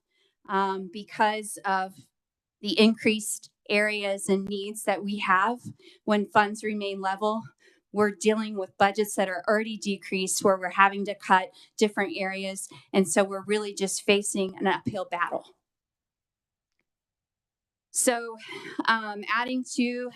because of the increased areas and needs that we have. When funds remain level, we're dealing with budgets that are already decreased where we're having to cut different areas. And so we're really just facing an uphill battle. So adding to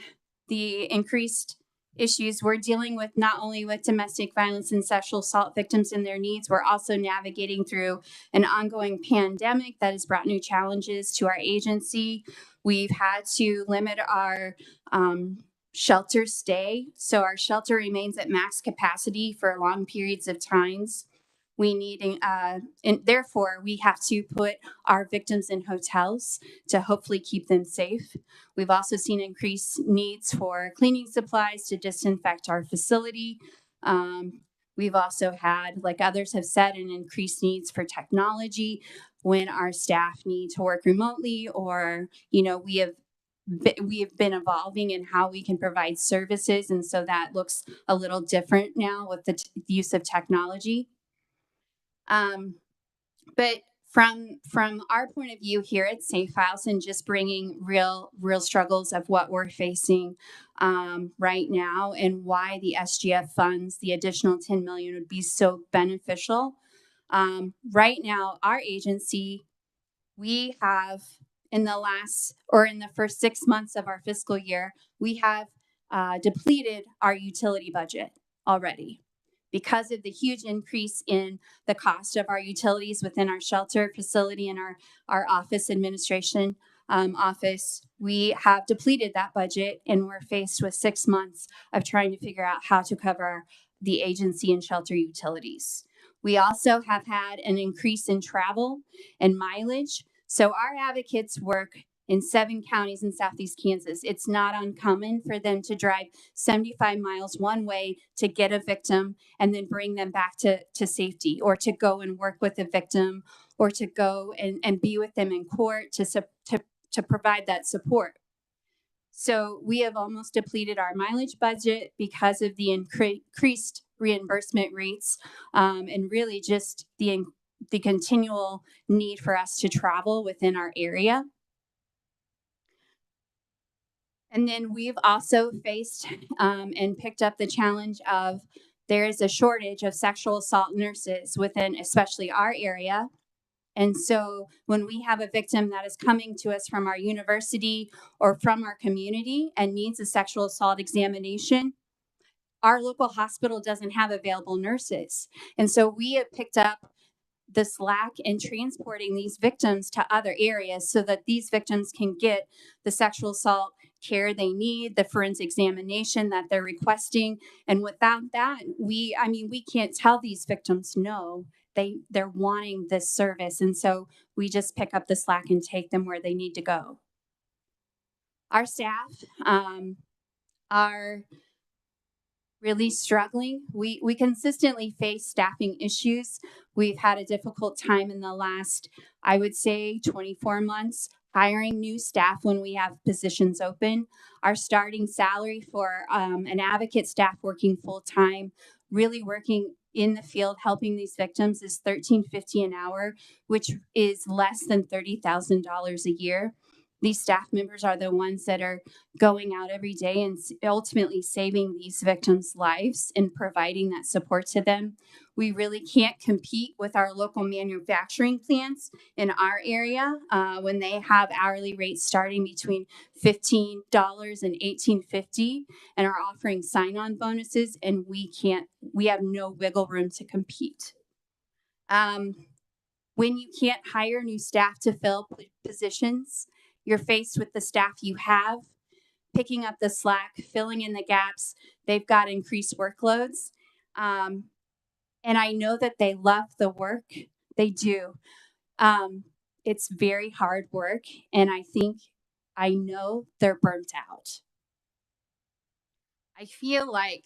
the increased issues we're dealing with, not only with domestic violence and sexual assault victims and their needs, we're also navigating through an ongoing pandemic that has brought new challenges to our agency. We've had to limit our shelter stay, so our shelter remains at max capacity for long periods of times. We need, and therefore, we have to put our victims in hotels to hopefully keep them safe. We've also seen increased needs for cleaning supplies to disinfect our facility. We've also had, like others have said, an increased needs for technology when our staff need to work remotely, or, you know, we have been evolving in how we can provide services. And so that looks a little different now with the use of technology. But from our point of view here at Safe House, and just bringing real struggles of what we're facing right now, and why the SGF funds, the additional 10 million, would be so beneficial. Right now, our agency, we have in the first 6 months of our fiscal year, we have depleted our utility budget already. Because of the huge increase in the cost of our utilities within our shelter facility and our office administration office, we have depleted that budget, and we're faced with 6 months of trying to figure out how to cover the agency and shelter utilities. We also have had an increase in travel and mileage. So our advocates work in 7 counties in Southeast Kansas. It's not uncommon for them to drive 75 miles one way to get a victim and then bring them back to safety, or to go and work with the victim, or to go and be with them in court to provide that support. So we have almost depleted our mileage budget because of the increased reimbursement rates, and really just the continual need for us to travel within our area. And then we've also faced and picked up the challenge of there is a shortage of sexual assault nurses within especially our area. And so when we have a victim that is coming to us from our university or from our community and needs a sexual assault examination, our local hospital doesn't have available nurses. And so we have picked up the slack in transporting these victims to other areas so that these victims can get the sexual assault care they need, the forensic examination that they're requesting. And without that, we can't tell these victims no. They're wanting this service. And so we just pick up the slack and take them where they need to go. Our staff are really struggling. We consistently face staffing issues. We've had a difficult time in the last, I would say, 24 months hiring new staff when we have positions open. Our starting salary for an advocate staff working full-time, really working in the field helping these victims, is $13.50 an hour, which is less than $30,000 a year. These staff members are the ones that are going out every day and ultimately saving these victims' lives and providing that support to them. We really can't compete with our local manufacturing plants in our area when they have hourly rates starting between $15 and $18.50 and are offering sign-on bonuses, and we have no wiggle room to compete. When you can't hire new staff to fill positions, you're faced with the staff you have, picking up the slack, filling in the gaps. They've got increased workloads. And I know that they love the work. They do. It's very hard work. And I know they're burnt out. I feel like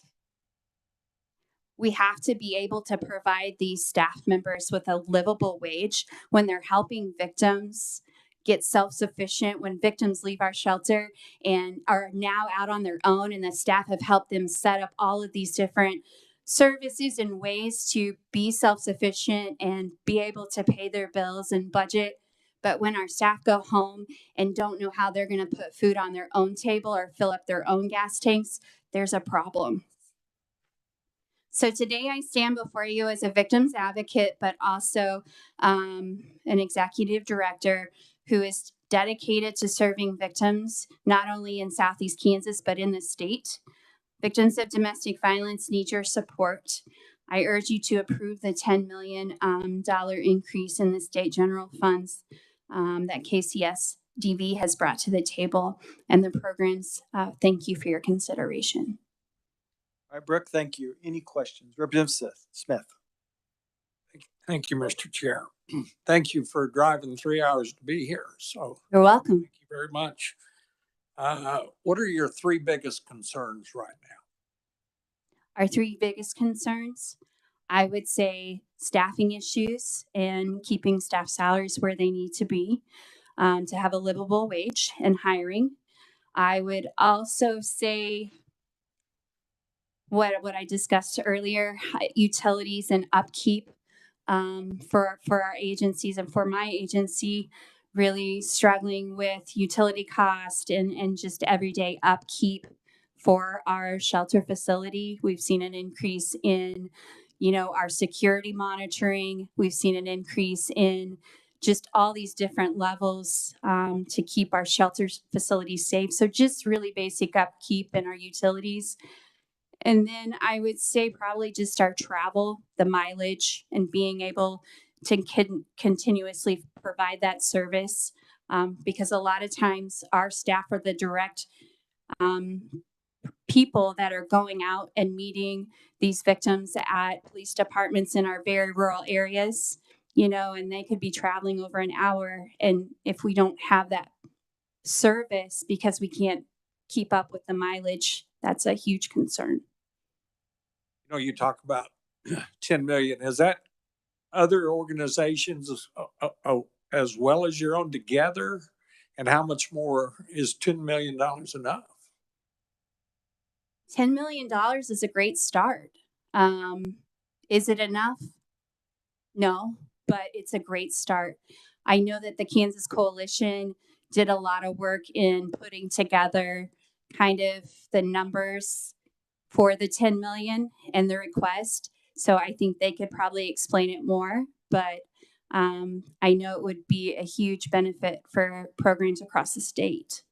we have to be able to provide these staff members with a livable wage when they're helping victims get self-sufficient, when victims leave our shelter and are now out on their own, and the staff have helped them set up all of these different services and ways to be self-sufficient and be able to pay their bills and budget. But when our staff go home and don't know how they're going to put food on their own table or fill up their own gas tanks, there's a problem. So today I stand before you as a victim's advocate, but also an executive director who is dedicated to serving victims, not only in Southeast Kansas, but in the state. Victims of domestic violence need your support. I urge you to approve the $10 million increase in the state general funds that ks.gov has brought to the table and the programs. Thank you for your consideration. All right, Brooke, thank you. Any questions? Representative Smith. Thank you, Mr. Chair. Thank you for driving 3 hours to be here. So you're welcome. Thank you very much. What are your three biggest concerns right now? Our three biggest concerns, I would say staffing issues and keeping staff salaries where they need to be to have a livable wage, and hiring. I would also say what I discussed earlier, utilities and upkeep for our agencies, and for my agency, really struggling with utility cost and just everyday upkeep for our shelter facility. We've seen an increase in, our security monitoring. We've seen an increase in just all these different levels to keep our shelter facilities safe. So just really basic upkeep in our utilities. And then I would say probably just our travel, the mileage, and being able to continuously provide that service. Because a lot of times our staff are the direct people that are going out and meeting these victims at police departments in our very rural areas, and they could be traveling over an hour. And if we don't have that service because we can't keep up with the mileage, that's a huge concern. You talk about 10 million. Is that other organizations as well as your own together? And how much more is $10 million enough? $10 million is a great start. Is it enough? No, but it's a great start. I know that the Kansas Coalition did a lot of work in putting together kind of the numbers for the 10 million and the request. So I think they could probably explain it more, but I know it would be a huge benefit for programs across the state.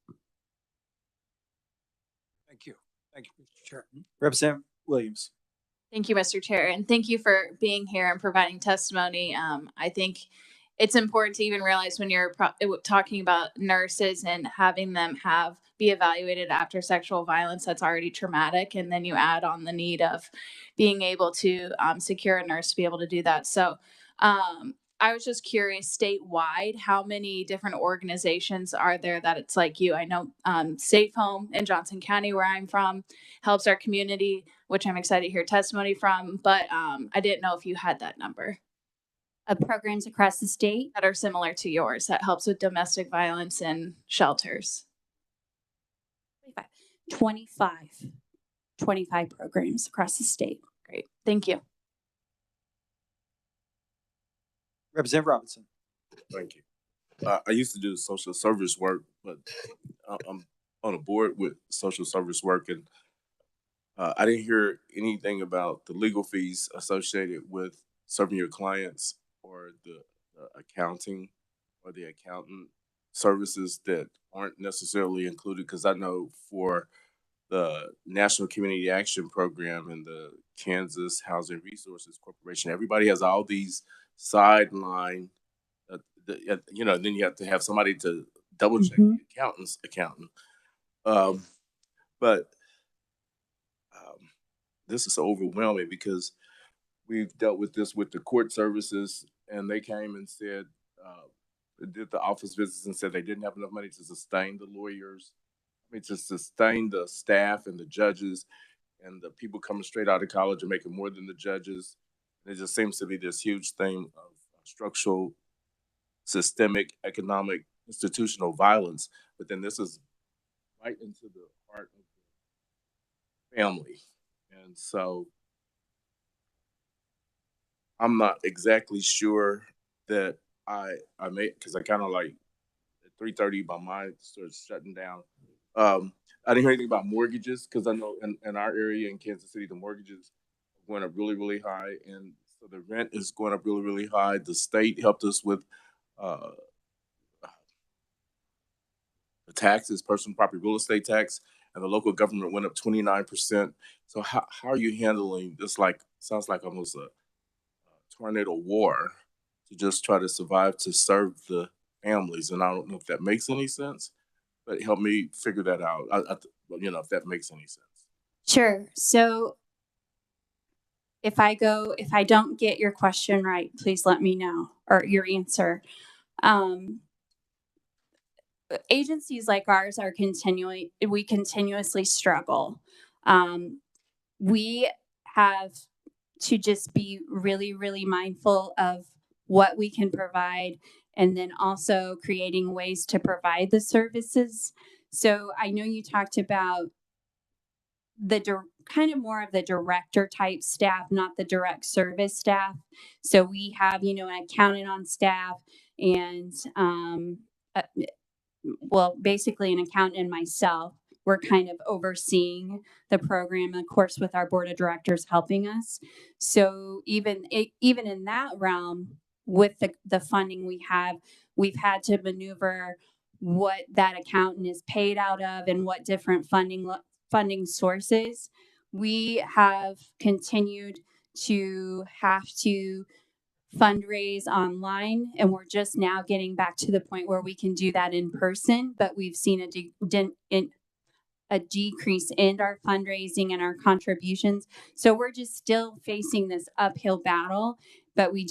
Thank you. Thank you, Mr. Chair. Representative Williams. Thank you, Mr. Chair, and thank you for being here and providing testimony. I think it's important to even realize when you're talking about nurses and having them be evaluated after sexual violence, that's already traumatic. And then you add on the need of being able to secure a nurse to be able to do that. So I was just curious, statewide, how many different organizations are there that it's like you? I know Safe Home in Johnson County, where I'm from, helps our community, which I'm excited to hear testimony from, but I didn't know if you had that number. Of programs across the state that are similar to yours that helps with domestic violence and shelters. 25 programs across the state. Great. Thank you. Representative Robinson. Thank you. I used to do social service work, but I'm on a board with social service work, and I didn't hear anything about the legal fees associated with serving your clients or the accounting or the accountant services that aren't necessarily included. Because I know for the National Community Action Program and the Kansas Housing Resources Corporation, everybody has all these sideline, then you have to have somebody to double check the accountant's accountant. But this is so overwhelming because we've dealt with this with the court services, and they came and said, did the office visits and said they didn't have enough money to sustain the lawyers, to sustain the staff and the judges and the people coming straight out of college and making more than the judges. There just seems to be this huge thing of structural, systemic, economic, institutional violence. But then this is right into the heart of the family. And so I'm not exactly sure that I made, because I kind of like at 3:30 my mind starts shutting down. I didn't hear anything about mortgages because I know in our area in Kansas City the mortgages are going up really, really high, and so the rent is going up really, really high. The state helped us with uh, the taxes, personal property real estate tax, and the local government went up 29%. So how are you handling this? Like, sounds like almost a tornado war to just try to survive to serve the families. And I don't know if that makes any sense, but help me figure that out. If that makes any sense. Sure. So if I don't get your question right, please let me know, or your answer. Agencies like ours we continuously struggle. We have to just be really, really mindful of what we can provide, and then also creating ways to provide the services. So I know you talked about kind of more of the director type staff, not the direct service staff. So we have, an accountant on staff, and basically an accountant and myself. We're kind of overseeing the program, of course, with our board of directors helping us. So even in that realm, with the funding we have, we've had to maneuver what that accountant is paid out of and what different funding sources. We have continued to have to fundraise online, and we're just now getting back to the point where we can do that in person, but we've seen a decrease in our fundraising and our contributions. So we're just still facing this uphill battle, but we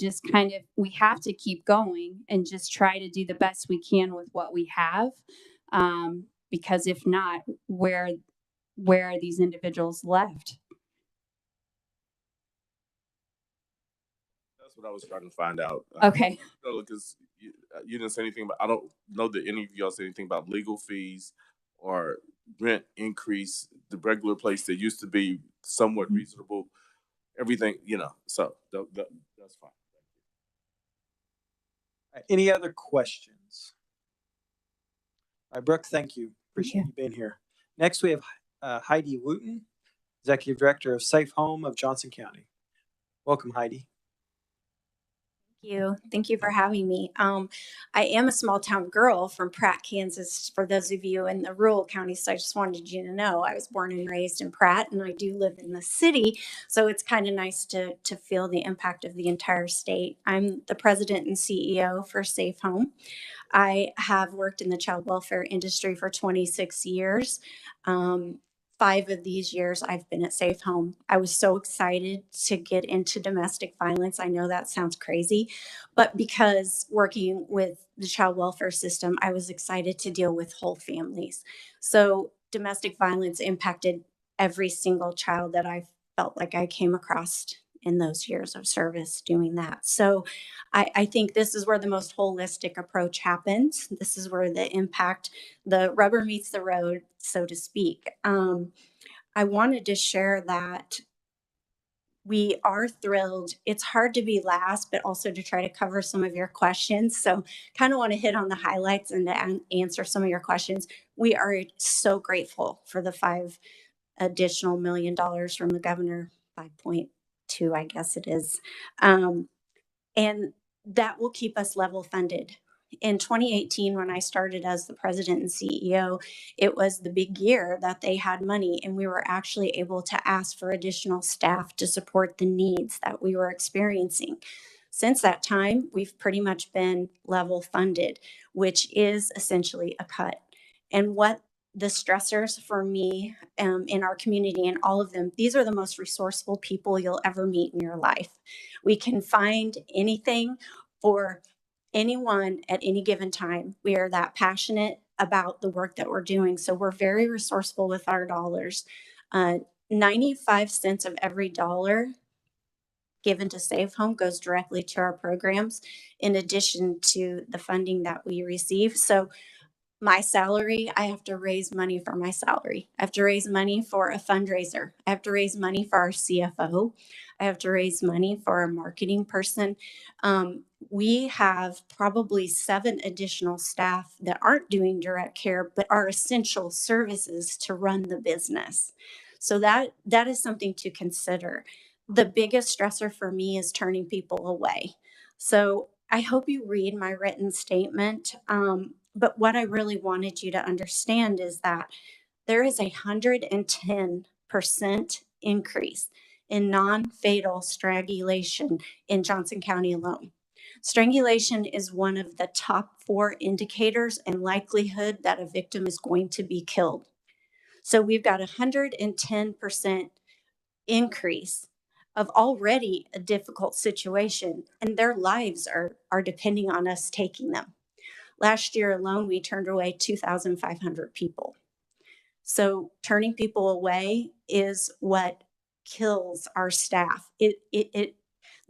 have to keep going and just try to do the best we can with what we have. Because if not, where are these individuals left? That's what I was trying to find out. Okay. Because you didn't say anything about, I don't know that any of y'all said anything about legal fees or rent increase, the regular place that used to be somewhat reasonable, everything, so that's fine. Any other questions? All right, Brooke, thank you. Appreciate you being here. Next, we have Heidi Wooten, Executive Director of Safe Home of Johnson County. Welcome, Heidi. Thank you for having me. I am a small town girl from Pratt, Kansas. For those of you in the rural counties, so I just wanted you to know I was born and raised in Pratt, and I do live in the city. So it's kind of nice to feel the impact of the entire state. I'm the president and CEO for Safe Home. I have worked in the child welfare industry for 26 years. 5 of these years I've been at Safe Home. I was so excited to get into domestic violence. I know that sounds crazy, but because working with the child welfare system, I was excited to deal with whole families. So domestic violence impacted every single child that I felt like I came across in those years of service doing that. So I think this is where the most holistic approach happens. This is where the impact, the rubber meets the road, so to speak. I wanted to share that we are thrilled. It's hard to be last, but also to try to cover some of your questions. So kind of want to hit on the highlights and to answer some of your questions. We are so grateful for the $5 additional million from the governor, 5.2, I guess it is. And that will keep us level funded. In 2018, when I started as the president and CEO, it was the big year that they had money, and we were actually able to ask for additional staff to support the needs that we were experiencing. Since that time, we've pretty much been level funded, which is essentially a cut. And what the stressors for me in our community, and all of them, these are the most resourceful people you'll ever meet in your life. We can find anything for anyone at any given time. We are that passionate about the work that we're doing. So we're very resourceful with our dollars. 95 cents of every dollar given to Save Home goes directly to our programs, in addition to the funding that we receive. So my salary, I have to raise money for my salary. I have to raise money for a fundraiser. I have to raise money for our CFO. I have to raise money for a marketing person. We have probably 7 additional staff that aren't doing direct care, but are essential services to run the business. So that is something to consider. The biggest stressor for me is turning people away. So I hope you read my written statement. But what I really wanted you to understand is that there is 110% increase in non-fatal strangulation in Johnson County alone. Strangulation is one of the top 4 indicators in likelihood that a victim is going to be killed. So we've got 110% increase of already a difficult situation, and their lives are depending on us taking them. Last year alone, we turned away 2,500 people. So turning people away is what kills our staff.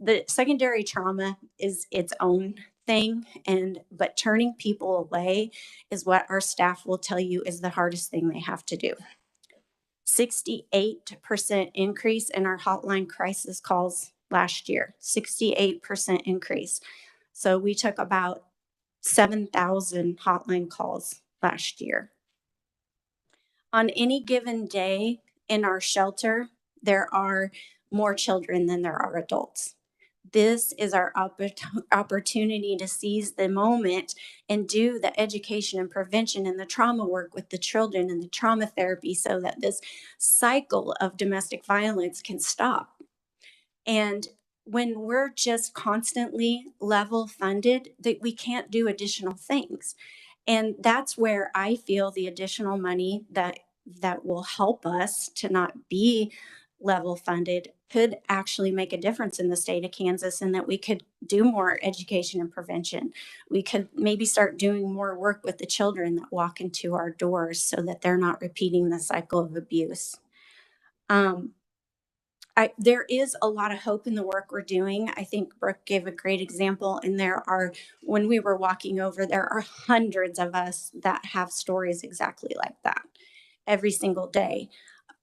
The secondary trauma is its own thing, but turning people away is what our staff will tell you is the hardest thing they have to do. 68% increase in our hotline crisis calls last year. 68% increase. So we took about 7,000 hotline calls last year. On any given day in our shelter, there are more children than there are adults. This is our opportunity to seize the moment and do the education and prevention and the trauma work with the children and the trauma therapy so that this cycle of domestic violence can stop. And when we're just constantly level funded, that we can't do additional things. And that's where I feel the additional money that will help us to not be level funded could actually make a difference in the state of Kansas, and that we could do more education and prevention. We could maybe start doing more work with the children that walk into our doors so that they're not repeating the cycle of abuse. There is a lot of hope in the work we're doing. I think Brooke gave a great example, and when we were walking over, there are hundreds of us that have stories exactly like that every single day.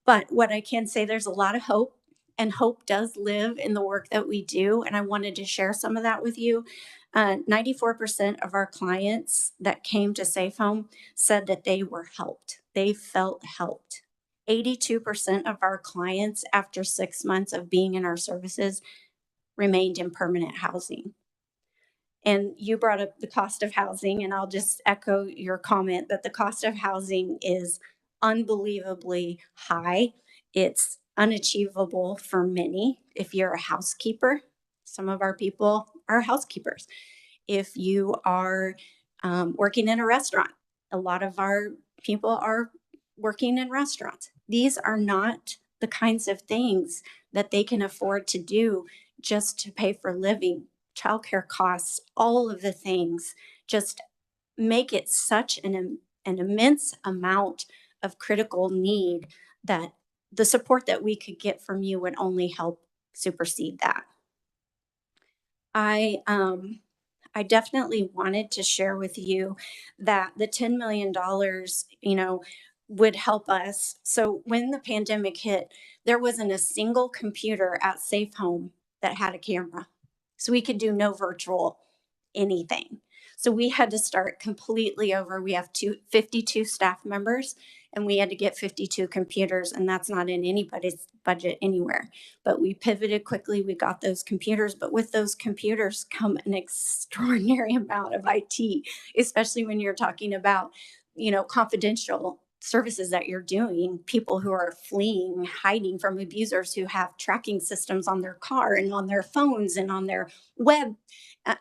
But what I can say, there's a lot of hope, and hope does live in the work that we do. And I wanted to share some of that with you. 94% of our clients that came to Safe Home said that they were helped. They felt helped. 82% of our clients after 6 months of being in our services remained in permanent housing. And you brought up the cost of housing, and I'll just echo your comment that the cost of housing is unbelievably high. It's unachievable for many. If you're a housekeeper, some of our people are housekeepers. If you are working in a restaurant, a lot of our people are working in restaurants. These are not the kinds of things that they can afford to do just to pay for living. Childcare costs, all of the things just make it such an immense amount of critical need that the support that we could get from you would only help supersede that. I definitely wanted to share with you that the $10 million, would help us. So when the pandemic hit, there wasn't a single computer at Safe Home that had a camera. So we could do no virtual anything. So we had to start completely over. We have 52 staff members and we had to get 52 computers, and that's not in anybody's budget anywhere. But we pivoted quickly. We got those computers, but with those computers come an extraordinary amount of IT, especially when you're talking about, you know, confidential services that you're doing, people who are fleeing, hiding from abusers who have tracking systems on their car and on their phones and on their web,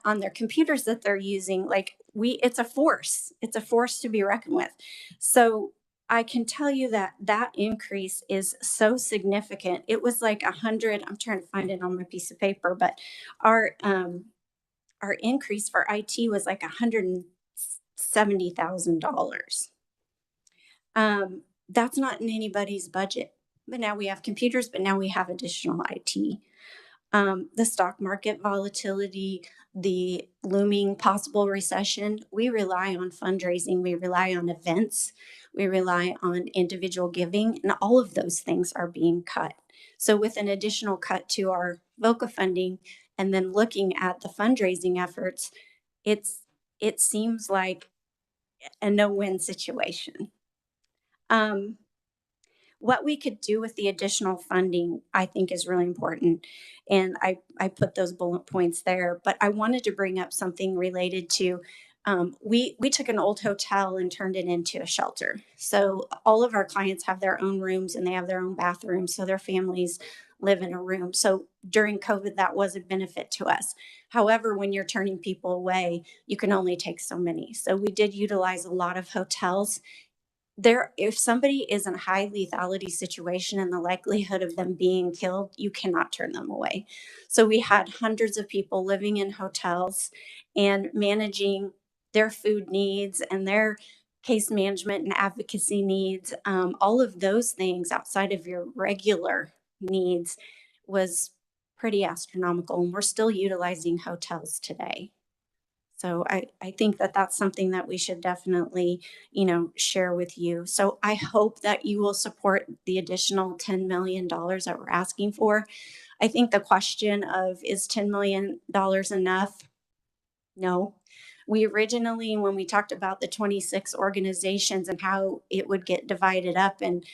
on their computers that they're using. Like it's a force to be reckoned with. So I can tell you that that increase is so significant. It was like 100, I'm trying to find it on my piece of paper, but our increase for IT was like $170,000. That's not in anybody's budget. But now we have computers, but now we have additional IT. The stock market volatility, the looming possible recession, we rely on fundraising, we rely on events, we rely on individual giving, and all of those things are being cut. So with an additional cut to our VOCA funding and then looking at the fundraising efforts, it seems like a no-win situation. What we could do with the additional funding, I think, is really important. And I put those bullet points there, but I wanted to bring up something related to, we took an old hotel and turned it into a shelter. So all of our clients have their own rooms and they have their own bathrooms. So their families live in a room. So during COVID, that was a benefit to us. However, when you're turning people away, you can only take so many. So we did utilize a lot of hotels. If somebody is in a high lethality situation and the likelihood of them being killed, you cannot turn them away. So we had hundreds of people living in hotels and managing their food needs and their case management and advocacy needs. All of those things outside of your regular needs was pretty astronomical, and we're still utilizing hotels today. So I think that that's something that we should definitely, share with you. So I hope that you will support the additional $10 million that we're asking for. I think the question of, is $10 million enough? No. We originally, when we talked about the 26 organizations and how it would get divided up and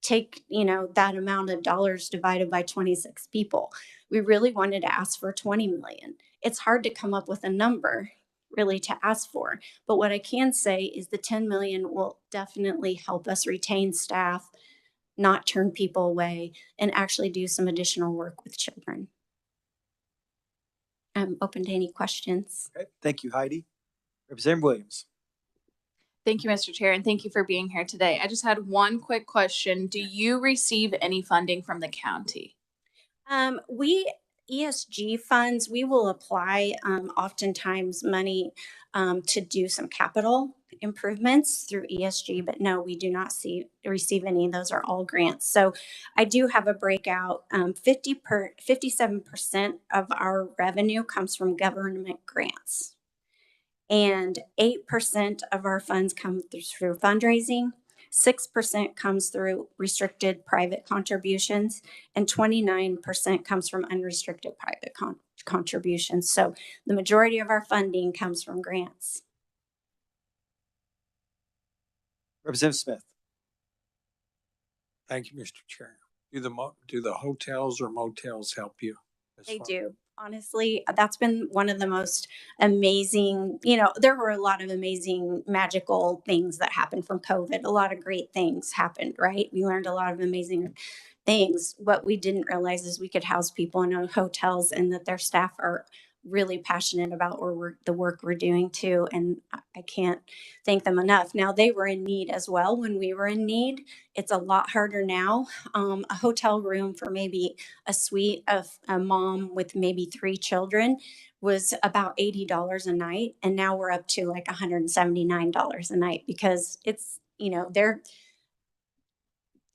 take that amount of dollars divided by 26 people, we really wanted to ask for 20 million. It's hard to come up with a number really to ask for, but what I can say is the 10 million will definitely help us retain staff, not turn people away, and actually do some additional work with children. I'm open to any questions. Okay. Thank you, Heidi. Representative Williams. Thank you, Mr. Chair, and thank you for being here today. I just had one quick question. Do you receive any funding from the county? ESG funds, we will apply oftentimes money to do some capital improvements through ESG, but no, we do not receive any. Those are all grants. So I do have a breakout. 57% of our revenue comes from government grants, and 8% of our funds come through fundraising. 6% comes through restricted private contributions, and 29% comes from unrestricted private contributions. So the majority of our funding comes from grants. Representative Smith. Thank you, Mr. Chair. Do the hotels or motels help you? They do. Honestly, that's been one of the most amazing, there were a lot of amazing, magical things that happened from COVID. A lot of great things happened, right? We learned a lot of amazing things. What we didn't realize is we could house people in hotels and that their staff are really passionate about the work we're doing too. And I can't thank them enough. Now, they were in need as well when we were in need. It's a lot harder now. A hotel room for maybe a suite of a mom with maybe 3 children was about $80 a night. And now we're up to like $179 a night because it's, they're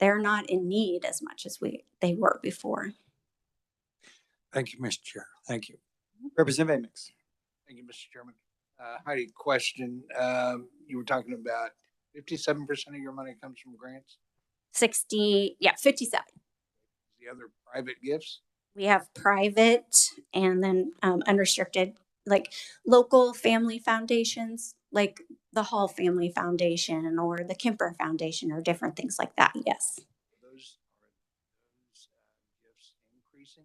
not in need as much as they were before. Thank you, Mr. Chair. Thank you. Representative Amix. Thank you, Mr. Chairman. Heidi, question. You were talking about 57% of your money comes from grants? 57. The other private gifts? We have private and then unrestricted, like local family foundations, like the Hall Family Foundation or the Kemper Foundation or different things like that. Yes. Those gifts increasing?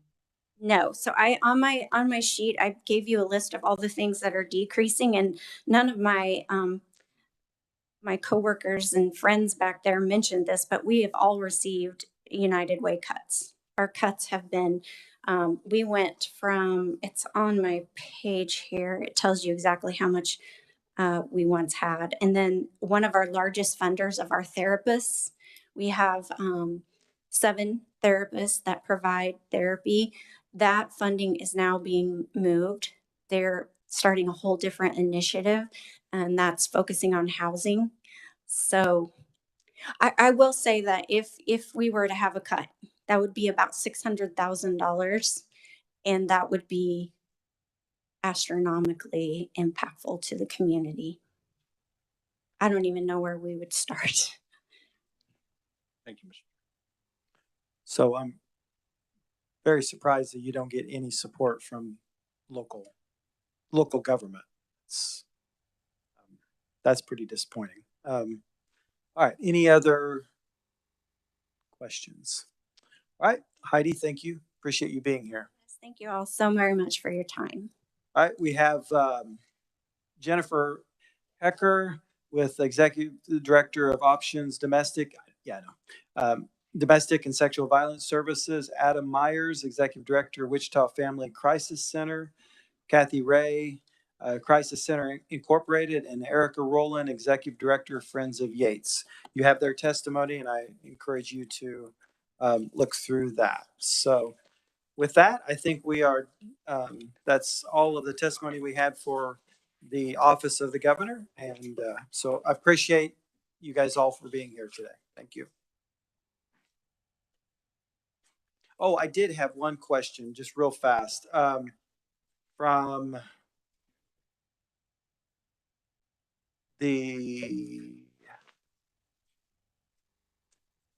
No. So I on my sheet I gave you a list of all the things that are decreasing, and none of my my coworkers and friends back there mentioned this, but we have all received United Way cuts. Our cuts have been, we went from, it's on my page here, it tells you exactly how much we once had. And then one of our largest funders of our therapists, we have 7 therapists that provide therapy. That funding is now being moved. They're starting a whole different initiative, and that's focusing on housing. So I will say that if we were to have a cut, that would be about $600,000, and that would be astronomically impactful to the community. I don't even know where we would start. Thank you, Mr. So I'm very surprised that you don't get any support from local government. That's pretty disappointing. All right. Any other questions? All right, Heidi, thank you. Appreciate you being here. Thank you all so very much for your time. All right, we have Jennifer Hecker with Executive Director of Options Domestic. Domestic and Sexual Violence Services. Adam Myers, Executive Director, Wichita Family Crisis Center. Kathy Ray, Crisis Center Incorporated, and Erica Rowland, Executive Director, Friends of Yates. You have their testimony, and I encourage you to look through that. So with that, I think we are, that's all of the testimony we had for the office of the governor. And so I appreciate you guys all for being here today. Thank you. Oh, I did have one question, just real fast. From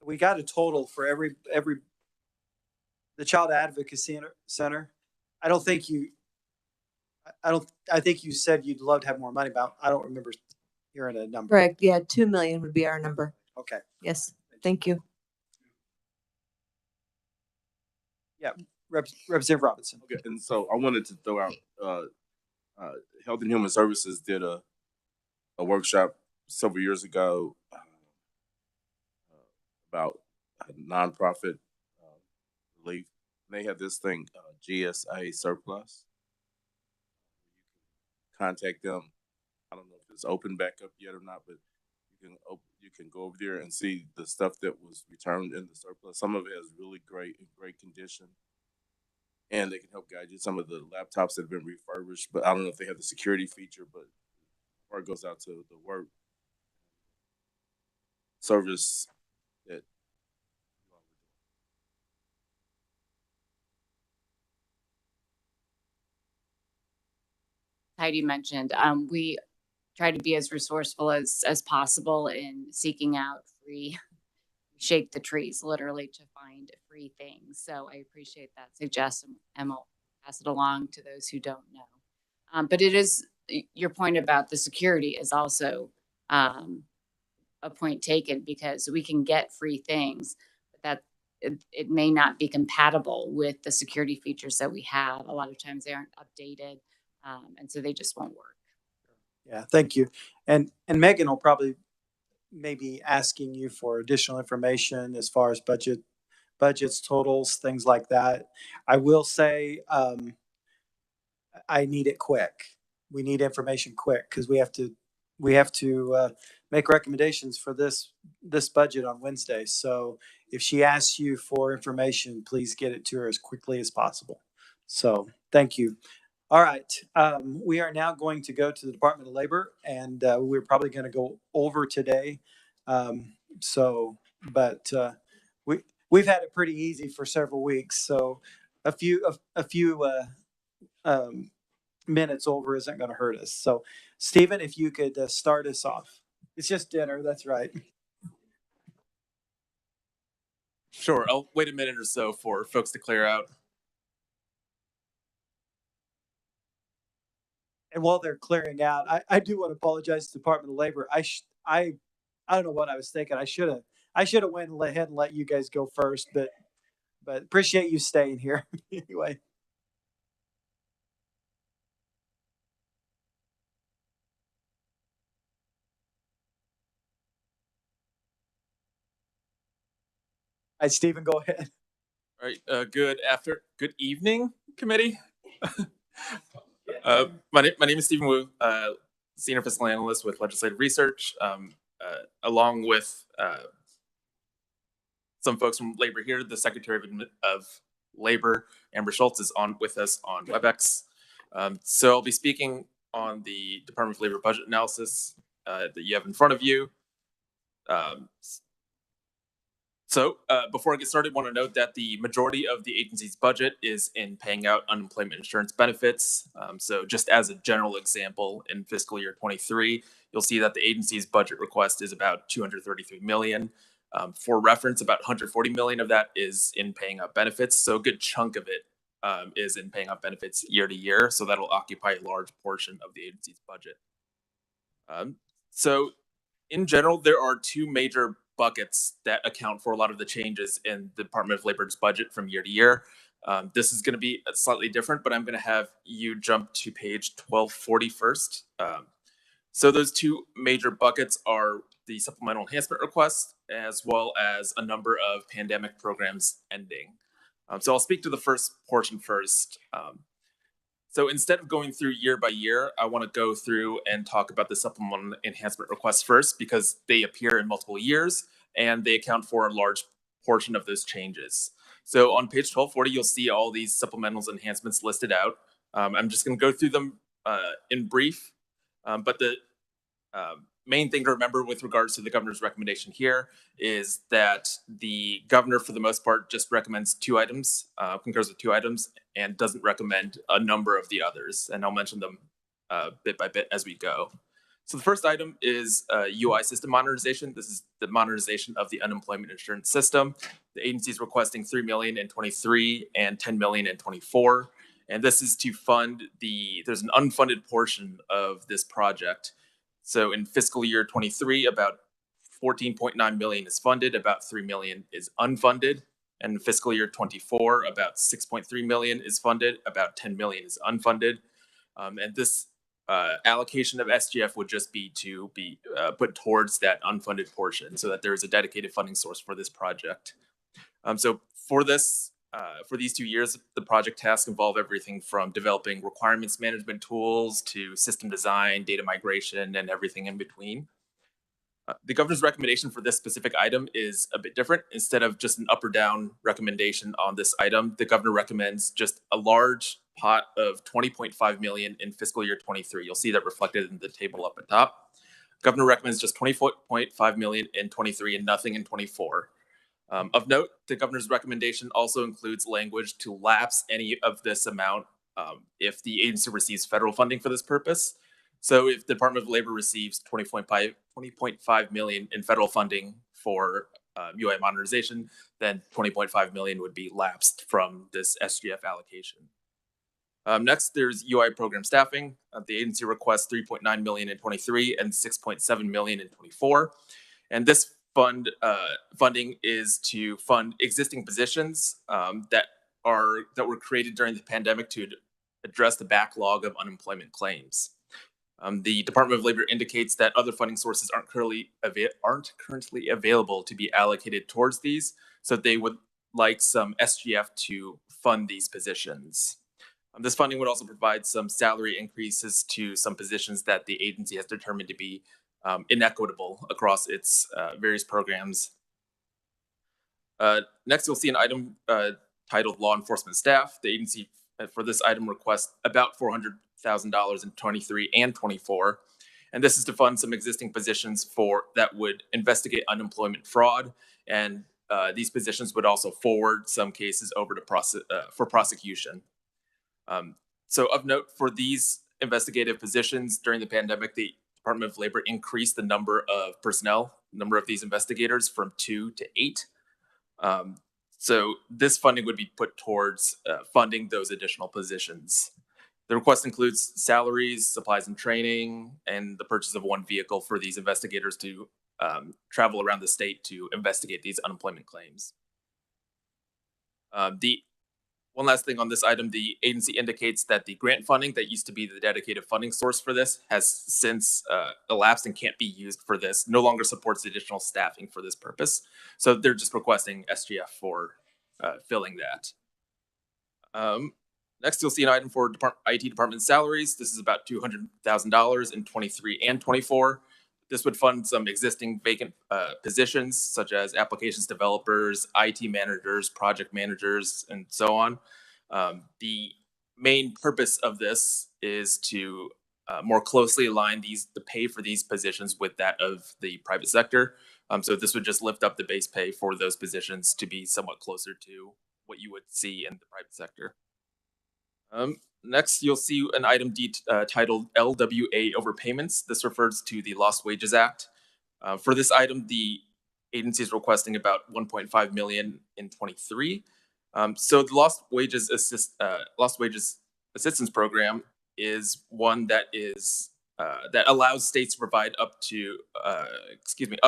we got a total for every the Child Advocacy Center. I think you said you'd love to have more money, but I don't remember hearing a number. Correct. Yeah, 2 million would be our number. Okay. Yes. Thank you. Yeah, Representative Robinson. Okay, and so I wanted to throw out Health and Human Services did a workshop several years ago about nonprofit relief. They had this thing, GSA Surplus. Contact them. I don't know if it's open back up yet or not, but you can go over there and see the stuff that was returned in the surplus. Some of it is really great in great condition, and they can help guide you. Some of the laptops have been refurbished, but I don't know if they have the security feature. But part goes out to the work service that Heidi mentioned, we try to be as resourceful as possible in seeking out free, shake the trees literally to find free things. So I appreciate that suggestion, and we'll pass it along to those who don't know. But it is, your point about the security is also a point taken, because we can get free things, but that it may not be compatible with the security features that we have. A lot of times they aren't updated. And so they just won't work. Yeah, thank you. And Megan will probably maybe asking you for additional information as far as budgets, totals, things like that. I will say I need it quick. We need information quick because we have to make recommendations for this budget on Wednesday. So if she asks you for information, please get it to her as quickly as possible. So thank you. All right, we are now going to go to the Department of Labor, and we're probably going to go over today. But we've had it pretty easy for several weeks, so a few minutes over isn't going to hurt us. So, Stephen, if you could start us off. It's just dinner. That's right. Sure, I'll wait a minute or so for folks to clear out. And while they're clearing out, I do want to apologize to the Department of Labor. I don't know what I was thinking. I should have went ahead and let you guys go first, but appreciate you staying here anyway. All right, Stephen, go ahead. All right, good evening, committee. My name is Stephen Wu, Senior Fiscal Analyst with Legislative Research, along with some folks from Labor here. The Secretary of Labor, Amber Schultz, is on with us on WebEx. So I'll be speaking on the Department of Labor budget analysis that you have in front of you. So before I get started, I want to note that the majority of the agency's budget is in paying out unemployment insurance benefits. So just as a general example, in fiscal year 23, you'll see that the agency's budget request is about $233 million. For reference, about $140 million of that is in paying out benefits. So a good chunk of it is in paying out benefits year to year. So that'll occupy a large portion of the agency's budget. So in general, there are two major buckets that account for a lot of the changes in the Department of Labor's budget from year to year. This is going to be slightly different, but I'm going to have you jump to page 1240 first. So those two major buckets are the supplemental enhancement request, as well as a number of pandemic programs ending. So I'll speak to the first portion first. So instead of going through year by year, I want to go through and talk about the supplemental enhancement requests first, because they appear in multiple years and they account for a large portion of those changes. So on page 1240, you'll see all these supplementals enhancements listed out. I'm just going to go through them in brief, but the main thing to remember with regards to the governor's recommendation here is that the governor, for the most part, just recommends two items, concurs with two items, and doesn't recommend a number of the others. And I'll mention them bit by bit as we go. So the first item is UI system modernization. This is the modernization of the unemployment insurance system. The agency is requesting $3 million in 23 and $10 million in 24. And this is to fund there's an unfunded portion of this project. So in fiscal year 23, about 14.9 million is funded, about 3 million is unfunded. And in fiscal year 24, about 6.3 million is funded, about 10 million is unfunded. And this allocation of SGF would just be to be put towards that unfunded portion so that there is a dedicated funding source for this project. So for these 2 years, the project tasks involve everything from developing requirements management tools to system design, data migration, and everything in between. The governor's recommendation for this specific item is a bit different. Instead of just an up or down recommendation on this item, the governor recommends just a large pot of 20.5 million in fiscal year 23. You'll see that reflected in the table up at top. Governor recommends just 24.5 million in 23 and nothing in 24. Of note, the governor's recommendation also includes language to lapse any of this amount if the agency receives federal funding for this purpose. So if the Department of Labor receives 20.5 million in federal funding for UI modernization, then 20.5 million would be lapsed from this SGF allocation. Next, there's UI program staffing. The agency requests 3.9 million in 23 and 6.7 million in 24. And this funding is to fund existing positions that were created during the pandemic to address the backlog of unemployment claims. The Department of Labor indicates that other funding sources aren't currently available to be allocated towards these, so they would like some SGF to fund these positions. This funding would also provide some salary increases to some positions that the agency has determined to be inequitable across its various programs. Next, you'll see an item titled Law Enforcement Staff. The agency for this item requests about $400,000 in 23 and 24. And this is to fund some existing positions that would investigate unemployment fraud. And these positions would also forward some cases over to for prosecution. So of note, for these investigative positions during the pandemic, the Department of Labor increased the number of these investigators from 2 to 8. So this funding would be put towards funding those additional positions. The request includes salaries, supplies and training, and the purchase of one vehicle for these investigators to travel around the state to investigate these unemployment claims. The one last thing on this item, the agency indicates that the grant funding that used to be the dedicated funding source for this has since elapsed and can't be used for this, no longer supports additional staffing for this purpose. So they're just requesting SGF for filling that. Next, you'll see an item for IT department salaries. This is about $200,000 in 23 and 24. This would fund some existing vacant positions, such as applications developers, IT managers, project managers, and so on. The main purpose of this is to more closely align the pay for these positions with that of the private sector. So this would just lift up the base pay for those positions to be somewhat closer to what you would see in the private sector. Next, you'll see an item titled LWA overpayments. This refers to the Lost Wages Act. For this item, the agency is requesting about $1.5 million in 23. So the Lost Wages Assistance Program is one that is that allows states to provide up to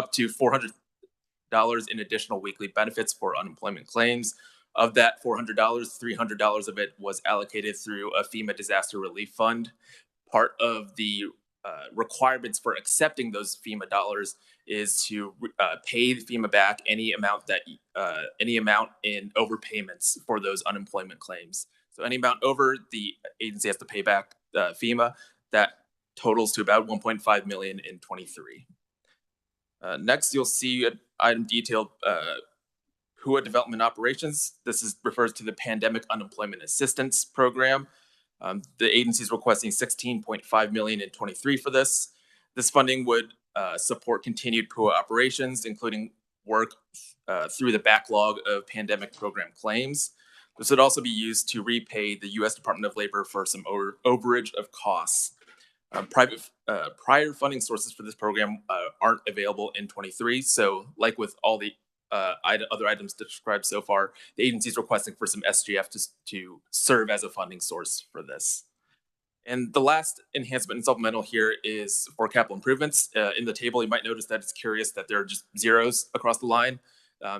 $400 in additional weekly benefits for unemployment claims. Of that $400, $300 of it was allocated through a FEMA disaster relief fund. Part of the requirements for accepting those FEMA dollars is to pay FEMA back any amount in overpayments for those unemployment claims. So any amount over, the agency has to pay back FEMA. That totals to about $1.5 million in 23. Next, you'll see an item detailed HUA Development Operations. This refers to the Pandemic Unemployment Assistance Program. The agency is requesting $16.5 million in 23 for this. This funding would support continued PUA operations, including work through the backlog of pandemic program claims. This would also be used to repay the U.S. Department of Labor for some overage of costs. Prior funding sources for this program aren't available in 23. So like with all the other items described so far, the agency is requesting for some SGF to serve as a funding source for this. And the last enhancement and supplemental here is for capital improvements. In the table, you might notice that it's curious that there are just zeros across the line.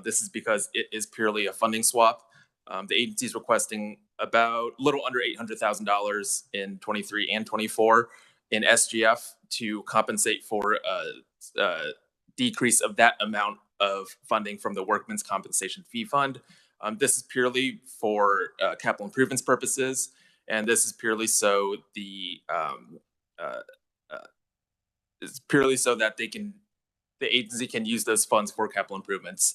This is because it is purely a funding swap. The agency is requesting about a little under $800,000 in 23 and 24 in SGF to compensate for a decrease of that amount of funding from the Workmen's Compensation Fee Fund. This is purely for capital improvements purposes, and this is purely so that the agency can use those funds for capital improvements.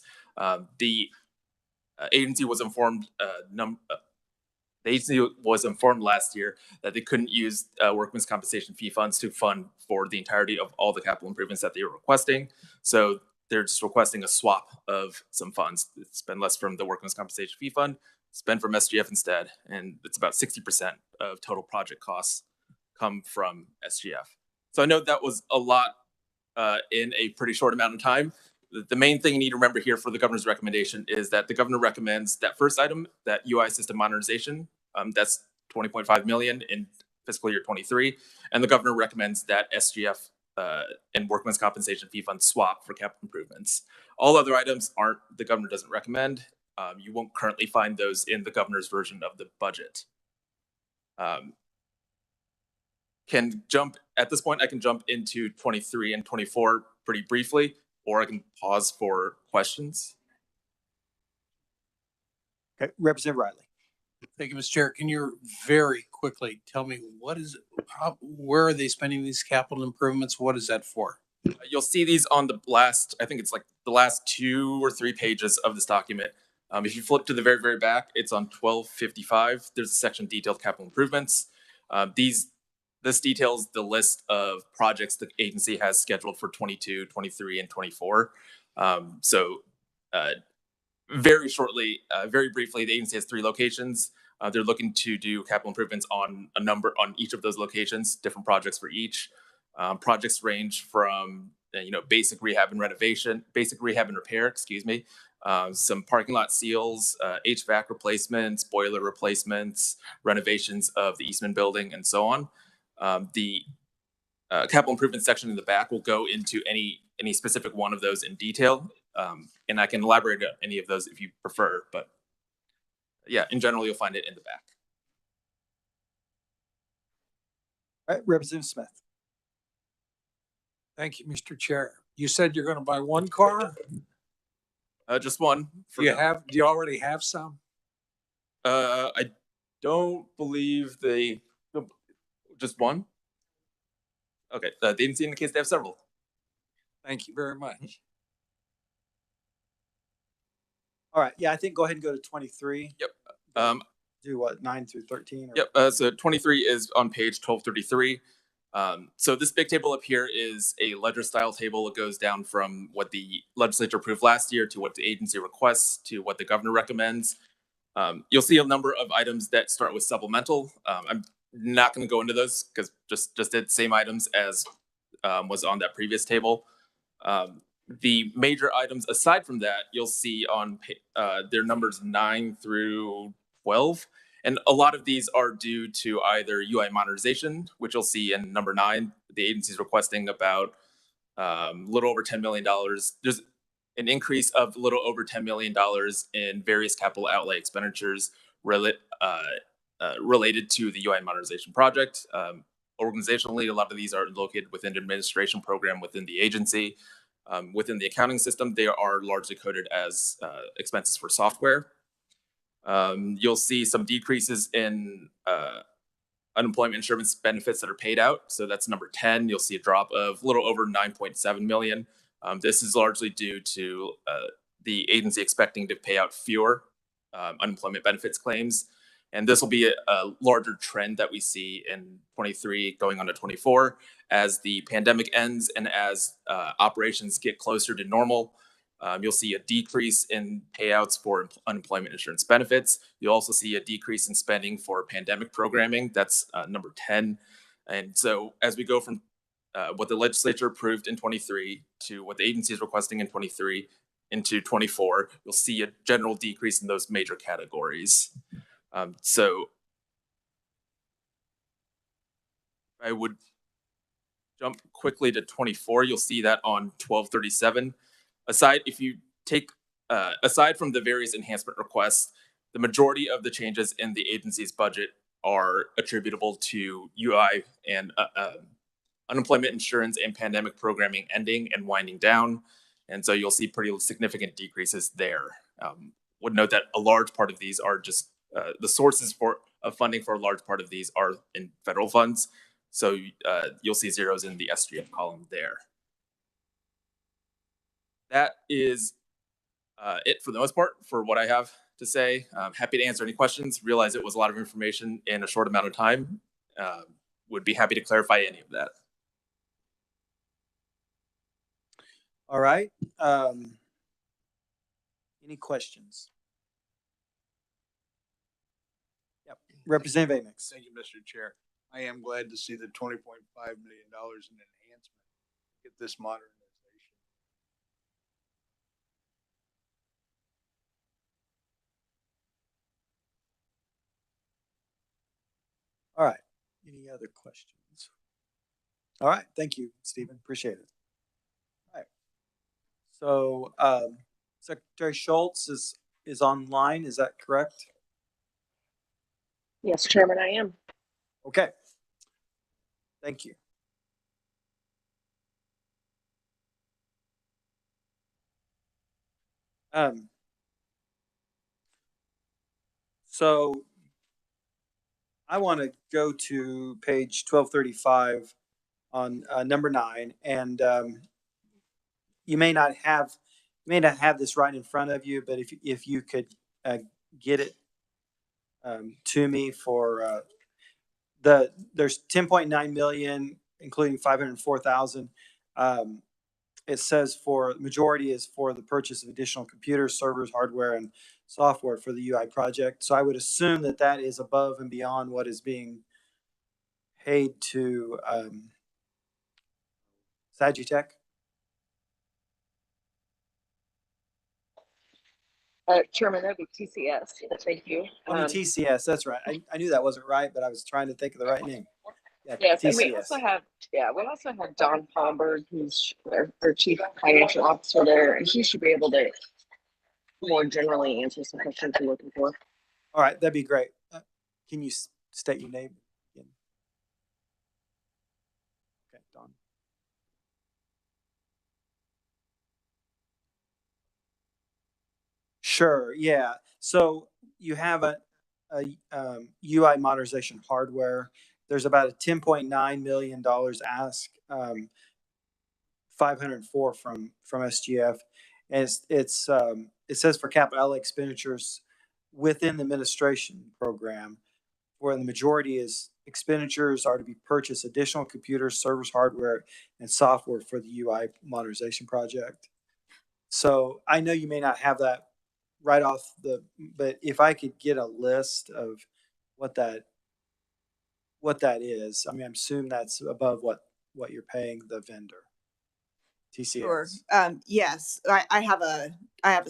The agency was informed last year that they couldn't use Workmen's Compensation Fee funds to fund for the entirety of all the capital improvements that they were requesting. So they're just requesting a swap of some funds. Spend less from the Workmen's Compensation Fee Fund, spend from SGF instead, and it's about 60% of total project costs come from SGF. So I know that was a lot in a pretty short amount of time. The main thing you need to remember here for the governor's recommendation is that the governor recommends that first item, that UI system modernization, that's $20.5 million in fiscal year 23, and the governor recommends that SGF and Workmen's Compensation Fee Fund swap for capital improvements. All other items the governor doesn't recommend. You won't currently find those in the governor's version of the budget. At this point, I can jump into 23 and 24 pretty briefly, or I can pause for questions. Okay, Representative Riley. Thank you, Mr. Chair. Can you very quickly tell me where are they spending these capital improvements? What is that for? You'll see these on the last, I think it's like the last 2 or 3 pages of this document. If you flip to the very, very back, it's on 1255. There's a section detailed capital improvements. This details the list of projects the agency has scheduled for 22, 23, and 24. Very shortly, very briefly, the agency has 3 locations. They're looking to do capital improvements on each of those locations, different projects for each. Projects range from basic rehab and repair, excuse me, some parking lot seals, HVAC replacements, boiler replacements, renovations of the Eastman building, and so on. The capital improvement section in the back will go into any specific one of those in detail, and I can elaborate on any of those if you prefer. But yeah, in general, you'll find it in the back. All right, Representative Smith. Thank you, Mr. Chair. You said you're going to buy one car? Just one. Do you already have some? I don't believe just one. Okay, the agency indicates they have several. Thank you very much. All right, yeah, I think go ahead and go to 23. Yep. Do what, 9 through 13? Or? Yep. So 23 is on page 1233. So this big table up here is a ledger style table. It goes down from what the legislature approved last year to what the agency requests to what the governor recommends. You'll see a number of items that start with supplemental. I'm not going to go into those because just did same items as was on that previous table. The major items aside from that, you'll see on their numbers 9 through 12. And a lot of these are due to either UI modernization, which you'll see in number 9. The agency is requesting about a little over $10 million. There's an increase of a little over $10 million in various capital outlay expenditures related to the UI modernization project. Organizationally, a lot of these are located within the administration program within the agency. Within the accounting system, they are largely coded as expenses for software. You'll see some decreases in unemployment insurance benefits that are paid out. So that's number 10. You'll see a drop of a little over 9.7 million. This is largely due to the agency expecting to pay out fewer unemployment benefits claims. And this will be a larger trend that we see in 23 going on to 24 as the pandemic ends and as operations get closer to normal. You'll see a decrease in payouts for unemployment insurance benefits. You'll also see a decrease in spending for pandemic programming. That's number 10. And so as we go from what the legislature approved in 23 to what the agency is requesting in 23 into 24, you'll see a general decrease in those major categories. So I would jump quickly to 24. You'll see that on 1237. Aside from the various enhancement requests, the majority of the changes in the agency's budget are attributable to UI and unemployment insurance and pandemic programming ending and winding down. And so you'll see pretty significant decreases there. Would note that a large part of these are just the sources of funding for a large part of these are in federal funds. So you'll see zeros in the SGF column there. That is it for the most part for what I have to say. I'm happy to answer any questions. Realize it was a lot of information in a short amount of time. Would be happy to clarify any of that. All right. Any questions? Yep. Representative Amix. Thank you, Mr. Chair. I am glad to see the $20.5 million in enhancement. Get this modernization. All right. Any other questions? All right. Thank you, Stephen. Appreciate it. All right. So Secretary Schultz is online. Is that correct? Yes, Chairman, I am. Okay. Thank you. So I want to go to page 1235 on number 9, and you may not have this right in front of you, but if you could get it to me for there's 10.9 million, including 504,000. It says for majority is for the purchase of additional computers, servers, hardware, and software for the UI project. So I would assume that is above and beyond what is being paid to Sagitech? Chairman, that'd be TCS. Thank you. TCS, that's right. I knew that wasn't right, but I was trying to think of the right name. Yeah, Yes, and TCS. we also have Don Palberg, who's our chief financial officer there, and he should be able to more generally answer some questions you're looking for. All right, that'd be great. Can you state your name again? Okay, Don. Sure. Yeah. So you have a UI modernization hardware. There's about a $10.9 million ask, 504 from SGF, and it says for capital outlay expenditures within the administration program, where the majority is expenditures are to be purchased additional computers, servers, hardware, and software for the UI modernization project. So I know you may not have that right off but if I could get a list of what that is, I mean, I'm assuming that's above what you're paying the vendor. TCS. Sure. Yes, I have a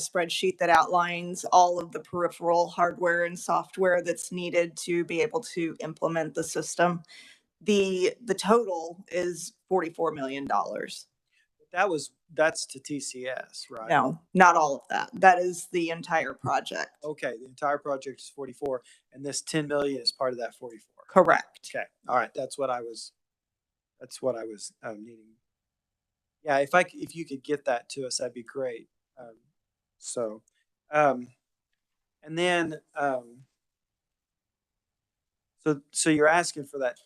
spreadsheet that outlines all of the peripheral hardware and software that's needed to be able to implement the system. The total is $44 million. That's to TCS, right? No, not all of that. That is the entire project. Okay, the entire project is 44, and this 10 million is part of that 44. Correct. Okay, all right, that's what I was needing. Yeah, if you could get that to us, that'd be great. And then so you're asking for that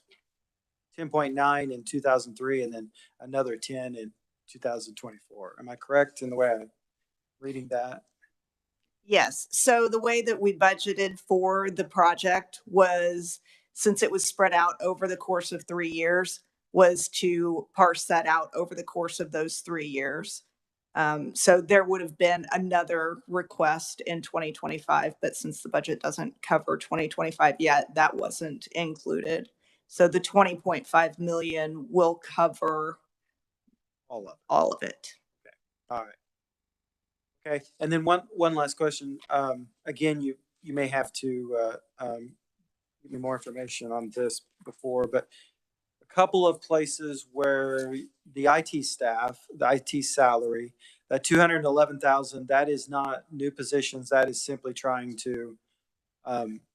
10.9 in 2003, and then another 10 in 2024. Am I correct in the way I'm reading that? Yes. So the way that we budgeted for the project was, since it was spread out over the course of 3 years, was to parse that out over the course of those 3 years. So there would have been another request in 2025, but since the budget doesn't cover 2025 yet, that wasn't included. So the 20.5 million will cover all of it. Okay. All right. Okay. And then one last question. Again, you may have to give me more information on this before, but a couple of places where the IT staff, the IT salary, that 211,000, that is not new positions. That is simply trying to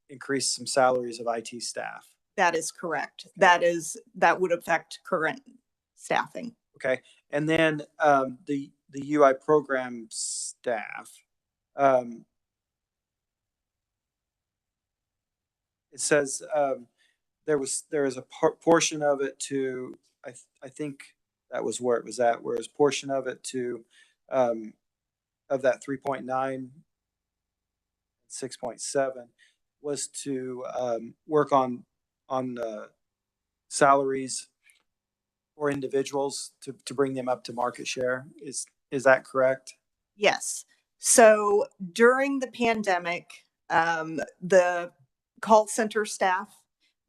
increase some salaries of IT staff. That is correct. Okay. That would affect current staffing. Okay. And then the UI program staff, it says there is a portion of it to, I think that was where it was at, whereas portion of it to of that 3.9, 6.7 was to work on salaries for individuals to bring them up to market share. Is that correct? Yes. So during the pandemic, the call center staff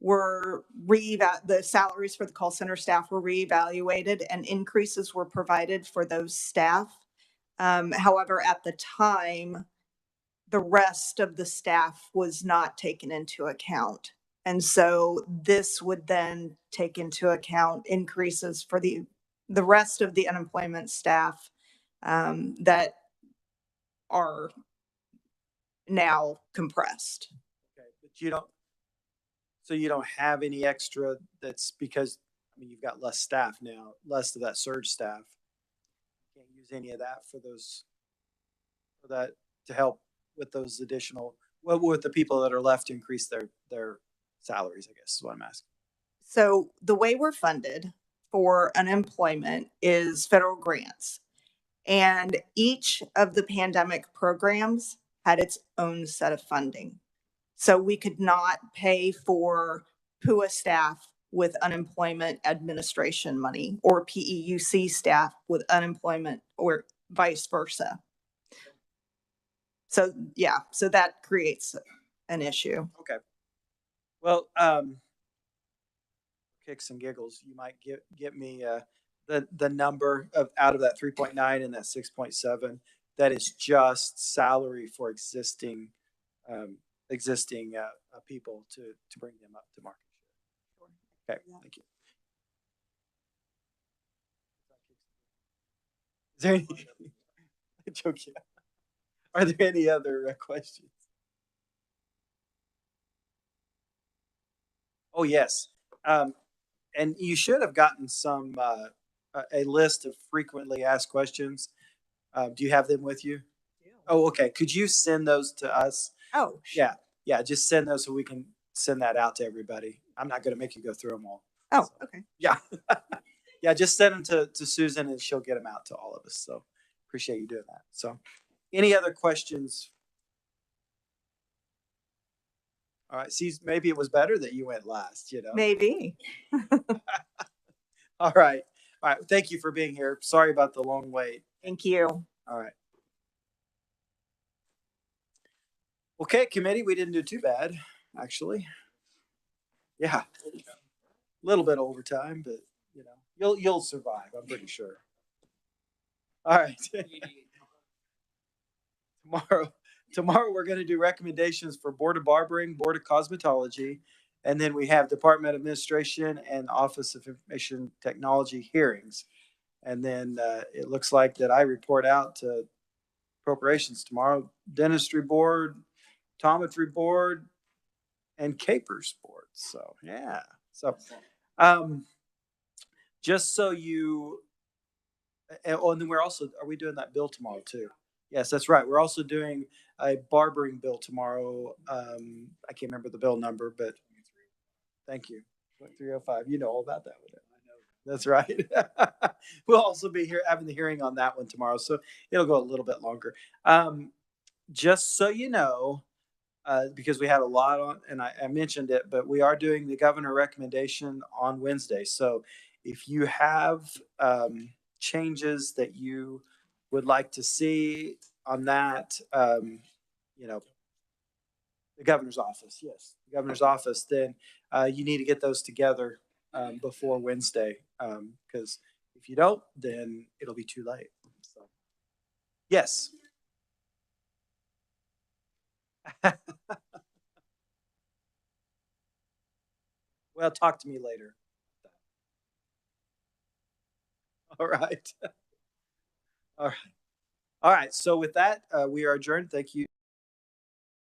were the salaries for the call center staff were reevaluated, and increases were provided for those staff. However, at the time, the rest of the staff was not taken into account. And so this would then take into account increases for the rest of the unemployment staff that are now compressed. Okay, but you don't have any extra, that's because, I mean, you've got less staff now, less of that surge staff. You can't use any of that for that to help with those additional, with the people that are left to increase their salaries, I guess is what I'm asking. So the way we're funded for unemployment is federal grants. And each of the pandemic programs had its own set of funding. So we could not pay for PUA staff with unemployment administration money, or PEUC staff with unemployment, or vice versa. So yeah, so that creates an issue. Okay. Well, kicks and giggles, you might get me the number of out of that 3.9 and that 6.7, that is just salary for existing people to bring them up to market share. Okay, thank you. Is there any, joking. Are there any other questions? Oh, yes. And you should have gotten some a list of frequently asked questions. Do you have them with you? Oh, okay. Could you send those to us? Oh, yeah, yeah. Just send those so we can send that out to everybody. I'm not going to make you go through them all. Oh, okay. Yeah, yeah. Just send them to Susan, and she'll get them out to all of us. So appreciate you doing that. So, any other questions? All right. See, maybe it was better that you went last. Maybe. All right. All right. Thank you for being here. Sorry about the long wait. Thank you. All right. Okay, committee, we didn't do too bad, actually. Yeah. A little bit overtime, but you'll survive, I'm pretty sure. All right. Tomorrow we're going to do recommendations for Board of Barbering, Board of Cosmetology, and then we have Department of Administration and Office of Information Technology hearings. And then it looks like that I report out to appropriations tomorrow, Dentistry Board, Optometry Board, and Capers Board. So yeah. So just so you and then are we doing that bill tomorrow too? Yes, that's right. We're also doing a barbering bill tomorrow. I can't remember the bill number, but thank you. 305. You know all about that one. That's right. We'll also be here having the hearing on that one tomorrow, so it'll go a little bit longer. Just so you know, because we had a lot on, and I mentioned it, but we are doing the governor recommendation on Wednesday. So if you have changes that you would like to see on that, the governor's office, yes, the governor's office, then you need to get those together before Wednesday, because if you don't, then it'll be too late. So, yes. Well, talk to me later. All right. All right. All right. So with that, we are adjourned. Thank you.